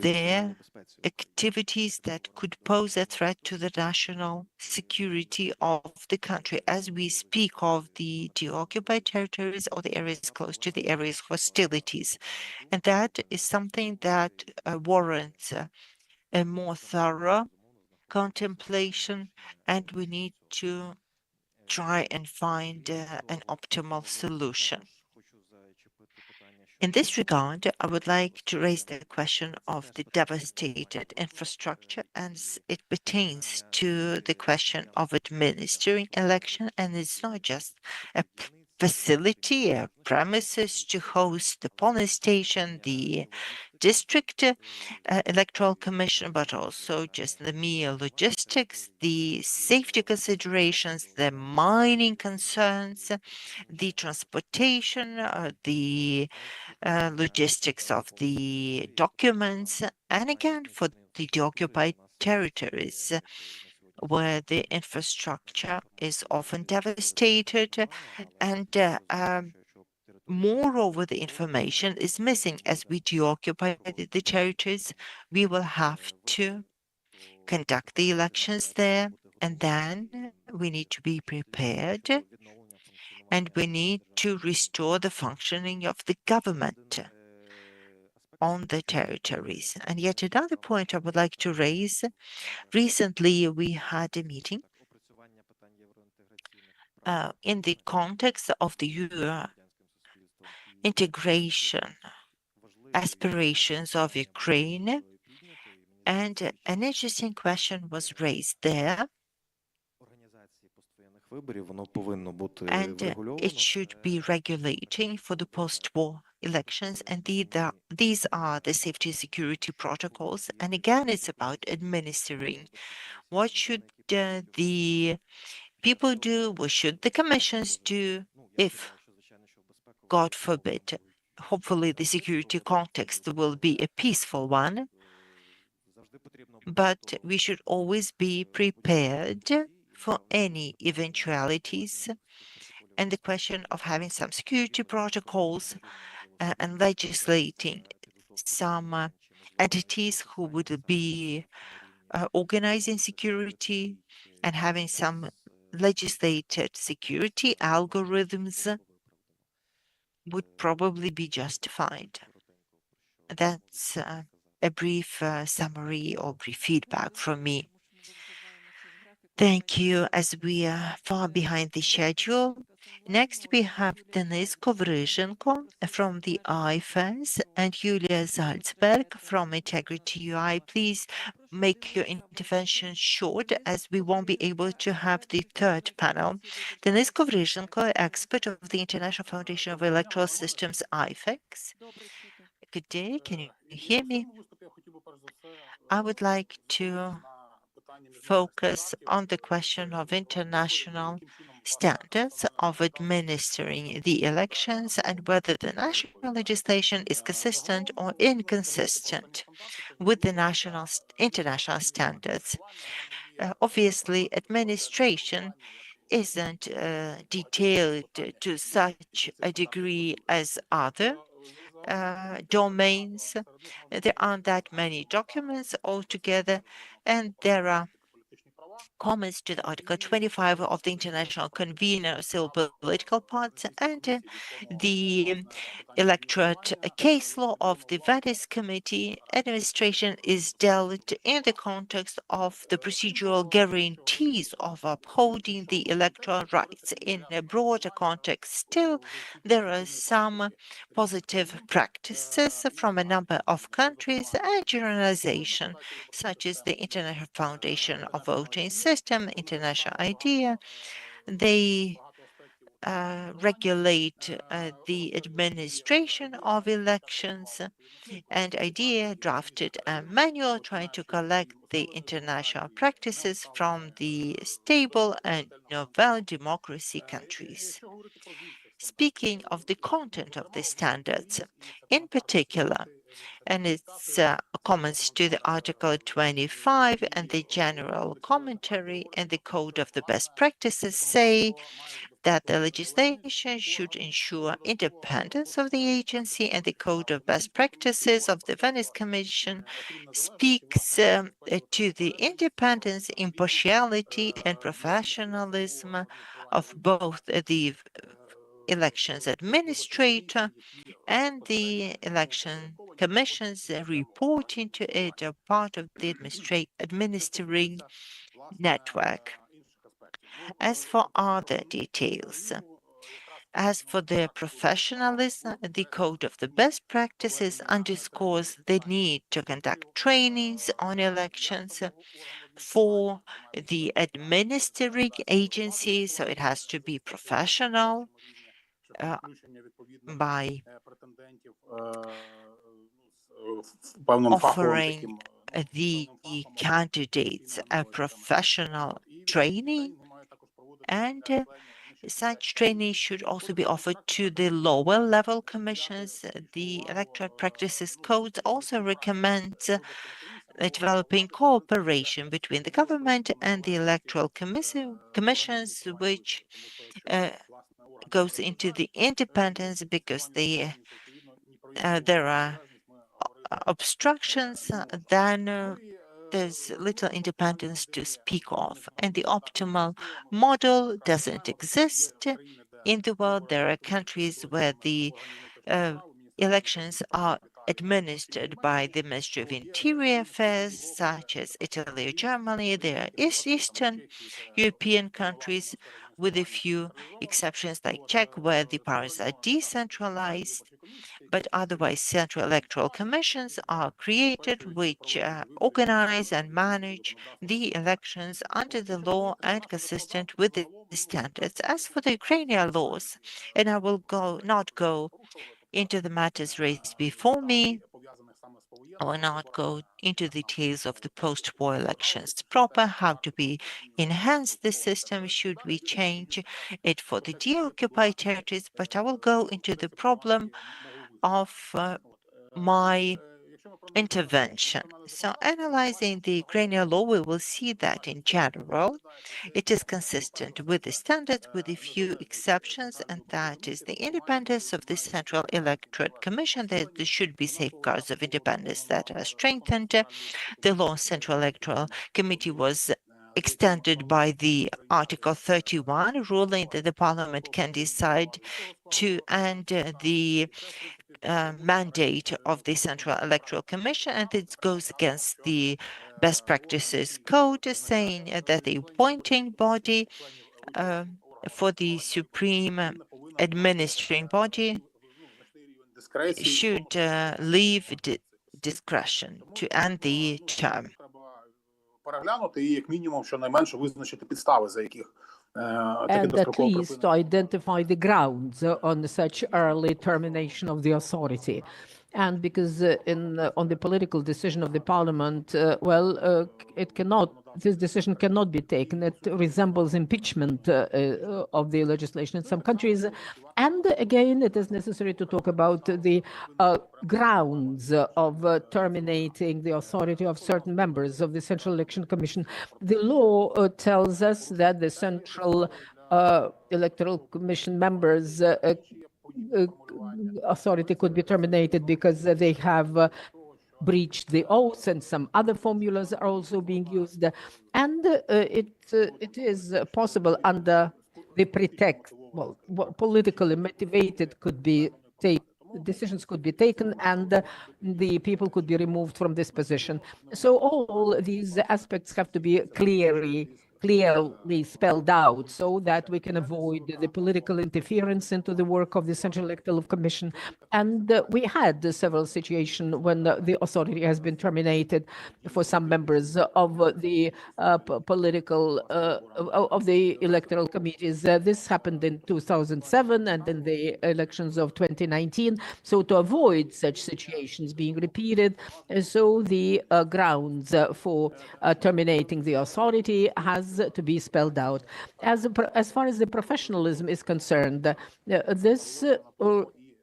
their activities that could pose a threat to the national security of the country, as we speak of the deoccupied territories or the areas close to the areas of hostilities. And that is something that warrants a more thorough contemplation, and we need to try and find an optimal solution. In this regard, I would like to raise the question of the devastated infrastructure as it pertains to the question of administering election, and it's not just a facility, a premises to host the polling station, the district electoral commission, but also just the mere logistics, the safety considerations, the mining concerns, the transportation, the logistics of the documents, and again for the occupied territories where the infrastructure is often devastated, and moreover, the information is missing. As we deoccupy the territories, we will have to conduct the elections there, and then we need to be prepared, and we need to restore the functioning of the government on the territories. And yet another point I would like to raise, recently we had a meeting in the context of the Euro integration aspirations of Ukraine, and an interesting question was raised there, and it should be regulating for the post-war elections, and these are the safety and security protocols. And again, it's about administering. What should the people do? What should the commissions do if God forbid, hopefully the security context will be a peaceful one, but we should always be prepared for any eventualities, and the question of having some security protocols and legislating some entities who would be organizing security and having some legislated security algorithms would probably be justified. That's a brief summary or brief feedback from me. Thank you. As we are far behind the schedule, next we have Denis Kovrizhenko from the IFAS and Julia Salzberg from Integrity UI. Please make your intervention short, as we won't be able to have the third panel. Denis Kovrizhenko, expert of the International Foundation of Electoral Systems, IFAS. Good day. Can you hear me? I would like to focus on the question of international standards of administering the elections and whether the national legislation is consistent or inconsistent with the international standards. Obviously, administration isn't detailed to such a degree as other domains. There aren't that many documents altogether, and there are comments to the Article 25 of the International Convener of Civil Political Parties and the electorate case law of the Venice Committee. Administration is dealt in the context of the procedural guarantees of upholding the electoral rights. In a broader context, still, there are some positive practices from a number of countries and generalization, such as the International Foundation of Voting System, International IDEA. They regulate the administration of elections, and IDEA drafted a manual trying to collect the international practices from the stable and novel democracy countries. Speaking of the content of the standards, in particular, and its comments to the Article 25 and the general commentary and the Code of the Best Practices say that the legislation should ensure independence of the agency, and the Code of Best Practices of the Venice Commission speaks to the independence, impartiality, and professionalism of both the elections administrator and the election commissions reporting to it are part of the administering network. As for other details, as for their professionalism, the Code of the Best Practices underscores the need to conduct trainings on elections for the administering agency, so it has to be professional by offering the candidates a professional training, and such training should also be offered to the lower level commissions. The Electoral Practices Code also recommends developing cooperation between the government and the electoral commissions, which goes into the independence because there are obstructions, then there's little independence to speak of, and the optimal model doesn't exist in the world. There are countries where the elections are administered by the Ministry of Interior Affairs, such as Italy or Germany. There are Eastern European countries, with a few exceptions like Czech, where the powers are decentralized, but otherwise central electoral commissions are created which organize and manage the elections under the law and consistent with the standards. As for the Ukrainian laws, and I will not go into the matters raised before me, I will not go into details of the post-war elections proper, how to be enhance the system, should we change it for the deoccupied territories, but I will go into the problem of my intervention. So analyzing the Ukrainian law, we will see that in general, it is consistent with the standards with a few exceptions, and that is the independence of the Central Electorate Commission, that there should be safeguards of independence that are strengthened. The law Central Electoral Committee was extended by the Article 31, ruling that the Parliament can decide to end the mandate of the Central Electoral Commission, and it goes against the best practices code, saying that the appointing body for the supreme administering body should leave discretion to end the term. Переглянути і як мінімум, щонайменше визначити підстави, за яких And at least to identify the grounds on such early termination of the authority. And because on the political decision of the parliament, this decision cannot be taken. It resembles impeachment of the legislation in some countries. And again, it is necessary to talk about the grounds of terminating the authority of certain members of the Central Election Commission. The law tells us that the Central Electoral Commission members' authority could be terminated because they have breached the oath, and some other formulas are also being used. And it is possible under the pretext, politically motivated decisions could be taken, and the people could be removed from this position. So all these aspects have to be clearly spelled out so that we can avoid the political interference into the work of the Central Electoral Commission. And we had several situations when the authority has been terminated for some members of the of the electoral committees. This happened in 2007 and in the elections of 2019. So to avoid such situations being repeated, so the grounds for terminating the authority has to be spelled out. As far as the professionalism is concerned,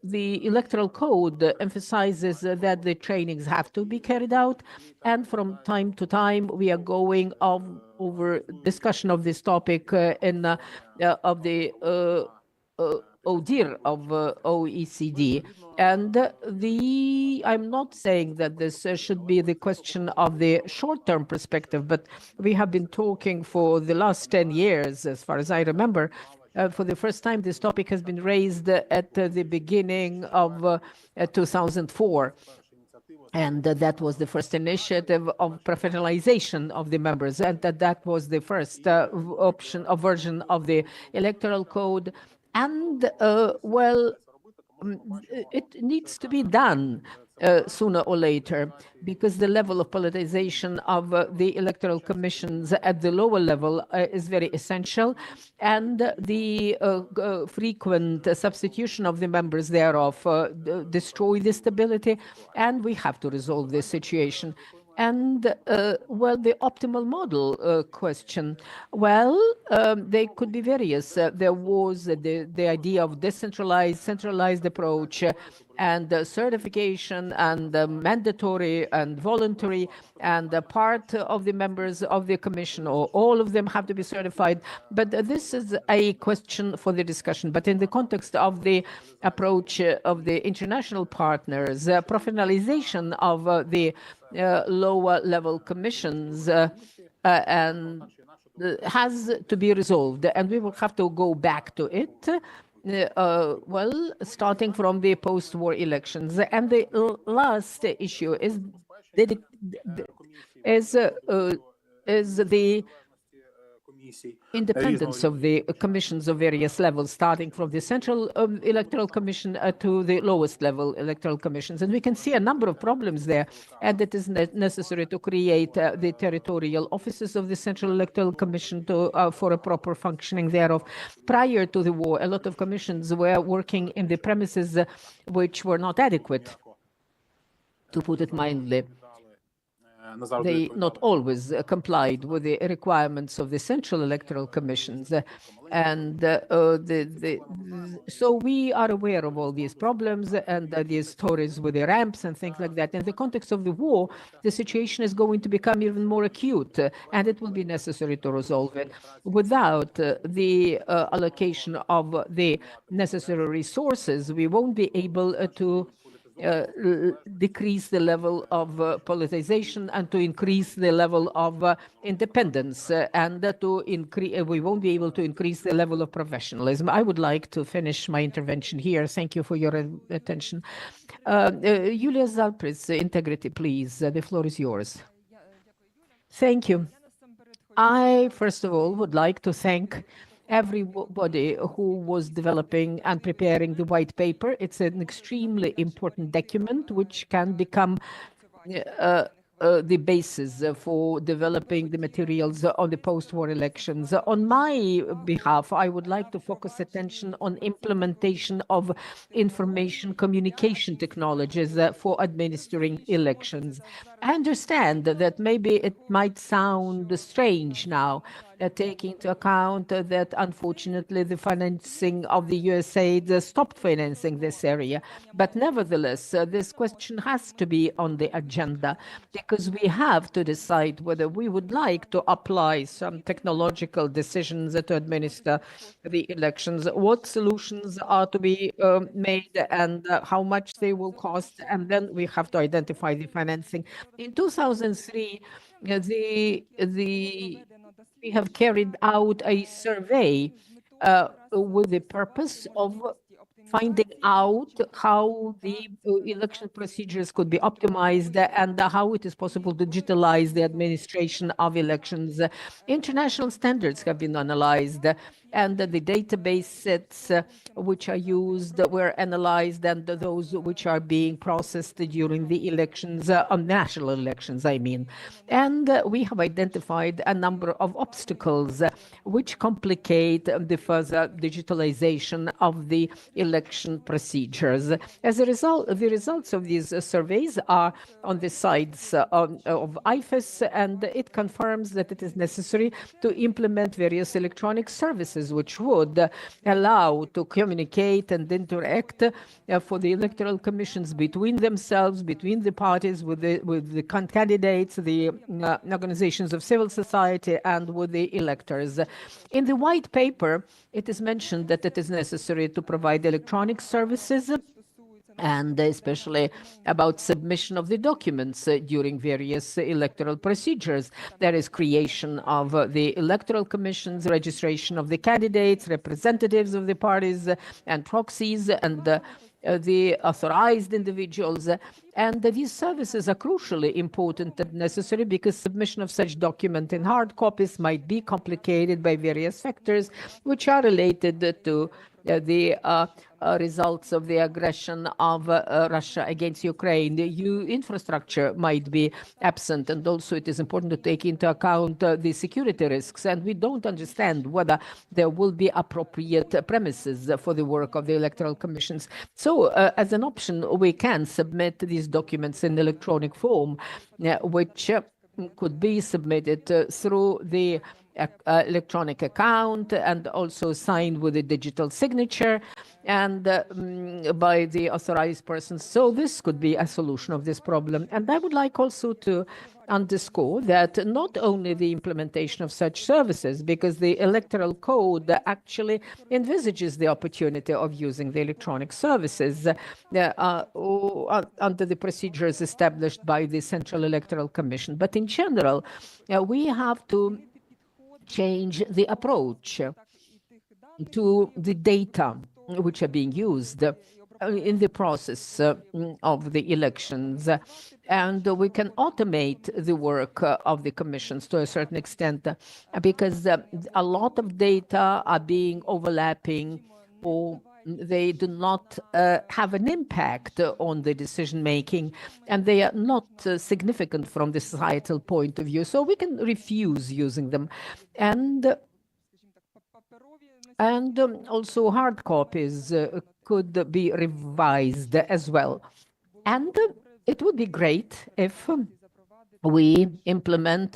the electoral code emphasizes that the trainings have to be carried out, and from time to time we are going over discussion of this topic of the ODIHR of OECD. And I'm not saying that this should be the question of the short-term perspective, but we have been talking for the last 10 years, as far as I remember. For the first time, this topic has been raised at the beginning of 2004. And that was the first initiative of professionalization of the members, and that was the first version of the electoral code. And it needs to be done sooner or later, because the level of politicization of the electoral commissions at the lower level is very essential, and the frequent substitution of the members thereof destroy the stability, and we have to resolve this situation. And, the optimal model question, they could be various. There was the idea of decentralized, centralized approach, and certification, and mandatory and voluntary, and part of the members of the commission, or all of them, have to be certified. But this is a question for the discussion. But in the context of the approach of the international partners, professionalization of the lower level commissions and has to be resolved, and we will have to go back to it. Starting from the post-war elections. And the last issue is the independence of the commissions of various levels, starting from the Central Electoral Commission to the lowest level electoral commissions. And we can see a number of problems there, and it is necessary to create the territorial offices of the Central Electoral Commission for a proper functioning thereof. Prior to the war, a lot of commissions were working in the premises which were not adequate. to put it mildly. не завжди They відповідали. not always complied with the requirements of the central electoral commissions. So we are aware of all these problems and these stories with the ramps and things like that. In the context of the war, the situation is going to become even more acute, and it will be necessary to resolve it. Without the allocation of the necessary resources, we won't be able to decrease the level of politicization and to increase the level of independence, and to increase, we won't be able to increase the level of professionalism. I would like to finish my intervention here. Thank you for your attention. Julia Zalpris, Integrity, please. The floor is yours. Thank you. I, first of all, would like to thank everybody who was developing and preparing the white paper. It's an extremely important document which can become the basis for developing the materials on the post-war elections. On my behalf, I would like to focus attention on implementation of information communication technologies for administering elections. I understand that maybe it might sound strange now, taking into account that unfortunately the financing of the USAID stopped financing this area. But nevertheless, this question has to be on the agenda, because we have to decide whether we would like to apply some technological decisions to administer the elections, what solutions are to be made, and how much they will cost, and then we have to identify the financing. In 2003, we have carried out a survey with the purpose of finding out how the election procedures could be optimized and how it is possible to digitalize the administration of elections. International standards have been analyzed, and the database sets which are used were analyzed, and those which are being processed during the elections, on national elections, I mean. And we have identified a number of obstacles which complicate the further digitalization of the election procedures. As a result, the results of these surveys are on the sites of IFES, and it confirms that it is necessary to implement various electronic services which would allow to communicate and interact for the electoral commissions between themselves, between the parties, with the candidates, the organizations of civil society, and with the electors. In the white paper, it is mentioned that it is necessary to provide electronic services, and especially about submission of the documents during various electoral procedures. There is creation of the electoral commissions, registration of the candidates, representatives of the parties and proxies, and the authorized individuals. And these services are crucially important and necessary because submission of such document in hard copies might be complicated by various factors which are related to the results of the aggression of Russia against Ukraine. The infrastructure might be absent, and also it is important to take into account the security risks, and we don't understand whether there will be appropriate premises for the work of the electoral commissions. So as an option, we can submit these documents in electronic form, which could be submitted through the electronic account and also signed with a digital signature and by the authorized persons. So this could be a solution of this problem. And I would like also to underscore that not only the implementation of such services, because the electoral code actually envisages the opportunity of using the electronic services under the procedures established by the Central Electoral Commission. But in general, we have to change the approach to the data which are being used in the process of the elections. And we can automate the work of the commissions to a certain extent, because a lot of data are being overlapping, or they do not have an impact on the decision-making, and they are not significant from the societal point of view. So we can refuse using them. And also hard copies could be revised as well. And it would be great if we implement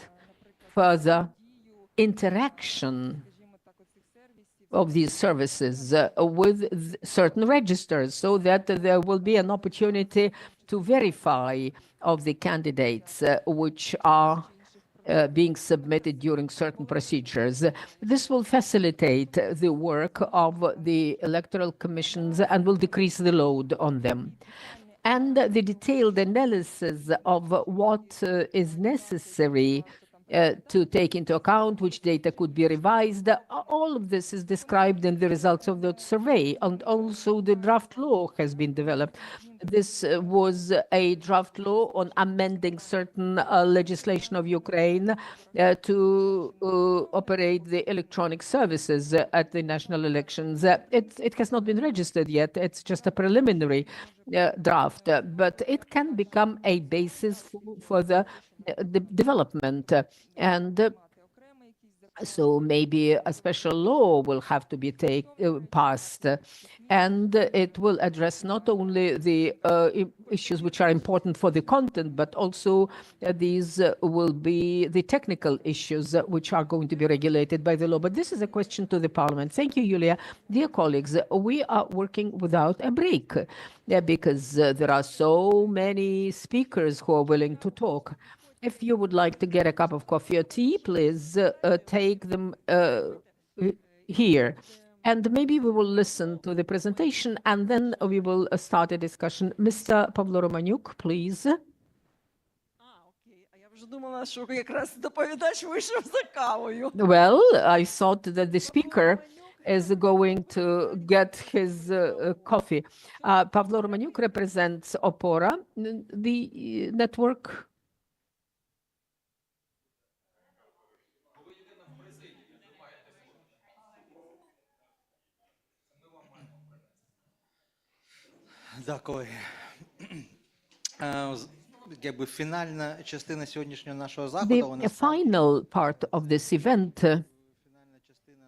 further interaction of these services with certain registers, so that there will be an opportunity to verify of the candidates which are being submitted during certain procedures. This will facilitate the work of the electoral commissions and will decrease the load on them. And the detailed analysis of what is necessary to take into account, which data could be revised. All of this is described in the results of the survey, and also the draft law has been developed. This was a draft law on amending certain legislation of Ukraine to operate the electronic services at the national elections. It has not been registered yet. It's just a preliminary draft, but it can become a basis for the development. And so maybe a special law will have to be passed, and it will address not only the issues which are important for the content, but also these will be the technical issues which are going to be regulated by the law. But this is a question to the Parliament. Thank you, Julia. Dear colleagues, we are working without a break because there are so many speakers who are willing to talk. If you would like to get a cup of coffee or tea, please take them here. And maybe we will listen to the presentation and then we will start a discussion. Mr. Pavlo Romaniuk, please. Well, I thought that the speaker is going to get his coffee. Pavlo Romaniuk represents Opora, the network. Да, колеги. Якби фінальна частина сьогоднішнього нашого заходу, The final part of this event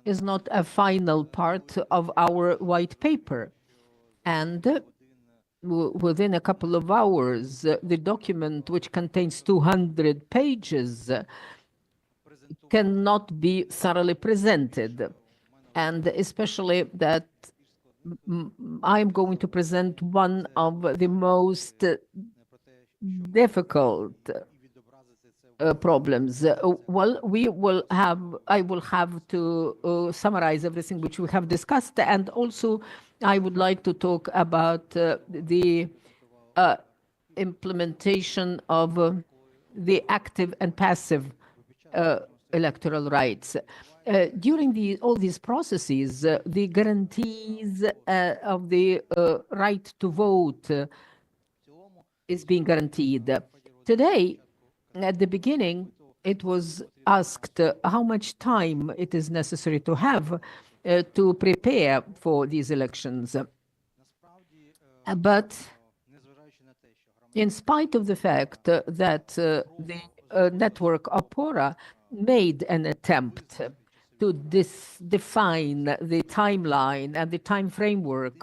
is not a final part of our white paper. And within a couple of hours, the document, which contains 200 pages, cannot be thoroughly presented. And especially that I'm going to present one of the most difficult problems. Well, I will have to summarize everything which we have discussed, and also I would like to talk about the implementation of the active and passive electoral rights. During all these processes, the guarantees of the right to vote is being guaranteed. Today, at the beginning, it was asked how much time it is necessary to have to prepare for these elections. But in spite of the fact that the network Opora made an attempt to define the timeline and the time framework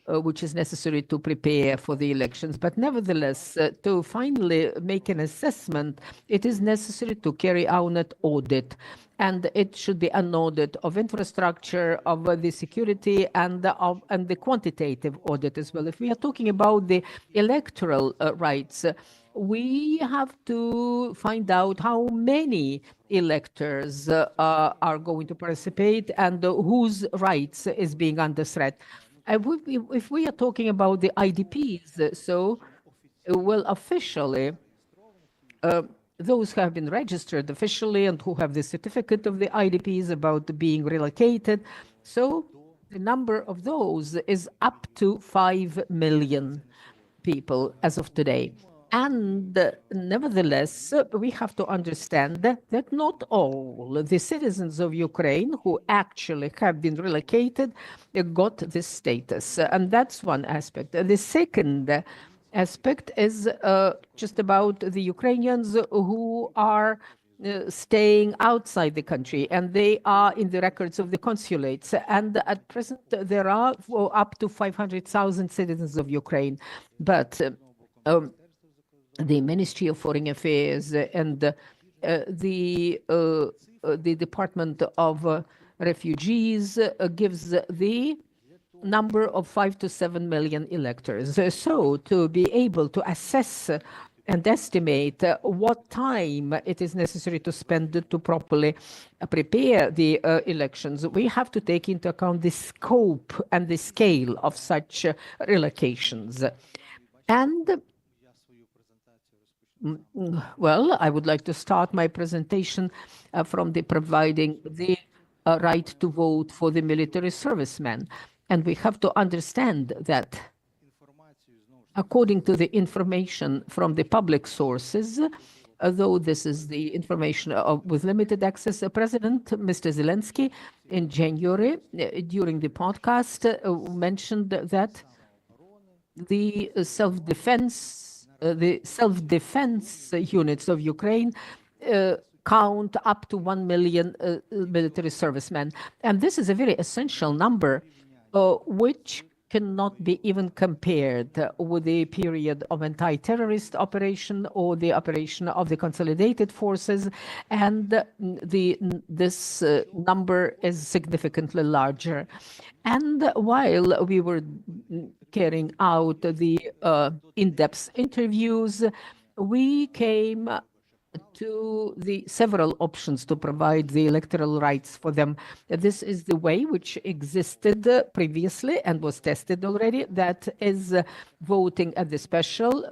which is necessary to prepare for the elections. But nevertheless, to finally make an assessment, it is necessary to carry out an audit. And it should be an audit of infrastructure, of the security, and the quantitative audit as well. If we are talking about the electoral rights, we have to find out how many electors are going to participate and whose rights is being under threat. If we are talking about the IDPs, so well, officially, those who have been registered officially and who have the certificate of the IDPs about being relocated, so the number of those is up to 5 million people as of today. And nevertheless, we have to understand that not all the citizens of Ukraine who actually have been relocated got this status. And that's one aspect. The second aspect is just about the Ukrainians who are staying outside the country, and they are in the records of the consulates. And at present, there are up to 500,000 citizens of Ukraine. But the Ministry of Foreign Affairs and the Department of Refugees gives the number of 5 to 7 million electors. So to be able to assess and estimate what time it is necessary to spend to properly prepare the elections, we have to take into account the scope and the scale of such relocations. And well, I would like to start my presentation from the providing the right to vote for the military servicemen. And we have to understand that according to the information from the public sources, although this is the information with limited access, President Mr. Zelensky in January during the podcast mentioned that the self-defense units of Ukraine count up to 1 million military servicemen. And this is a very essential number, which cannot be even compared with the period of anti-terrorist operation or the operation of the consolidated forces. And this number is significantly larger. And while we were carrying out the in-depth interviews, we came to the several options to provide the electoral rights for them. This is the way which existed previously and was tested already, that is voting at the special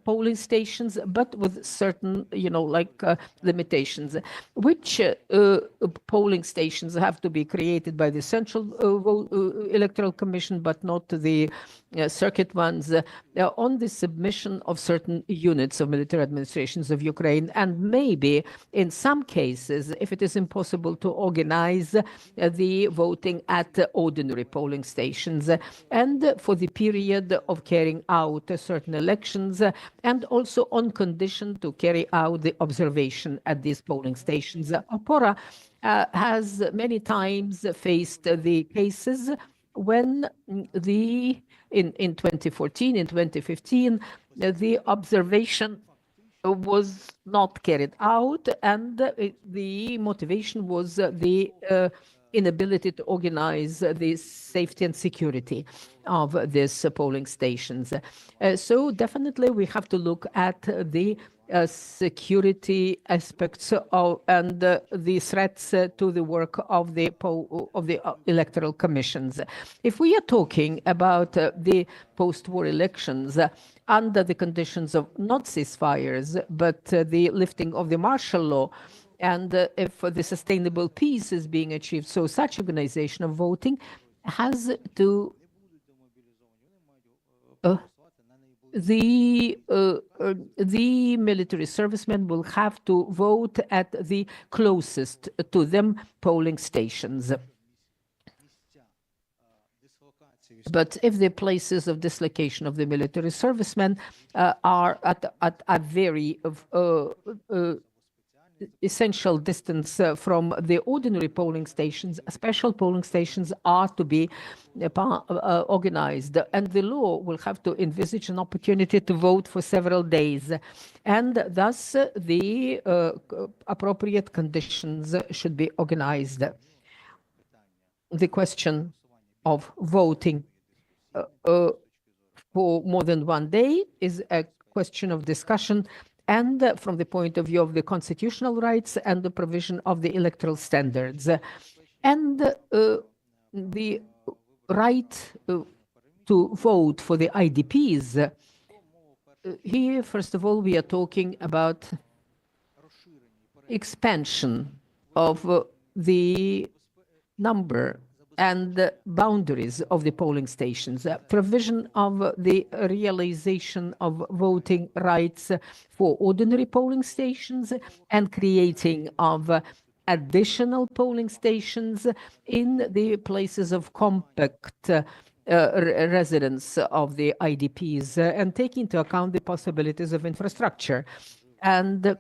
polling stations, but with certain, limitations. Which polling stations have to be created by the Central Electoral Commission, but not the circuit ones, on the submission of certain units of military administrations of Ukraine. And maybe in some cases, if it is impossible to organize the voting at ordinary polling stations, and for the period of carrying out certain elections, and also on condition to carry out the observation at these polling stations. Opora has many times faced the cases when in 2014, in 2015, the observation was not carried out, and the motivation was the inability to organize the safety and security of these polling stations. So definitely we have to look at the security aspects and the threats to the work of the electoral commissions. If we are talking about the post-war elections under the conditions of not ceasefires, but the lifting of the martial law, and if the sustainable peace is being achieved, so such organization of voting has to the military servicemen will have to vote at the closest to them polling stations. But if the places of dislocation of the military servicemen are at a very essential distance from the ordinary polling stations, special polling stations are to be organized, and the law will have to envisage an opportunity to vote for several days, and thus the appropriate conditions should be organized. The question of voting for more than one day is a question of discussion, and from the point of view of the constitutional rights and the provision of the electoral standards. And the right to vote for the IDPs, here, first of all, we are talking about expansion of the number and boundaries of the polling stations, provision of the realization of voting rights for ordinary polling stations, and creating of additional polling stations in the places of compact residence of the IDPs, and take into account the possibilities of infrastructure. And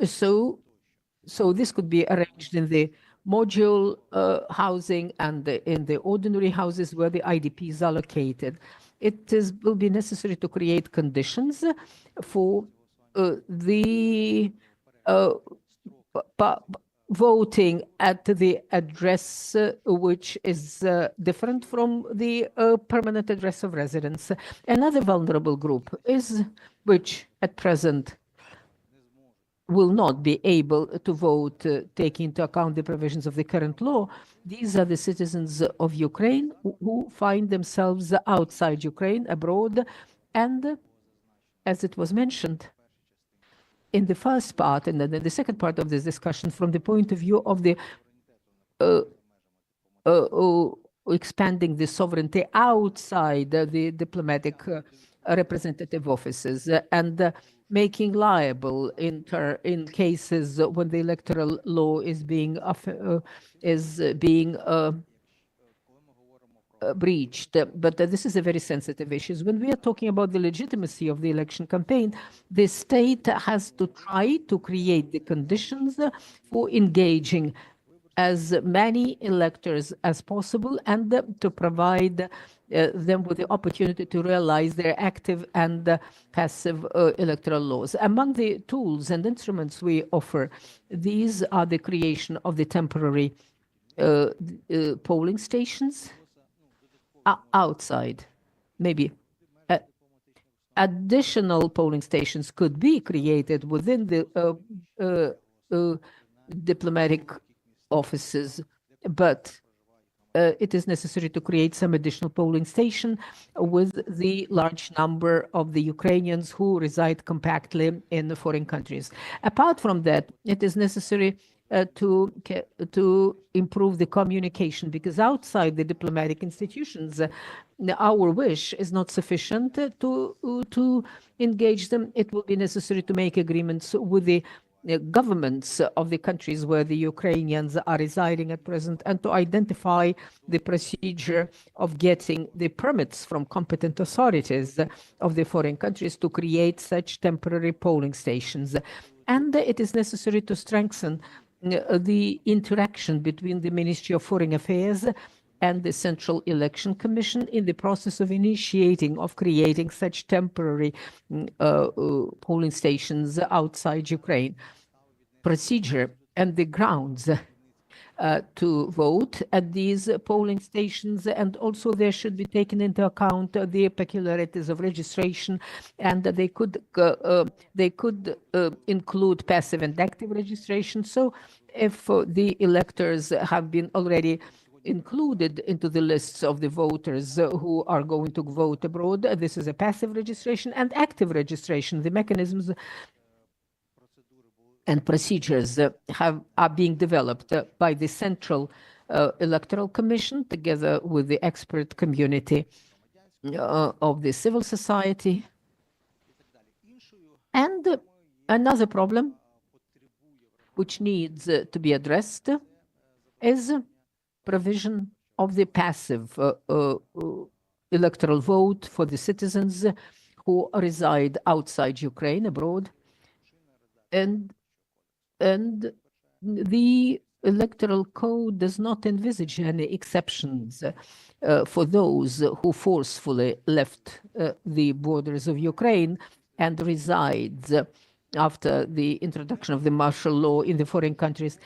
so this could be arranged in the module housing and in the ordinary houses where the IDPs are located. will be necessary to create conditions for the voting at the address which is different from the permanent address of residence. Another vulnerable group is which at present will not be able to vote taking into account the provisions of the current law. These are the citizens of Ukraine who find themselves outside Ukraine, abroad, and as it was mentioned in the first part and then in the second part of this discussion, from the point of view of the expanding the sovereignty outside the diplomatic representative offices and making liable in cases when the electoral law is being breached. But this is a very sensitive issue. When we are talking about the legitimacy of the election campaign, the state has to try to create the conditions for engaging as many electors as possible and to provide them with the opportunity to realize their active and passive electoral laws. Among the tools and instruments we offer, these are the creation of the temporary polling stations outside. Maybe additional polling stations could be created within the diplomatic offices, but it is necessary to create some additional polling station with the large number of the Ukrainians who reside compactly in the foreign countries. Apart from that, it is necessary to improve the communication, because outside the diplomatic institutions, our wish is not sufficient to engage them. It will be necessary to make agreements with the governments of the countries where the Ukrainians are residing at present and to identify the procedure of getting the permits from competent authorities of the foreign countries to create such temporary polling stations. And it is necessary to strengthen the interaction between the Ministry of Foreign Affairs and the Central Election Commission in the process of creating such temporary polling stations outside Ukraine. Procedure and the grounds to vote at these polling stations, and also there should be taken into account the peculiarities of registration, and they could include passive and active registration. So if the electors have been already included into the lists of the voters who are going to vote abroad, this is a passive registration, and active registration, the mechanisms and procedures are being developed by the Central Electoral Commission together with the expert community of the civil society. And another problem which needs to be addressed is provision of the passive electoral vote for the citizens who reside outside Ukraine, abroad. And the electoral code does not envisage any exceptions for those who forcefully left the borders of Ukraine and resides after the introduction of the martial law in the foreign countries.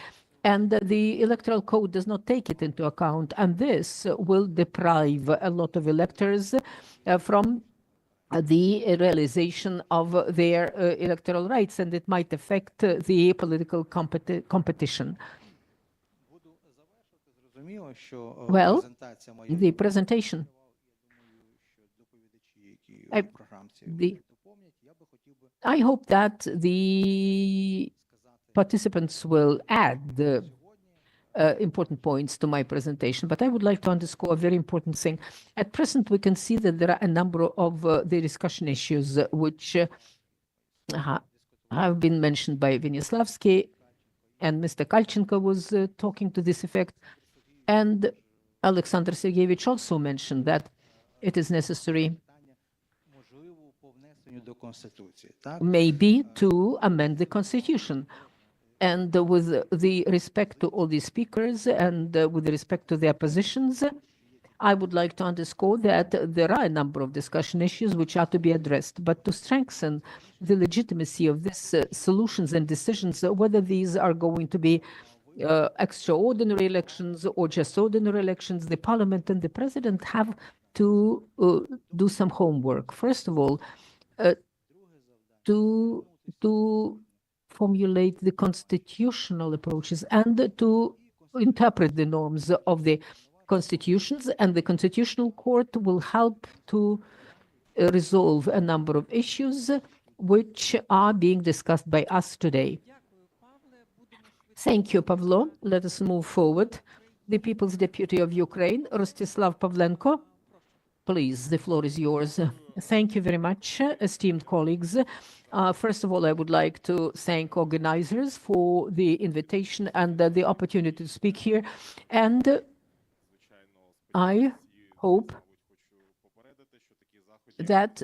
And the electoral code does not take it into account, and this will deprive a lot of electors from the realization of their electoral rights, and it might affect the political competition. Well, the presentation, I hope that the participants will add important points to my presentation, but I would like to underscore a very important thing. At present, we can see that there are a number of the discussion issues which have been mentioned by Venislawski, and Mr. Kalchenko was talking to this effect, and Alexander Sergeyevich also mentioned that it is necessary maybe to amend the constitution. And with the respect to all the speakers and with respect to their positions, I would like to underscore that there are a number of discussion issues which are to be addressed, but to strengthen the legitimacy of these solutions and decisions, whether these are going to be extraordinary elections or just ordinary elections, the parliament and the president have to do some homework. First of all, to formulate the constitutional approaches and to interpret the norms of the constitutions, and the Constitutional Court will help to resolve a number of issues which are being discussed by us today. Thank you, Pavlo. Let us move forward. The People's Deputy of Ukraine, Rostislav Pavlenko. Please, the floor is yours. Thank you very much, esteemed colleagues. First of all, I would like to thank organizers for the invitation and the opportunity to speak here. And I hope that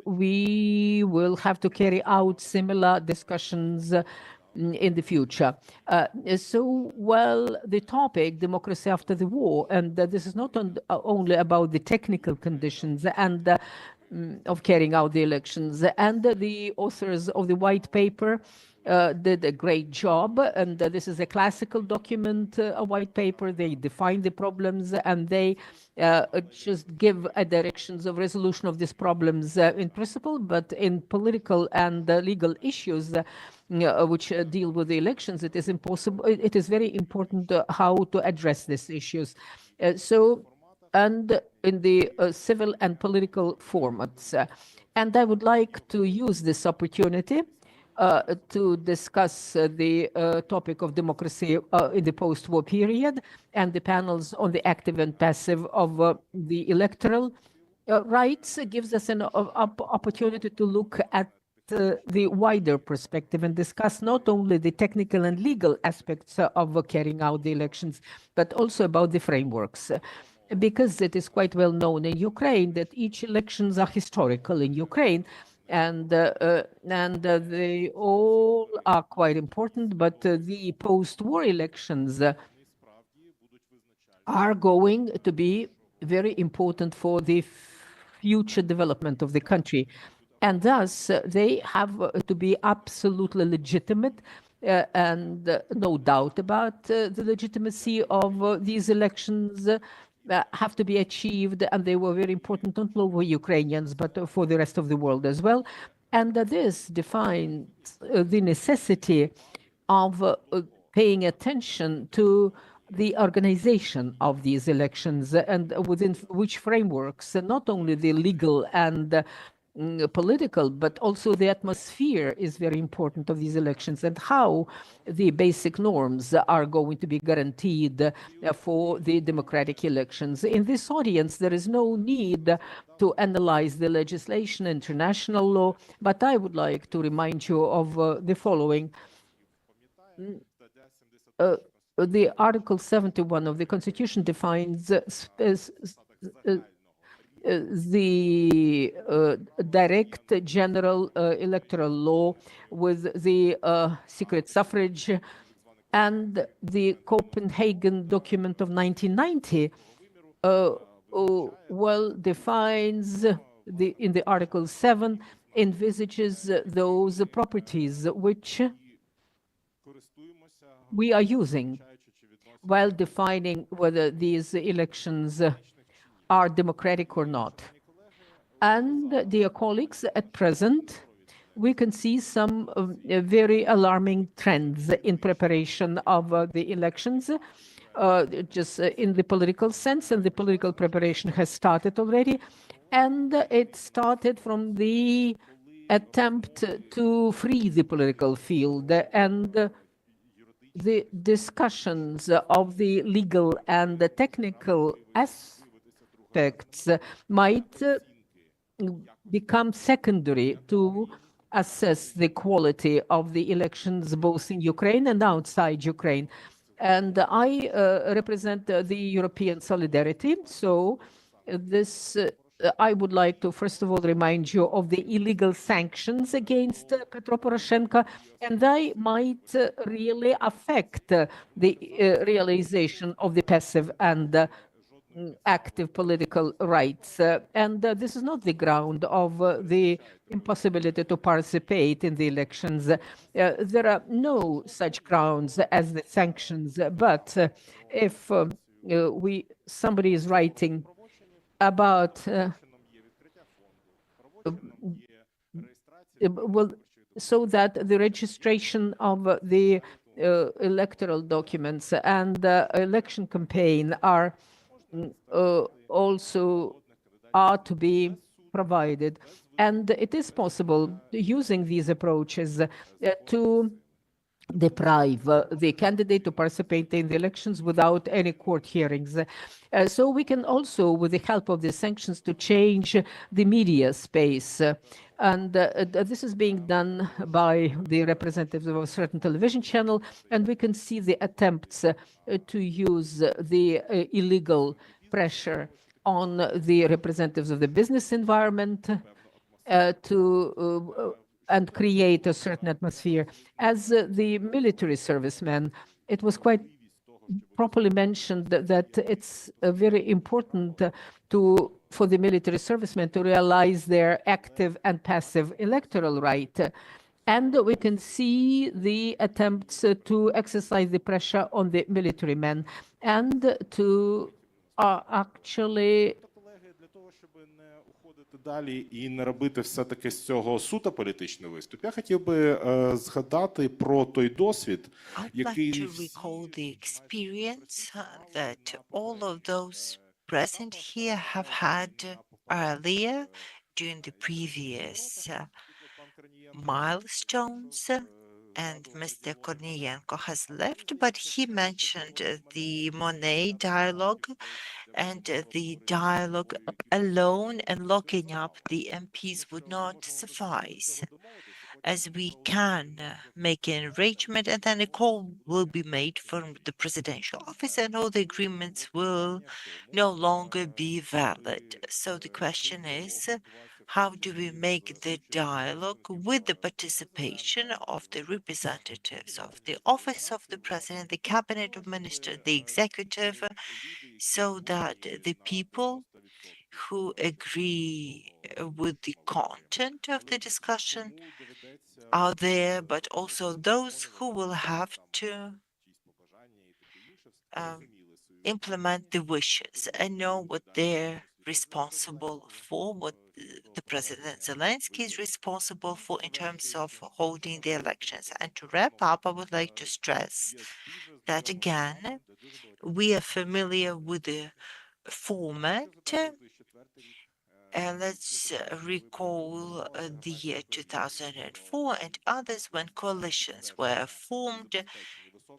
we will have to carry out similar discussions in the future. The topic, democracy after the war, and this is not only about the technical conditions and of carrying out the elections, and the authors of the white paper did a great job, and this is a classical document, a white paper. They define the problems and they just give directions of resolution of these problems in principle, but in political and legal issues which deal with the elections, it is impossible. It is very important how to address these issues. And in the civil and political formats. And I would like to use this opportunity to discuss the topic of democracy in the post-war period and the panels on the active and passive of the electoral rights. It gives us an opportunity to look at the wider perspective and discuss not only the technical and legal aspects of carrying out the elections, but also about the frameworks. Because it is quite well known in Ukraine that each elections are historical in Ukraine, and they all are quite important, but the post-war elections are going to be very important for the future development of the country. And thus, they have to be absolutely legitimate, and no doubt about the legitimacy of these elections have to be achieved, and they were very important not only for Ukrainians, but for the rest of the world as well. And this defines the necessity of paying attention to the organization of these elections, and within which frameworks, not only the legal and political, but also the atmosphere is very important of these elections, and how the basic norms are going to be guaranteed for the democratic elections. In this audience, there is no need to analyze the legislation, international law, but I would like to remind you of the following. The Article 71 of the Constitution defines the direct general electoral law with the secret suffrage, and the Copenhagen document of 1990 well defines in the Article 7 envisages those properties which we are using while defining whether these elections are democratic or not. And dear colleagues, at present, we can see some very alarming trends in preparation of the elections, just in the political sense, and the political preparation has started already. And it started from the attempt to free the political field, and the discussions of the legal and the technical aspects might become secondary to assess the quality of the elections both in Ukraine and outside Ukraine. And I represent the European solidarity, so this I would like to first of all remind you of the illegal sanctions against Petro Poroshenko, and they might really affect the realization of the passive and active political rights. And this is not the ground of the impossibility to participate in the elections. There are no such grounds as the sanctions, but if somebody is writing about well, so that the registration of the electoral documents and election campaign are also are to be provided. And it is possible, using these approaches, to deprive the candidate to participate in the elections without any court hearings. So we can also, with the help of the sanctions, to change the media space. And this is being done by the representatives of a certain television channel, and we can see the attempts to use the illegal pressure on the representatives of the business environment and create a certain atmosphere. As the military servicemen, it was quite properly mentioned that it's very important for the military servicemen to realize their active and passive electoral right. And we can see the attempts to exercise the pressure on the military men and to actually далі і не робити все-таки з цього суто політичний виступ. Я хотів би згадати про той досвід, який... I'd like to recall the experience that all of those present here have had earlier during the previous milestones. And Mr. Korniyenko has left, but he mentioned the Monet dialogue, and the dialogue alone and locking up the MPs would not suffice, as we can make an arrangement and then a call will be made from the presidential office and all the agreements will no longer be valid. So the question is, how do we make the dialogue with the participation of the representatives of the office of the president, the cabinet of ministers, the executive, so that the people who agree with the content of the discussion are there, but also those who will have to implement the wishes and know what they're responsible for, what the President Zelensky is responsible for in terms of holding the elections. And to wrap up, I would like to stress that again, we are familiar with the format. And let's recall the year 2004 and others when coalitions were formed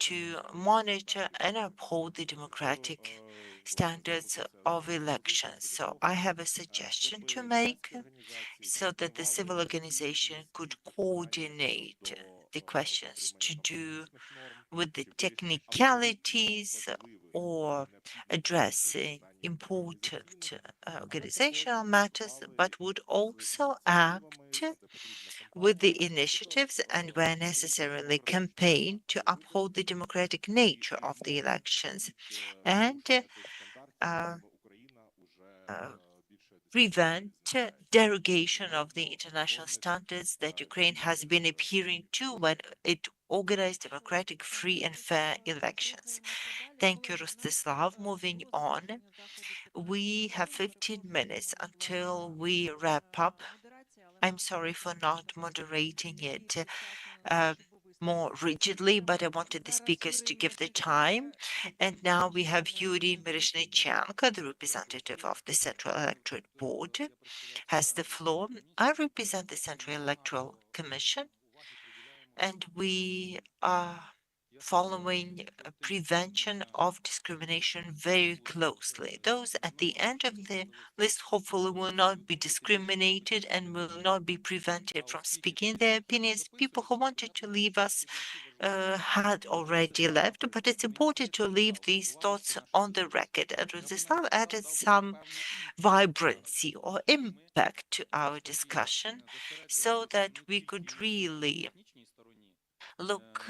to monitor and uphold the democratic standards of elections. So I have a suggestion to make so that the civil organization could coordinate the questions to do with the technicalities or addressing important organizational matters, but would also act with the initiatives and where necessarily campaign to uphold the democratic nature of the elections and prevent derogation of the international standards that Ukraine has been adhering to when it organized democratic, free and fair elections. Thank you, Rostislav. Moving on, we have 15 minutes until we wrap up. I'm sorry for not moderating it more rigidly, but I wanted the speakers to give the time. And now we have Yuri Miroshnichenko, the representative of the Central Electorate Board, has the floor. I represent the Central Electoral Commission, and we are following prevention of discrimination very closely. Those at the end of the list hopefully will not be discriminated and will not be prevented from speaking their opinions. People who wanted to leave us had already left, but it's important to leave these thoughts on the record. And Rostislav added some vibrancy or impact to our discussion so that we could really look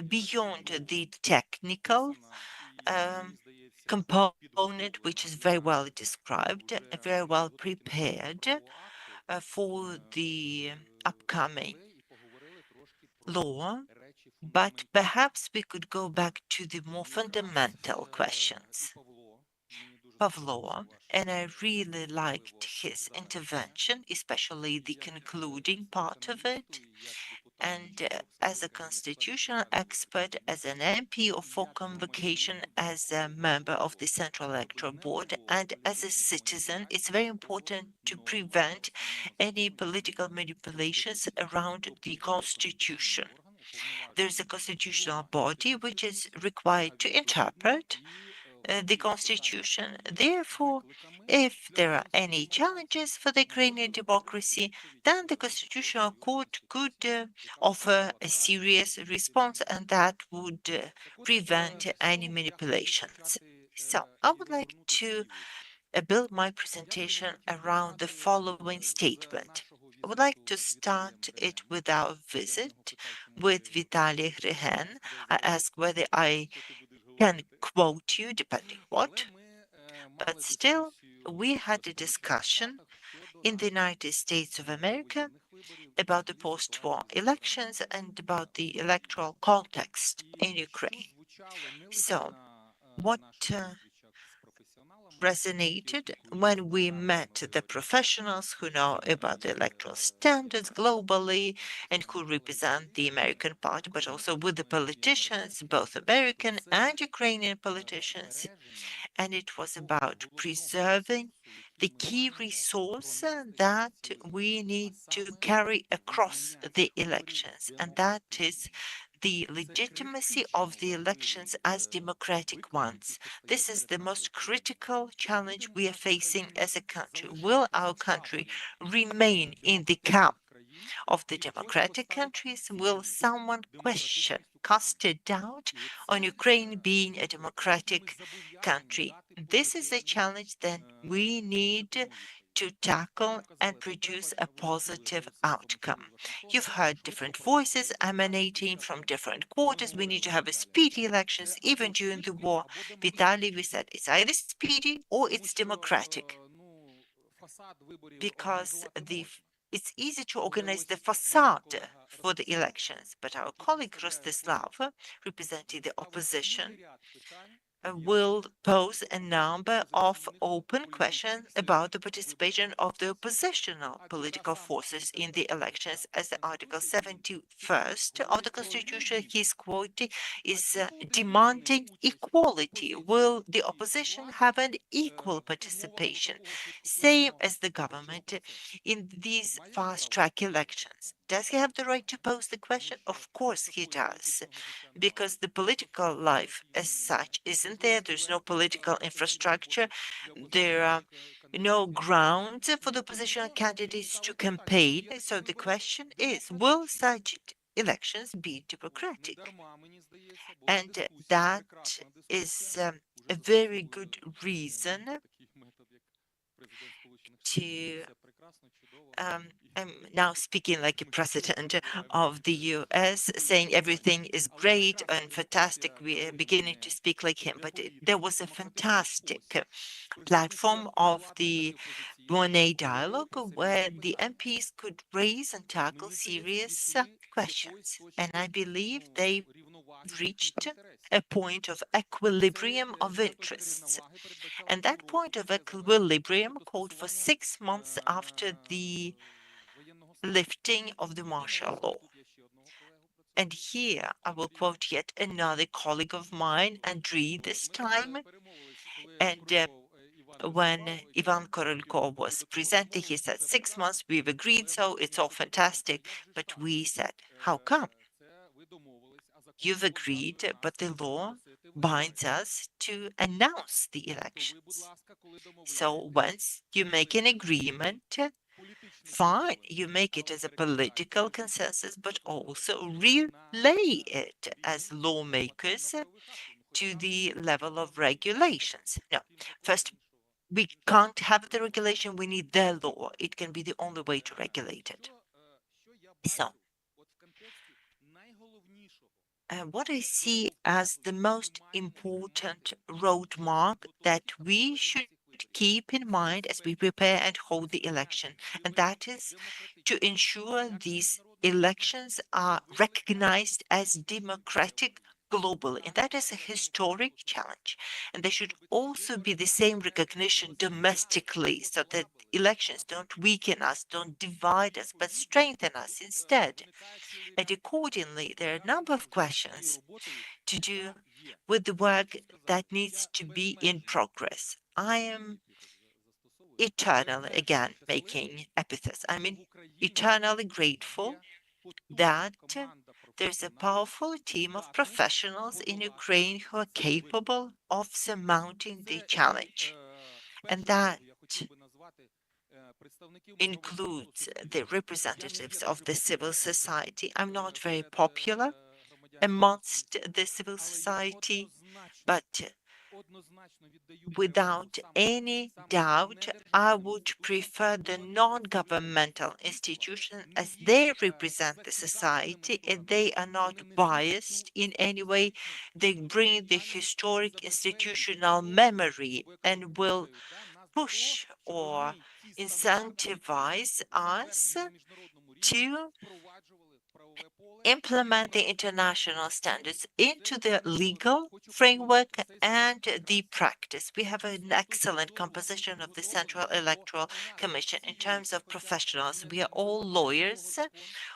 beyond the technical component, which is very well described, very well prepared for the upcoming law, but perhaps we could go back to the more fundamental questions. Pavlo, and I really liked his intervention, especially the concluding part of it. And as a constitutional expert, as an MP or for convocation, as a member of the Central Electoral Board, and as a citizen, it's very important to prevent any political manipulations around the Constitution. There's a constitutional body which is required to interpret the Constitution. Therefore, if there are any challenges for the Ukrainian democracy, then the Constitutional Court could offer a serious response, and that would prevent any manipulations. So I would like to build my presentation around the following statement. I would like to start it with our visit with Vitaly Hrehen. I ask whether I can quote you, depending what, but still, we had a discussion in the United States of America about the post-war elections and about the electoral context in Ukraine. So, what resonated when we met the professionals who know about the electoral standards globally and who represent the American party, but also with the politicians, both American and Ukrainian politicians. And it was about preserving the key resource that we need to carry across the elections, and that is the legitimacy of the elections as democratic ones. This is the most critical challenge we are facing as a country. Will our country remain in the camp of the democratic countries? Will someone question, cast a doubt on Ukraine being a democratic country? This is a challenge that we need to tackle and produce a positive outcome. You've heard different voices emanating from different quarters. We need to have a speedy elections, even during the war. Vitaly, we said it's either speedy or it's democratic, because it's easy to organize the facade for the elections, but our colleague Rostislav, representing the opposition, will pose a number of open questions about the participation of the oppositional political forces in the elections. As the Article 71st of the Constitution he's quoting is demanding equality. Will the opposition have an equal participation, same as the government, in these fast-track elections? Does he have the right to pose the question? Of course he does, because the political life as such isn't there. There's no political infrastructure. There are no grounds for the opposition candidates to campaign. So the question is, will such elections be democratic? And that is a very good reason to I'm now speaking like a president of the US, saying everything is great and fantastic. We are beginning to speak like him, but there was a fantastic platform of the Bonnet dialogue where the MPs could raise and tackle serious questions. And I believe they reached a point of equilibrium of interests. And that point of equilibrium called for 6 months after the lifting of the martial law. And here I will quote yet another colleague of mine, Andriy, this time. And when Ivan Korolkov was presenting, he said, 6 months, we've agreed, so it's all fantastic. But we said, how come? You've agreed, but the law binds us to announce the elections. So once you make an agreement, fine, you make it as a political consensus, but also relay it as lawmakers to the level of regulations. No, first, we can't have the regulation, we need the law. It can be the only way to regulate it. So, what I see as the most important roadmap that we should keep in mind as we prepare and hold the election, and that is to ensure these elections are recognized as democratic globally, and that is a historic challenge. And there should also be the same recognition domestically, so that elections don't weaken us, don't divide us, but strengthen us instead. And accordingly, there are a number of questions to do with the work that needs to be in progress. I am eternally, again, making epithets. Eternally grateful that there's a powerful team of professionals in Ukraine who are capable of surmounting the challenge. And that includes the representatives of the civil society. I'm not very popular amongst the civil society, but without any doubt, I would prefer the non-governmental institutions as they represent the society and they are not biased in any way. They bring the historic institutional memory and will push or incentivize us to implement the international standards into the legal framework and the practice. We have an excellent composition of the Central Electoral Commission in terms of professionals. We are all lawyers,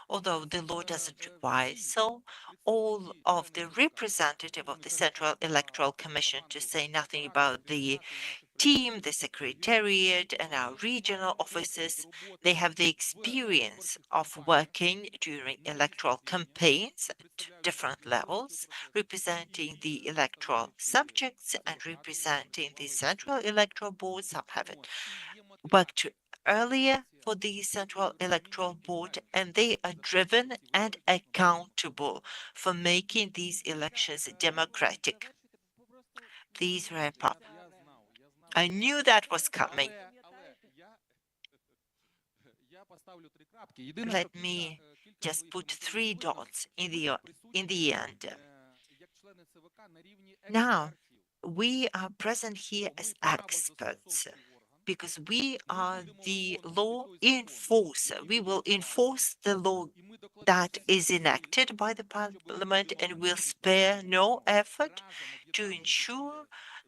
although the law doesn't require so. All of the representative of the Central Electoral Commission, to say nothing about the team, the secretariat, and our regional offices, they have the experience of working during electoral campaigns at different levels, representing the electoral subjects and representing the Central Electoral Board. Some have worked earlier for the Central Electoral Board, and they are driven and accountable for making these elections democratic. Please wrap up. I knew that was coming. Let me just put 3 dots in the end. Now, we are present here as experts because we are the law enforcer. We will enforce the law that is enacted by the parliament and will spare no effort to ensure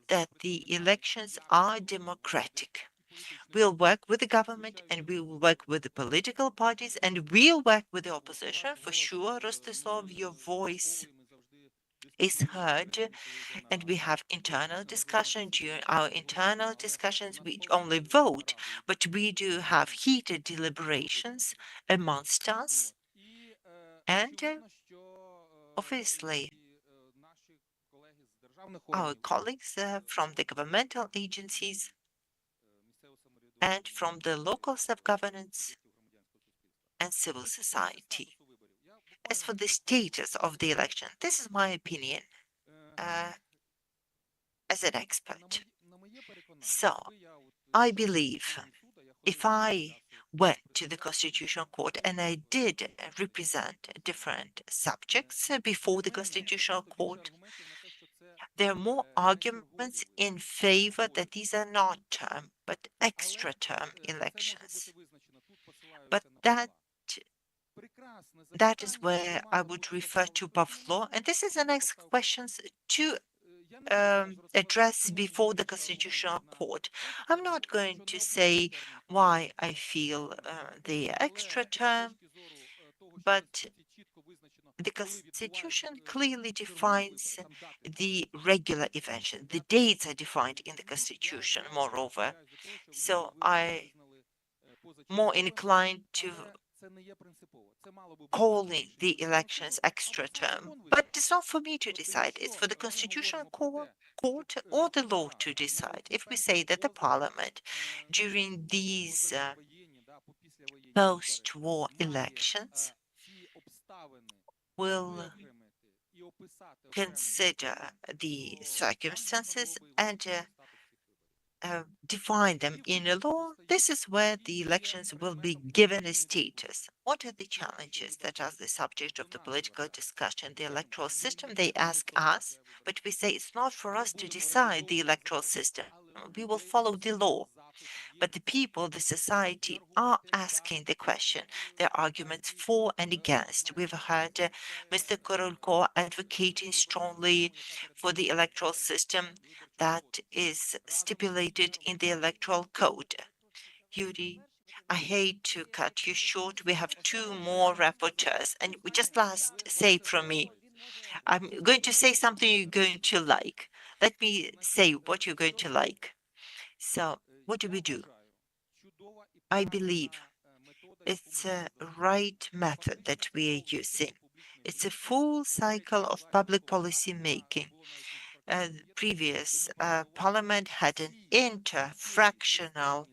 that the elections are democratic. We'll work with the government and we will work with the political parties and we'll work with the opposition. For sure, Rostislav, your voice is heard, and we have internal discussion. During our internal discussions, we only vote, but we do have heated deliberations amongst us. And obviously, our colleagues from the governmental agencies and from the local self-governance and civil society. As for the status of the election, this is my opinion as an expert. So, I believe if I went to the Constitutional Court and I did represent different subjects before the Constitutional Court, there are more arguments in favor that these are not term, but extra-term elections. But that is where I would refer to above law. And this is the next questions to address before the Constitutional Court. I'm not going to say why I feel the extra term, but the Constitution clearly defines the regular events. The dates are defined in the Constitution, moreover. So I more inclined to calling the elections extra term. But it's not for me to decide. It's for the Constitutional Court or the law to decide. If we say that the Parliament during these post-war elections will consider the circumstances and define them in a law, this is where the elections will be given a status. What are the challenges that are the subject of the political discussion? The electoral system, they ask us, but we say it's not for us to decide the electoral system. We will follow the law. But the people, the society are asking the question. There are arguments for and against. We've heard Mr. Korolko advocating strongly for the electoral system that is stipulated in the electoral code. Yuri, I hate to cut you short. We have two more rapporteurs. And just last say from me, I'm going to say something you're going to like. Let me say what you're going to like. So what do? I believe it's a right method that we are using. It's a full cycle of public policy making. Previous parliament had an inter-fractional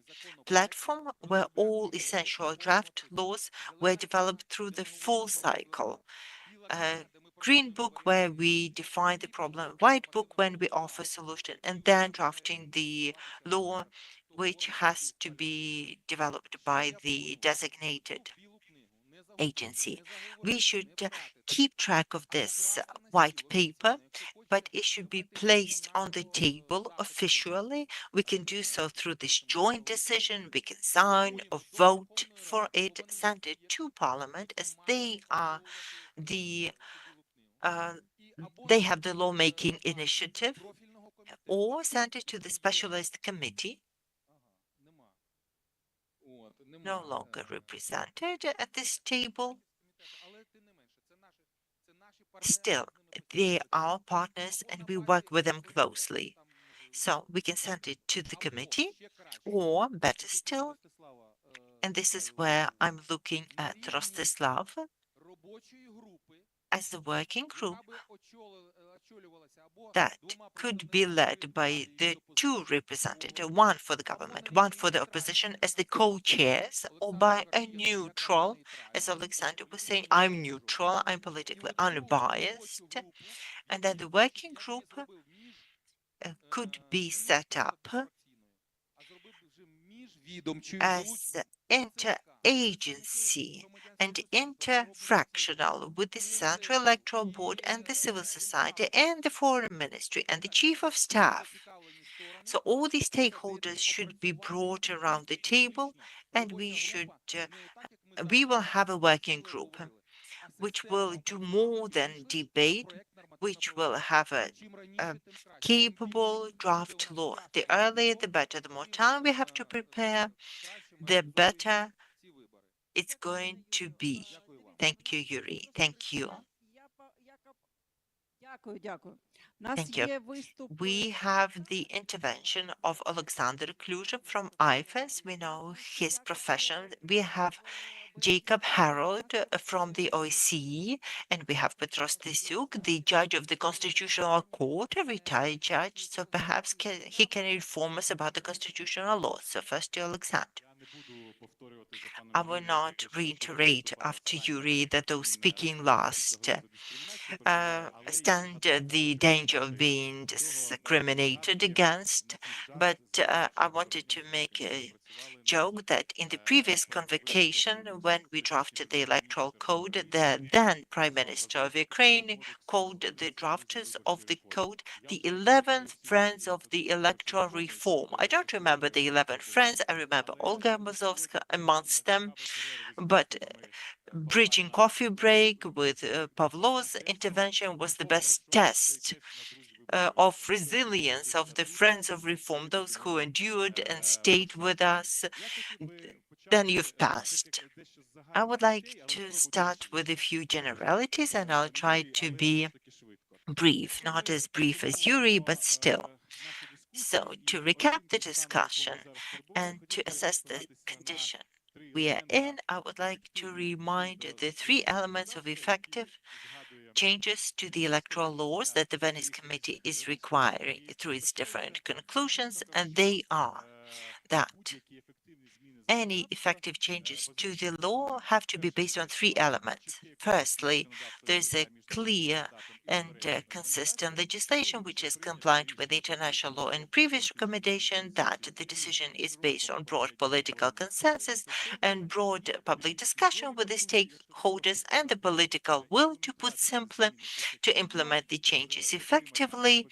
platform where all essential draft laws were developed through the full cycle. Green book where we define the problem, white book when we offer solution, and then drafting the law which has to be developed by the designated agency. We should keep track of this white paper, but it should be placed on the table officially. We can do so through this joint decision. We can sign or vote for it, send it to Parliament as they are they have the lawmaking initiative, or send it to the specialist committee, no longer represented at this table. Still, they are partners and we work with them closely. So we can send it to the committee, or better still, and this is where I'm looking at Rostislav, as a working group that could be led by the two representatives, one for the government, one for the opposition, as the co-chairs, or by a neutral, as Alexander was saying, I'm neutral, I'm politically unbiased, and then the working group could be set up as inter-agency and inter-fractional with the Central Electoral Board and the civil society and the Foreign Ministry and the Chief of Staff. So all these stakeholders should be brought around the table, and we will have a working group which will do more than debate, which will have a capable draft law. The earlier, the better. The more time we have to prepare, the better it's going to be. Thank you, Yuri. Thank you. Thank you. We have the intervention of Alexander Kluge from IFES. We know his profession. We have Jacob Harold from the OSCE, and we have Petros Tisuk, the judge of the Constitutional Court, a retired judge, so perhaps he can inform us about the constitutional law. So first to Alexander. I will not reiterate after Yuri that those speaking last stand the danger of being discriminated against, but I wanted to make a joke that in the previous convocation, when we drafted the electoral code, the then Prime Minister of Ukraine called the drafters of the code the 11th friends of the electoral reform. I don't remember the 11 friends. I remember Olga Mazovska amongst them, but bridging coffee break with Pavlov's intervention was the best test of resilience of the friends of reform, those who endured and stayed with us. Then you've passed. I would like to start with a few generalities, and I'll try to be brief, not as brief as Yuri, but still. So to recap the discussion and to assess the condition we are in, I would like to remind the three elements of effective changes to the electoral laws that the Venice Committee is requiring through its different conclusions, and they are that any effective changes to the law have to be based on three elements. Firstly, there's a clear and consistent legislation which is compliant with international law and previous recommendation, that the decision is based on broad political consensus and broad public discussion with the stakeholders and the political will, to put simply, to implement the changes effectively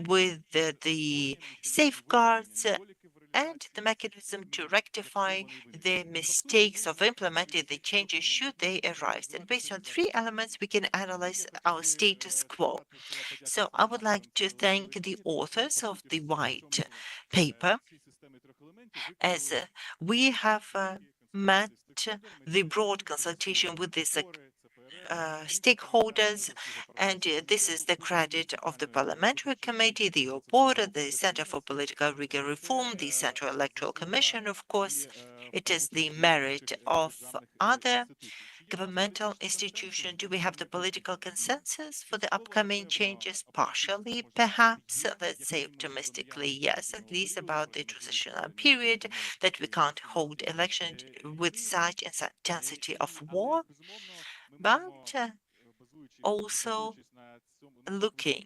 with the safeguards and the mechanism to rectify the mistakes of implementing the changes should they arise. And based on three elements, we can analyze our status quo. So I would like to thank the authors of the white paper, as we have met the broad consultation with the stakeholders, and this is the credit of the Parliamentary Committee, the OPOR, the Center for Political Reform, the Central Electoral Commission, of course. It is the merit of other governmental institutions. Do we have the political consensus for the upcoming changes? Partially, perhaps. Let's say optimistically, yes, at least about the transitional period, that we can't hold elections with such intensity of war. But also looking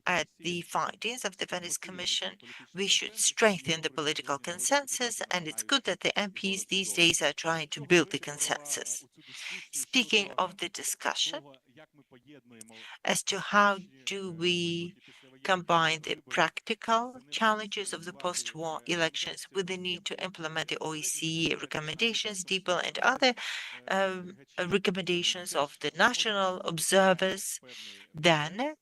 at the findings of the Venice Commission, we should strengthen the political consensus, and it's good that the MPs these days are trying to build the consensus. Speaking of the discussion as to how do we combine the practical challenges of the post-war elections with the need to implement the OEC recommendations, DEPL, and other recommendations of the national observers, then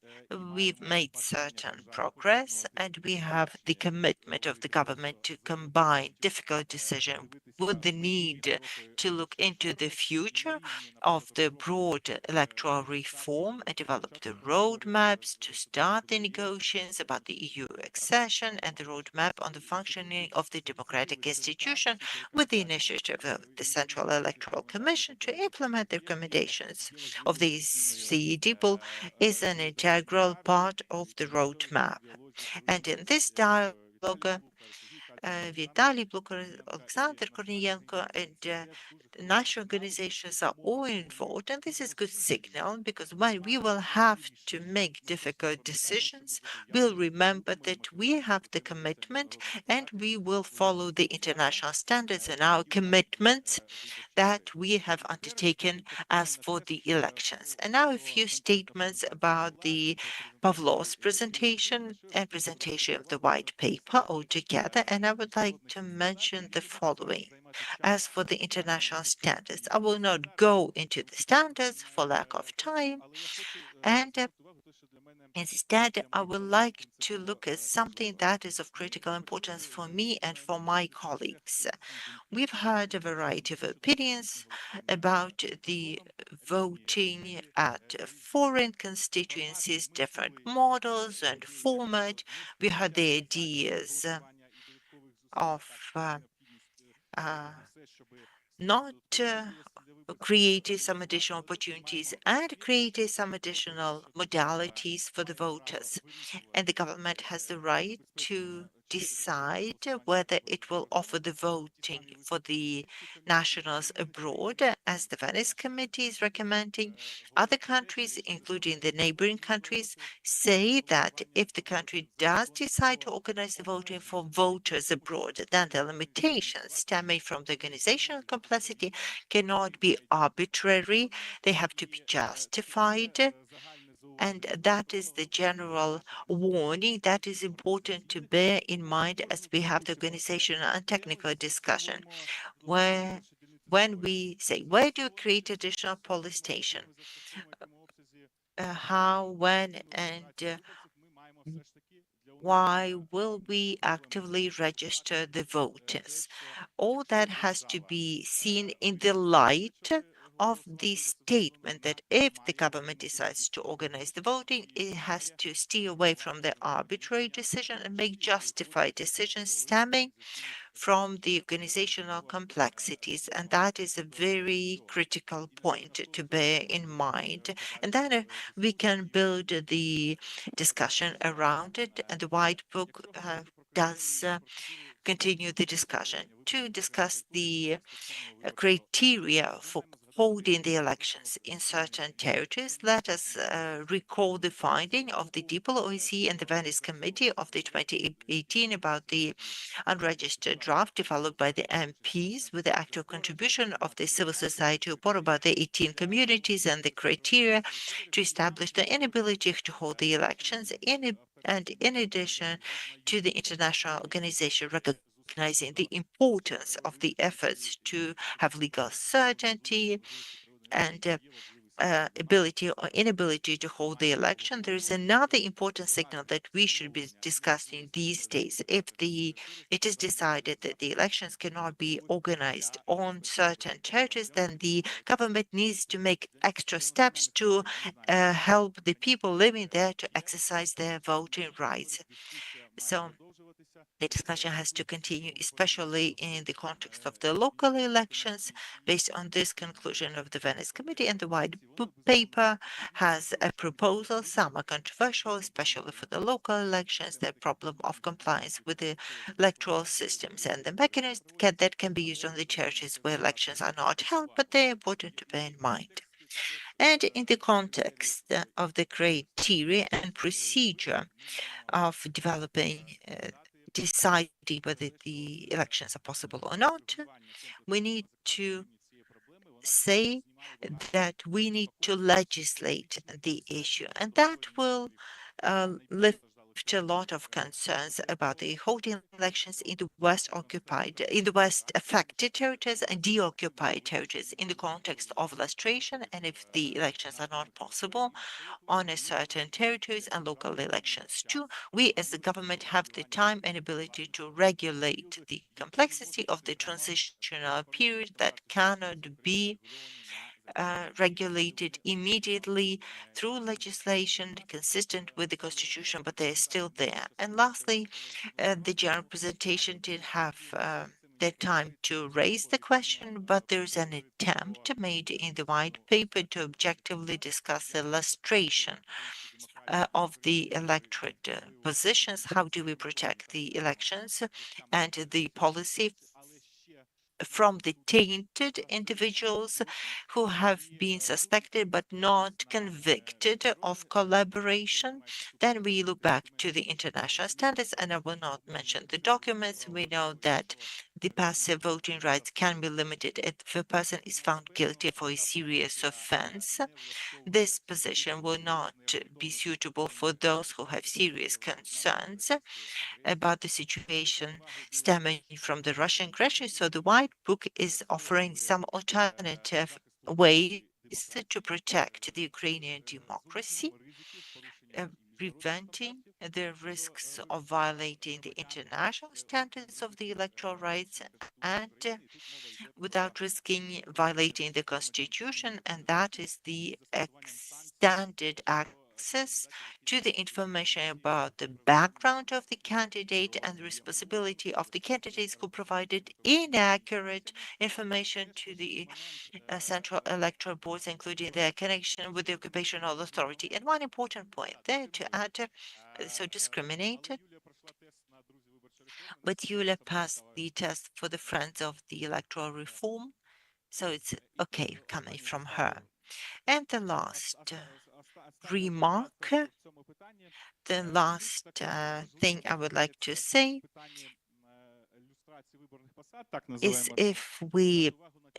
we've made certain progress, and we have the commitment of the government to combine difficult decisions with the need to look into the future of the broad electoral reform and develop the roadmaps to start the negotiations about the EU accession and the roadmap on the functioning of the democratic institution with the initiative of the Central Electoral Commission to implement the recommendations of the CEDPL is an integral part of the roadmap. And in this dialogue, Vitaly Blukar, Alexander Kornienko, and national organizations are all involved, and this is a good signal, because when we will have to make difficult decisions, we'll remember that we have the commitment and we will follow the international standards and our commitments that we have undertaken as for the elections. And now a few statements about the Pavlov's presentation and presentation of the white paper altogether, and I would like to mention the following. As for the international standards, I will not go into the standards for lack of time, and instead I would like to look at something that is of critical importance for me and for my colleagues. We've heard a variety of opinions about the voting at foreign constituencies, different models and format. We heard the ideas of not creating some additional opportunities and creating some additional modalities for the voters. And the government has the right to decide whether it will offer the voting for the nationals abroad, as the Venice Committee is recommending. Other countries, including the neighboring countries, say that if the country does decide to organize the voting for voters abroad, then the limitations stemming from the organizational complexity cannot be arbitrary. They have to be justified. And that is the general warning that is important to bear in mind as we have the organizational and technical discussion. When we say, where do we create additional police station? How, when, and why will we actively register the voters? All that has to be seen in the light of the statement that if the government decides to organize the voting, it has to steer away from the arbitrary decision and make justified decisions stemming from the organizational complexities. And that is a very critical point to bear in mind. And then we can build the discussion around it. And the White Book does continue the discussion to discuss the criteria for holding the elections in certain territories. Let us recall the finding of the DPLOEC and the Venice Committee of the 2018 about the unregistered draft developed by the MPs with the active contribution of the civil society report about the 18 communities and the criteria to establish the inability to hold the elections and in addition to the international organization recognizing the importance of the efforts to have legal certainty and ability or inability to hold the election. There is another important signal that we should be discussing these days. If it is decided that the elections cannot be organized on certain territories, then the government needs to make extra steps to help the people living there to exercise their voting rights. So the discussion has to continue, especially in the context of the local elections, based on this conclusion of the Venice Committee. And the White Paper has a proposal. Some are controversial, especially for the local elections, the problem of compliance with the electoral systems and the mechanisms that can be used on the territories where elections are not held, but they're important to bear in mind. And in the context of the criteria and procedure of developing deciding whether the elections are possible or not, we need to say that we need to legislate the issue, and that will lift a lot of concerns about the holding elections in the West affected territories and deoccupied territories in the context of lustration, and if the elections are not possible on a certain territories and local elections too, we as the government have the time and ability to regulate the complexity of the transitional period that cannot be regulated immediately through legislation consistent with the Constitution, but they're still there. And lastly, the General Representation did have the time to raise the question, but there's an attempt made in the White Paper to objectively discuss the illustration of the electorate positions. How do we protect the elections and the policy from the tainted individuals who have been suspected but not convicted of collaboration? Then we look back to the international standards, and I will not mention the documents. We know that the passive voting rights can be limited if a person is found guilty for a serious offense. This position will not be suitable for those who have serious concerns about the situation stemming from the Russian aggression. So the White Book is offering some alternative ways to protect the Ukrainian democracy, preventing the risks of violating the international standards of the electoral rights and without risking violating the Constitution, and that is the extended access to the information about the background of the candidate and the responsibility of the candidates who provided inaccurate information to the central electoral boards, including their connection with the occupational authority. And one important point there to add, so discriminated, but Yulia passed the test for the Friends of the Electoral Reform, so it's okay coming from her. And the last remark, the last thing I would like to say is if we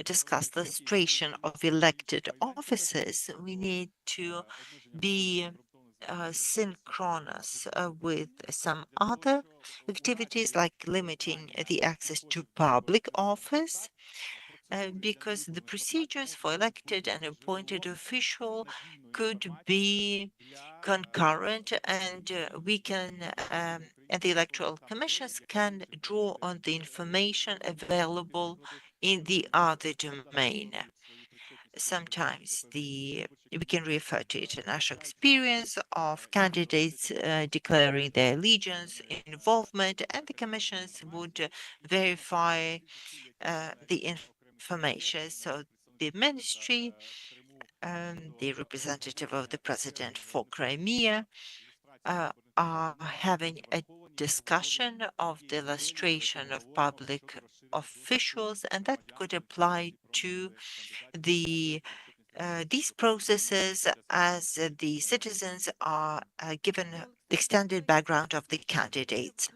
discuss the illustration of elected officers, we need to be synchronous with some other activities like limiting the access to public office, because the procedures for elected and appointed official could be concurrent, and we can and the electoral commissions can draw on the information available in the other domain. sometimes we can refer to international experience of candidates declaring their allegiance, involvement, and the commissions would verify the information. So the ministry, the representative of the president for Crimea, are having a discussion of the illustration of public officials, and that could apply to these processes as the citizens are given the extended background of the candidates.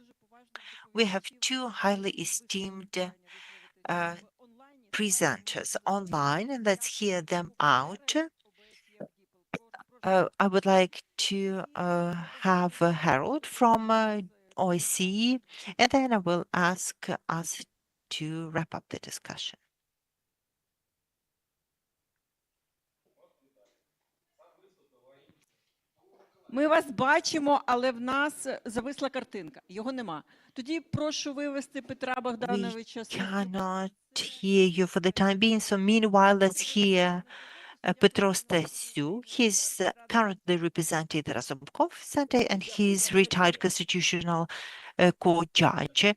We have two highly esteemed presenters online, and let's hear them out. I would like to have Harold from OSCE, and then I will ask us to wrap up the discussion. Ми вас бачимо, але в нас зависла картинка. Його нема. Тоді прошу вивести Петра Богдановича. Cannot hear you for the time being, so meanwhile let's hear Petro Stasiou. He's currently representing the Razumkov Center and he's retired constitutional court judge.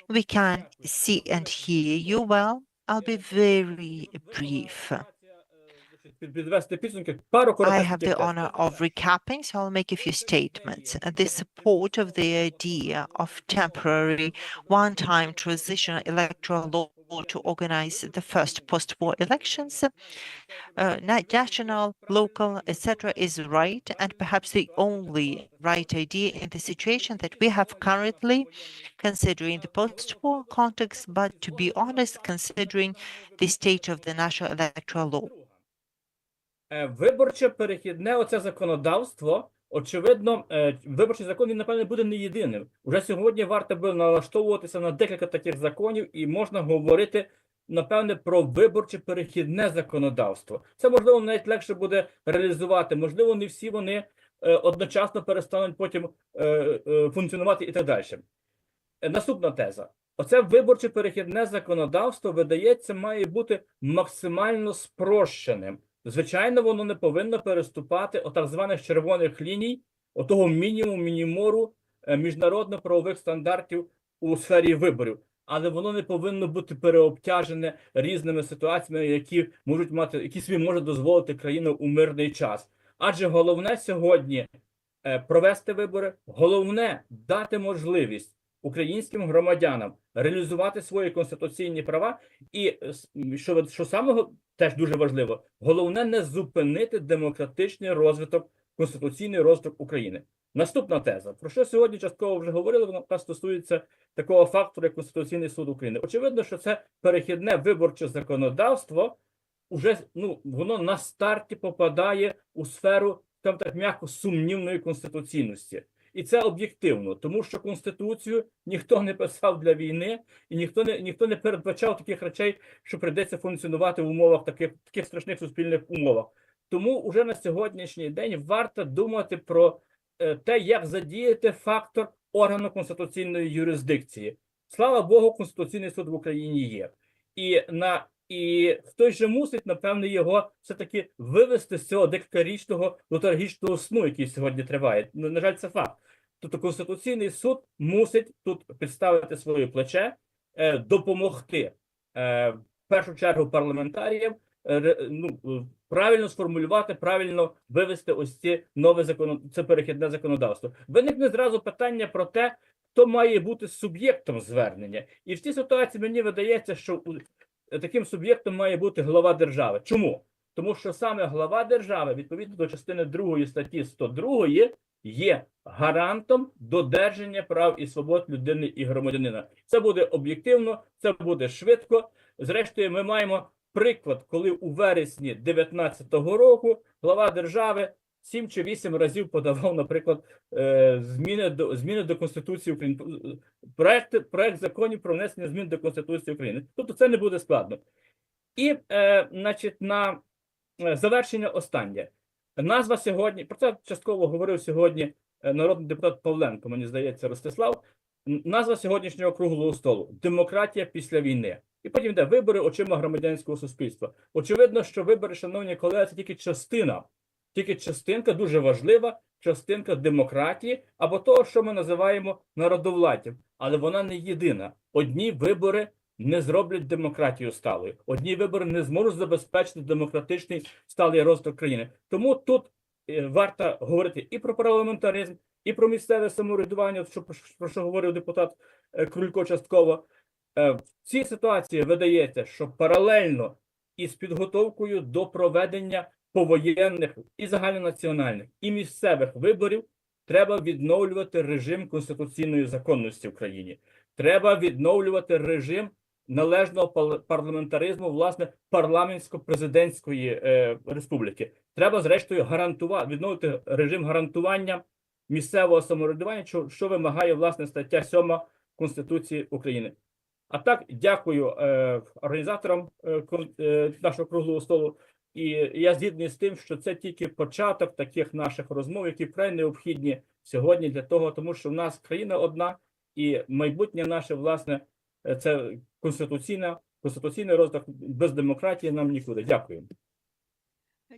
We can see and hear you well. I'll be very brief. I have the honor of recapping, so I'll make a few statements. The support of the idea of temporary one-time transitional electoral law to organize the first post-war elections, national, local, etc., is right and perhaps the only right idea in the situation that we have currently, considering the post-war context, but to be honest, considering the state of the national electoral law. Виборче перехідне оце законодавство, очевидно, виборчий закон, він, напевне, буде не єдиним. Уже сьогодні варто би налаштовуватися на декілька таких законів і можна говорити, напевне, про виборче перехідне законодавство. Це, можливо, навіть легше буде реалізувати. Можливо, не всі вони одночасно перестануть потім функціонувати і так далі. Наступна теза. Оце виборче перехідне законодавство, видається, має бути максимально спрощеним. Звичайно, воно не повинно переступати так званих червоних ліній, отого мінімуму міжнародно-правових стандартів у сфері виборів. Але воно не повинно бути переобтяжене різними ситуаціями, які собі може дозволити країна у мирний час. Адже головне сьогодні провести вибори, головне дати можливість українським громадянам реалізувати свої конституційні права і, що саме теж дуже важливо, головне не зупинити демократичний розвиток, конституційний розвиток України. Наступна теза, про що сьогодні частково вже говорили, вона стосується такого фактору, як Конституційний суд України. Очевидно, що це перехідне виборче законодавство, уже, воно на старті попадає у сферу, там так м'яко, сумнівної конституційності. І це об'єктивно, тому що Конституцію ніхто не писав для війни, і ніхто не передбачав таких речей, що прийдеться функціонувати в умовах таких страшних суспільних умовах. Тому уже на сьогоднішній день варто думати про те, як задіяти фактор органу конституційної юрисдикції. Слава Богу, Конституційний суд в Україні є. І хтось же мусить, напевне, його все-таки вивести з цього декарічного летаргічного сну, який сьогодні триває. На жаль, це факт. Тобто Конституційний суд мусить тут підставити своє плече, допомогти, в першу чергу, парламентаріям, правильно сформулювати, правильно вивести ось це перехідне законодавство. Виникне зразу питання про те, хто має бути суб'єктом звернення. І в цій ситуації мені видається, що таким суб'єктом має бути глава держави. Чому? Тому що саме глава держави, відповідно до частини 2 статті 102, є гарантом додержання прав і свобод людини і громадянина. Це буде об'єктивно, це буде швидко. Зрештою, ми маємо приклад, коли у вересні 2019 року глава держави 7 чи 8 разів подавав, наприклад, зміни до Конституції України, проект законів про внесення змін до Конституції України. Тобто це не буде складно. І, на завершення останнє. Назва сьогодні, про це частково говорив сьогодні народний депутат Павленко, мені здається, Ростислав. Назва сьогоднішнього круглого столу «Демократія після війни». І потім йде вибори очима громадянського суспільства. Очевидно, що вибори, шановні колеги, це тільки частинка, дуже важлива частинка демократії або того, що ми називаємо народовладдям. Але вона не єдина. Одні вибори не зроблять демократію сталою. Одні вибори не зможуть забезпечити демократичний сталий розвиток країни. Тому тут варто говорити і про парламентаризм, і про місцеве самоврядування, про що говорив депутат Крулько частково. В цій ситуації видається, що паралельно із підготовкою до проведення повоєнних і загальнонаціональних, і місцевих виборів треба відновлювати режим конституційної законності в країні. Треба відновлювати режим належного парламентаризму, власне, парламентсько-президентської республіки. Треба, зрештою, відновити режим гарантування місцевого самоврядування, що вимагає, власне, стаття 7 Конституції України. А так, дякую організаторам нашого круглого столу. І я згідний з тим, що це тільки початок таких наших розмов, які вкрай необхідні сьогодні для того, тому що в нас країна одна, і майбутнє наше, власне, це конституційний розвиток. Без демократії нам нікуди. Дякую.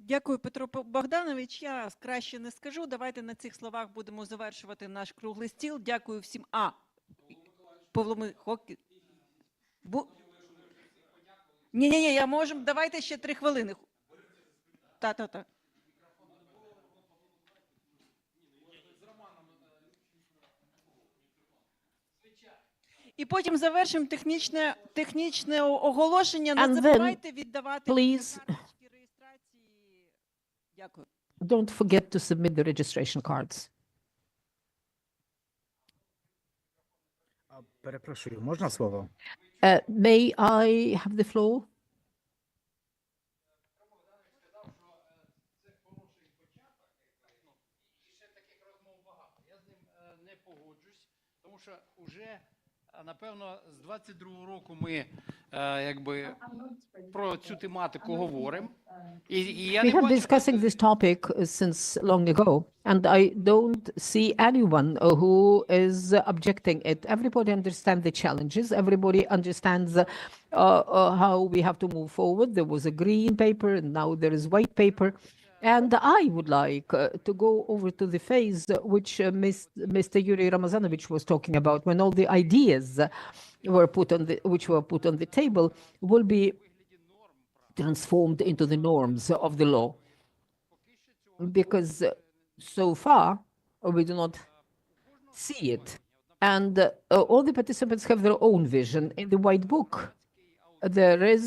Дякую, Петро Богданович. Я краще не скажу. Давайте на цих словах будемо завершувати наш круглий стіл. Дякую всім. Павло Михайлович. Ні, я можу. Давайте ще 3 хвилини. Та. І потім завершимо технічне оголошення. Не забувайте віддавати карточки реєстрації. Дякую. Don't forget to submit the registration cards. Перепрошую, можна слово? May I have the floor? Не погоджусь, тому що вже, напевно, з 22-го року ми про цю тематику говоримо. We have discussing this topic since long ago, and I don't see anyone who is objecting it. Everybody understands the challenges. Everybody understands how we have to move forward. There was a green paper, and now there is white paper. And I would like to go over to the phase which Mr. Yuri Ramazanovich was talking about, when all the ideas were put on the table will be transformed into the norms of the law. Because so far we do not see it. And all the participants have their own vision. In the White Book, there is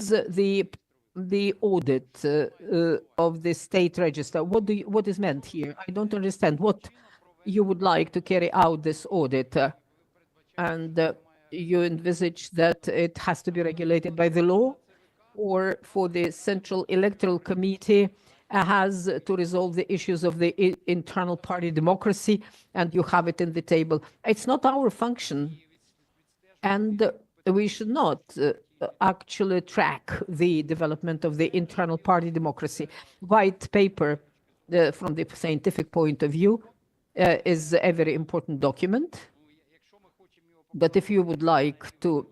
the audit of the state register. What is meant here? I don't understand what you would like to carry out this audit. And you envisage that it has to be regulated by the law, or for the Central Electoral Committee has to resolve the issues of the internal party democracy, and you have it in the table. It's not our function, and we should not actually track the development of the internal party democracy. White paper, from the scientific point of view, is a very important document. But if you would like to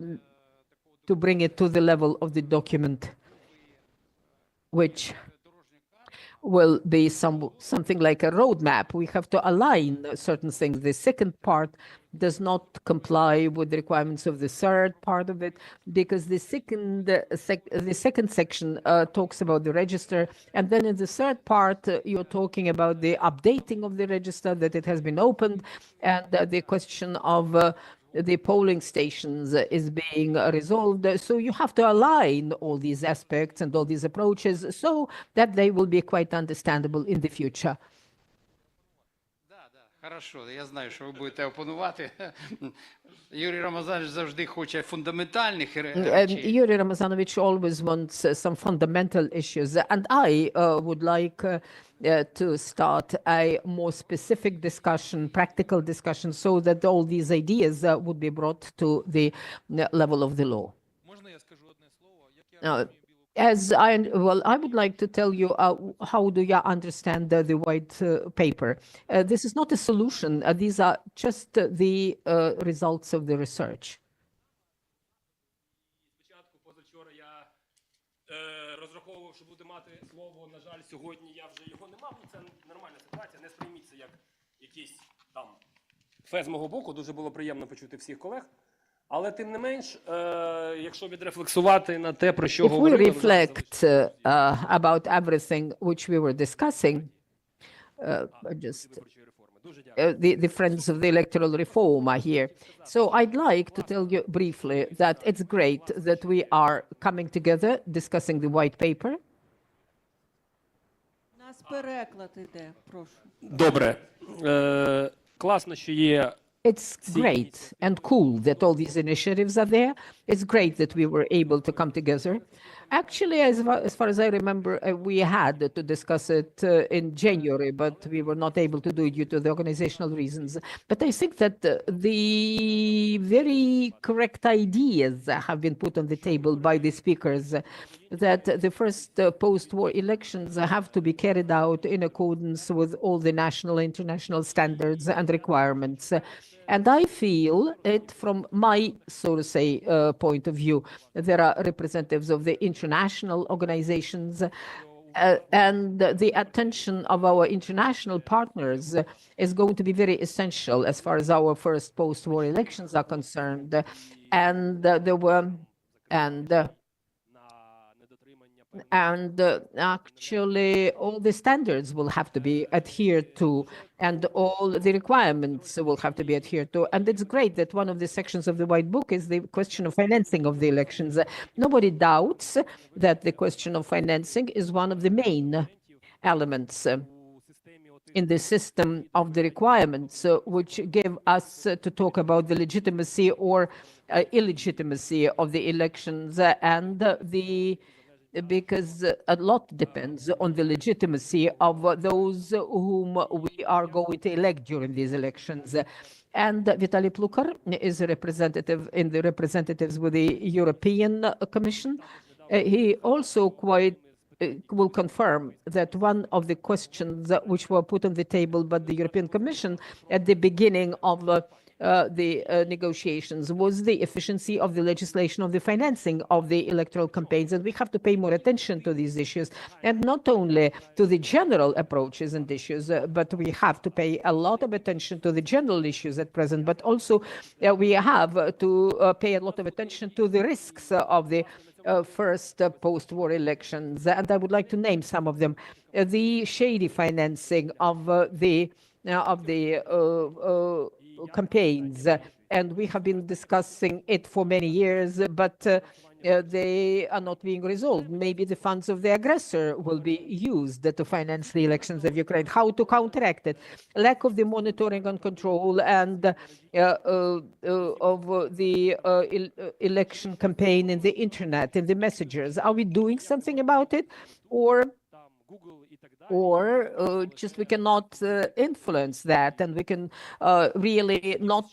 bring it to the level of the document, which will be something like a roadmap, we have to align certain things. The second part does not comply with the requirements of the third part of it, because the second section talks about the register, and then in the third part you're talking about the updating of the register, that it has been opened, and the question of the polling stations is being resolved. So you have to align all these aspects and all these approaches so that they will be quite understandable in the future. Хорошо, я знаю, що ви будете опонувати. Юрій Рамазанович завжди хоче фундаментальних речей. Yuri Ramazanovich always wants some fundamental issues, and I would like to start a more specific discussion, practical discussion, so that all these ideas would be brought to the level of the law. Well, I would like to tell you how do you understand the white paper. This is not a solution. These are just the results of the research. Спочатку позавчора я розраховував, що буду мати слово. На жаль, сьогодні я вже його не мав. Це нормальна ситуація. Не сприйміть це як якийсь там фез мого боку. Дуже було приємно почути всіх колег. Але тим не менш, якщо відрефлексувати на те, про що говорили... If we reflect about everything which we were discussing, the friends of the electoral reform are here. So I'd like to tell you briefly that it's great that we are coming together discussing the white paper. У нас переклад іде, прошу. Добре. Класно, що є... It's great and cool that all these initiatives are there. It's great that we were able to come together. Actually, as far as I remember, we had to discuss it in January, but we were not able to do it due to the organizational reasons. But I think that the very correct ideas have been put on the table by the speakers, that the first post-war elections have to be carried out in accordance with all the national and international standards and requirements. And I feel it from my, so to say, point of view. There are representatives of the international organizations and the attention of our international partners is going to be very essential as far as our first post-war elections are concerned. And there were, actually all the standards will have to be adhered to and all the requirements will have to be adhered to. And it's great that one of the sections of the White Book is the question of financing of the elections. Nobody doubts that the question of financing is one of the main elements in the system of the requirements which give us to talk about the legitimacy or illegitimacy of the elections and because a lot depends on the legitimacy of those whom we are going to elect during these elections. And Vitaly Plukar is a representative in the representatives with the European Commission. He also will confirm that one of the questions which were put on the table by the European Commission at the beginning of the negotiations was the efficiency of the legislation of the financing of the electoral campaigns. And we have to pay more attention to these issues, and not only to the general approaches and issues, but we have to pay a lot of attention to the general issues at present, but also we have to pay a lot of attention to the risks of the first post-war elections. And I would like to name some of them. The shady financing of the campaigns, and we have been discussing it for many years, but they are not being resolved. Maybe the funds of the aggressor will be used to finance the elections of Ukraine. How to counteract it? Lack of the monitoring and control and of the election campaign in the internet, in the messengers. Are we doing something about it? Or just we cannot influence that, and we can really not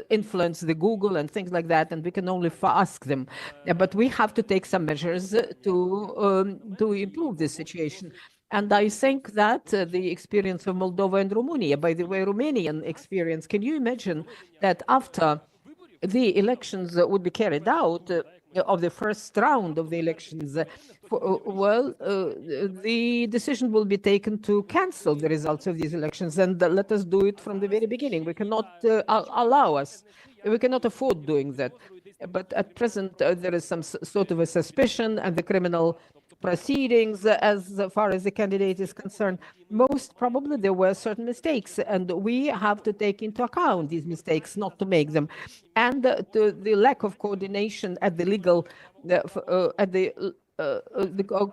influence the Google and things like that, and we can only ask them. But we have to take some measures to improve this situation. And I think that the experience of Moldova and Romania, by the way, Romanian experience, can you imagine that after the elections would be carried out, of the first round of the elections, the decision will be taken to cancel the results of these elections, and let us do it from the very beginning. We cannot we cannot afford doing that. But at present, there is some sort of a suspicion, and the criminal proceedings as far as the candidate is concerned. Most probably there were certain mistakes, and we have to take into account these mistakes, not to make them. And the lack of coordination at the legal, the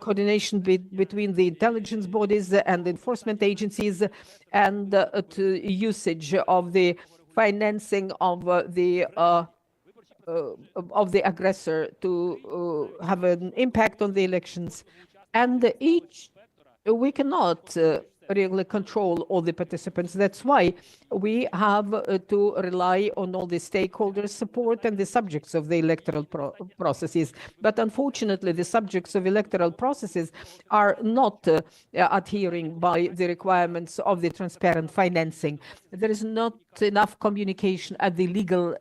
coordination between the intelligence bodies and enforcement agencies, and usage of the financing of the aggressor to have an impact on the elections. And we cannot really control all the participants. That's why we have to rely on all the stakeholders' support and the subjects of the electoral processes. But unfortunately, the subjects of electoral processes are not adhering by the requirements of the transparent financing. There is not enough communication at the legal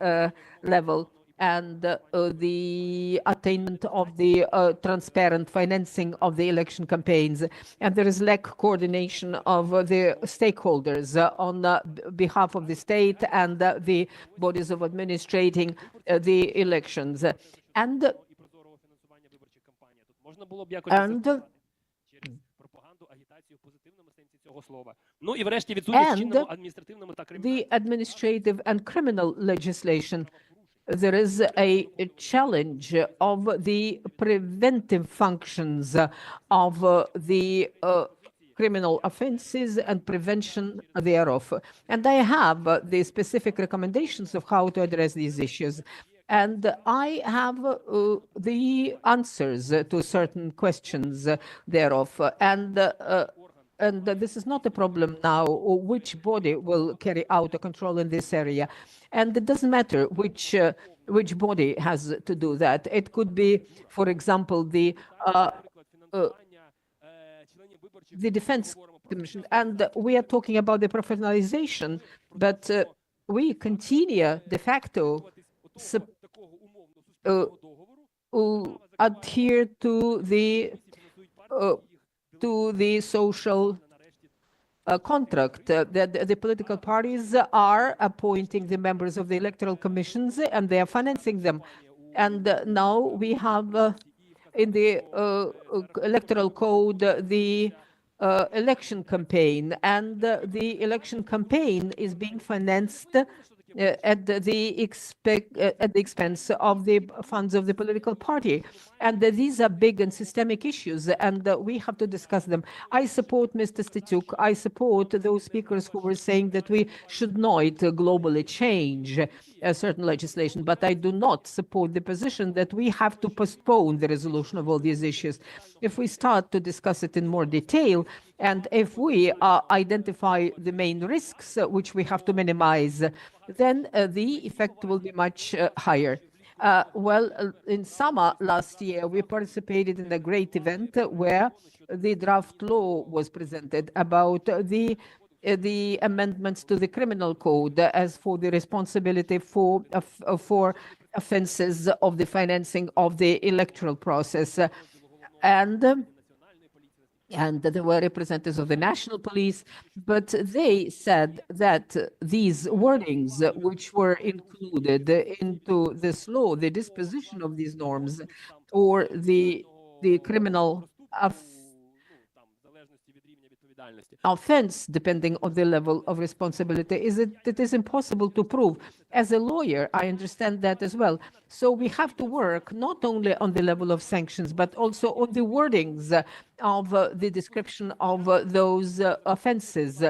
level and the attainment of the transparent financing of the election campaigns. And there is lack coordination of the stakeholders on behalf of the state and the bodies of administrating the elections. And the administrative and criminal legislation. There is a challenge of the preventive functions of the criminal offenses and prevention thereof. And I have the specific recommendations of how to address these issues. And I have the answers to certain questions thereof. And this is not a problem now, or which body will carry out a control in this area. And it doesn't matter which body has to do that. It could be, for example, the Defense Commission. And we are talking about the professionalization, but we continue de facto adhere to the social contract that the political parties are appointing the members of the electoral commissions and they are financing them. And now we have in the electoral code the election campaign, and the election campaign is being financed at the expense of the funds of the political party. And these are big and systemic issues, and we have to discuss them. I support Mr. Stichuk. I support those speakers who were saying that we should not globally change a certain legislation, but I do not support the position that we have to postpone the resolution of all these issues. If we start to discuss it in more detail, and if we identify the main risks which we have to minimize, then the effect will be much higher. In summer last year, we participated in a great event where the draft law was presented about the amendments to the criminal code as for the responsibility for offenses of the financing of the electoral process. And there were representatives of the national police, but they said that these wordings which were included into this law, the disposition of these norms, or the criminal offense, depending on the level of responsibility, it is impossible to prove. As a lawyer, I understand that as well. So we have to work not only on the level of sanctions, but also on the wordings of the description of those offenses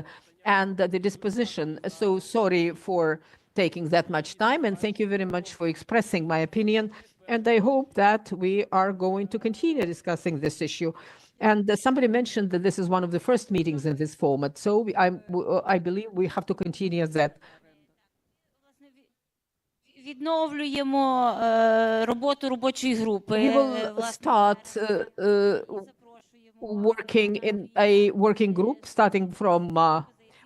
and the disposition. So sorry for taking that much time, and thank you very much for expressing my opinion. And I hope that we are going to continue discussing this issue. And somebody mentioned that this is one of the first meetings in this format. So I believe we have to continue that. Відновлюємо роботу робочої групи. We will start working in a working group starting from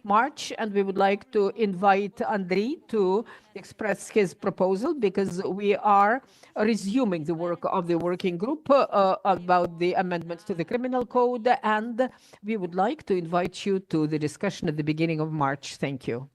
March, and we would like to invite Andriy to express his proposal, because we are resuming the work of the working group about the amendments to the criminal code, and we would like to invite you to the discussion at the beginning of March. Thank you.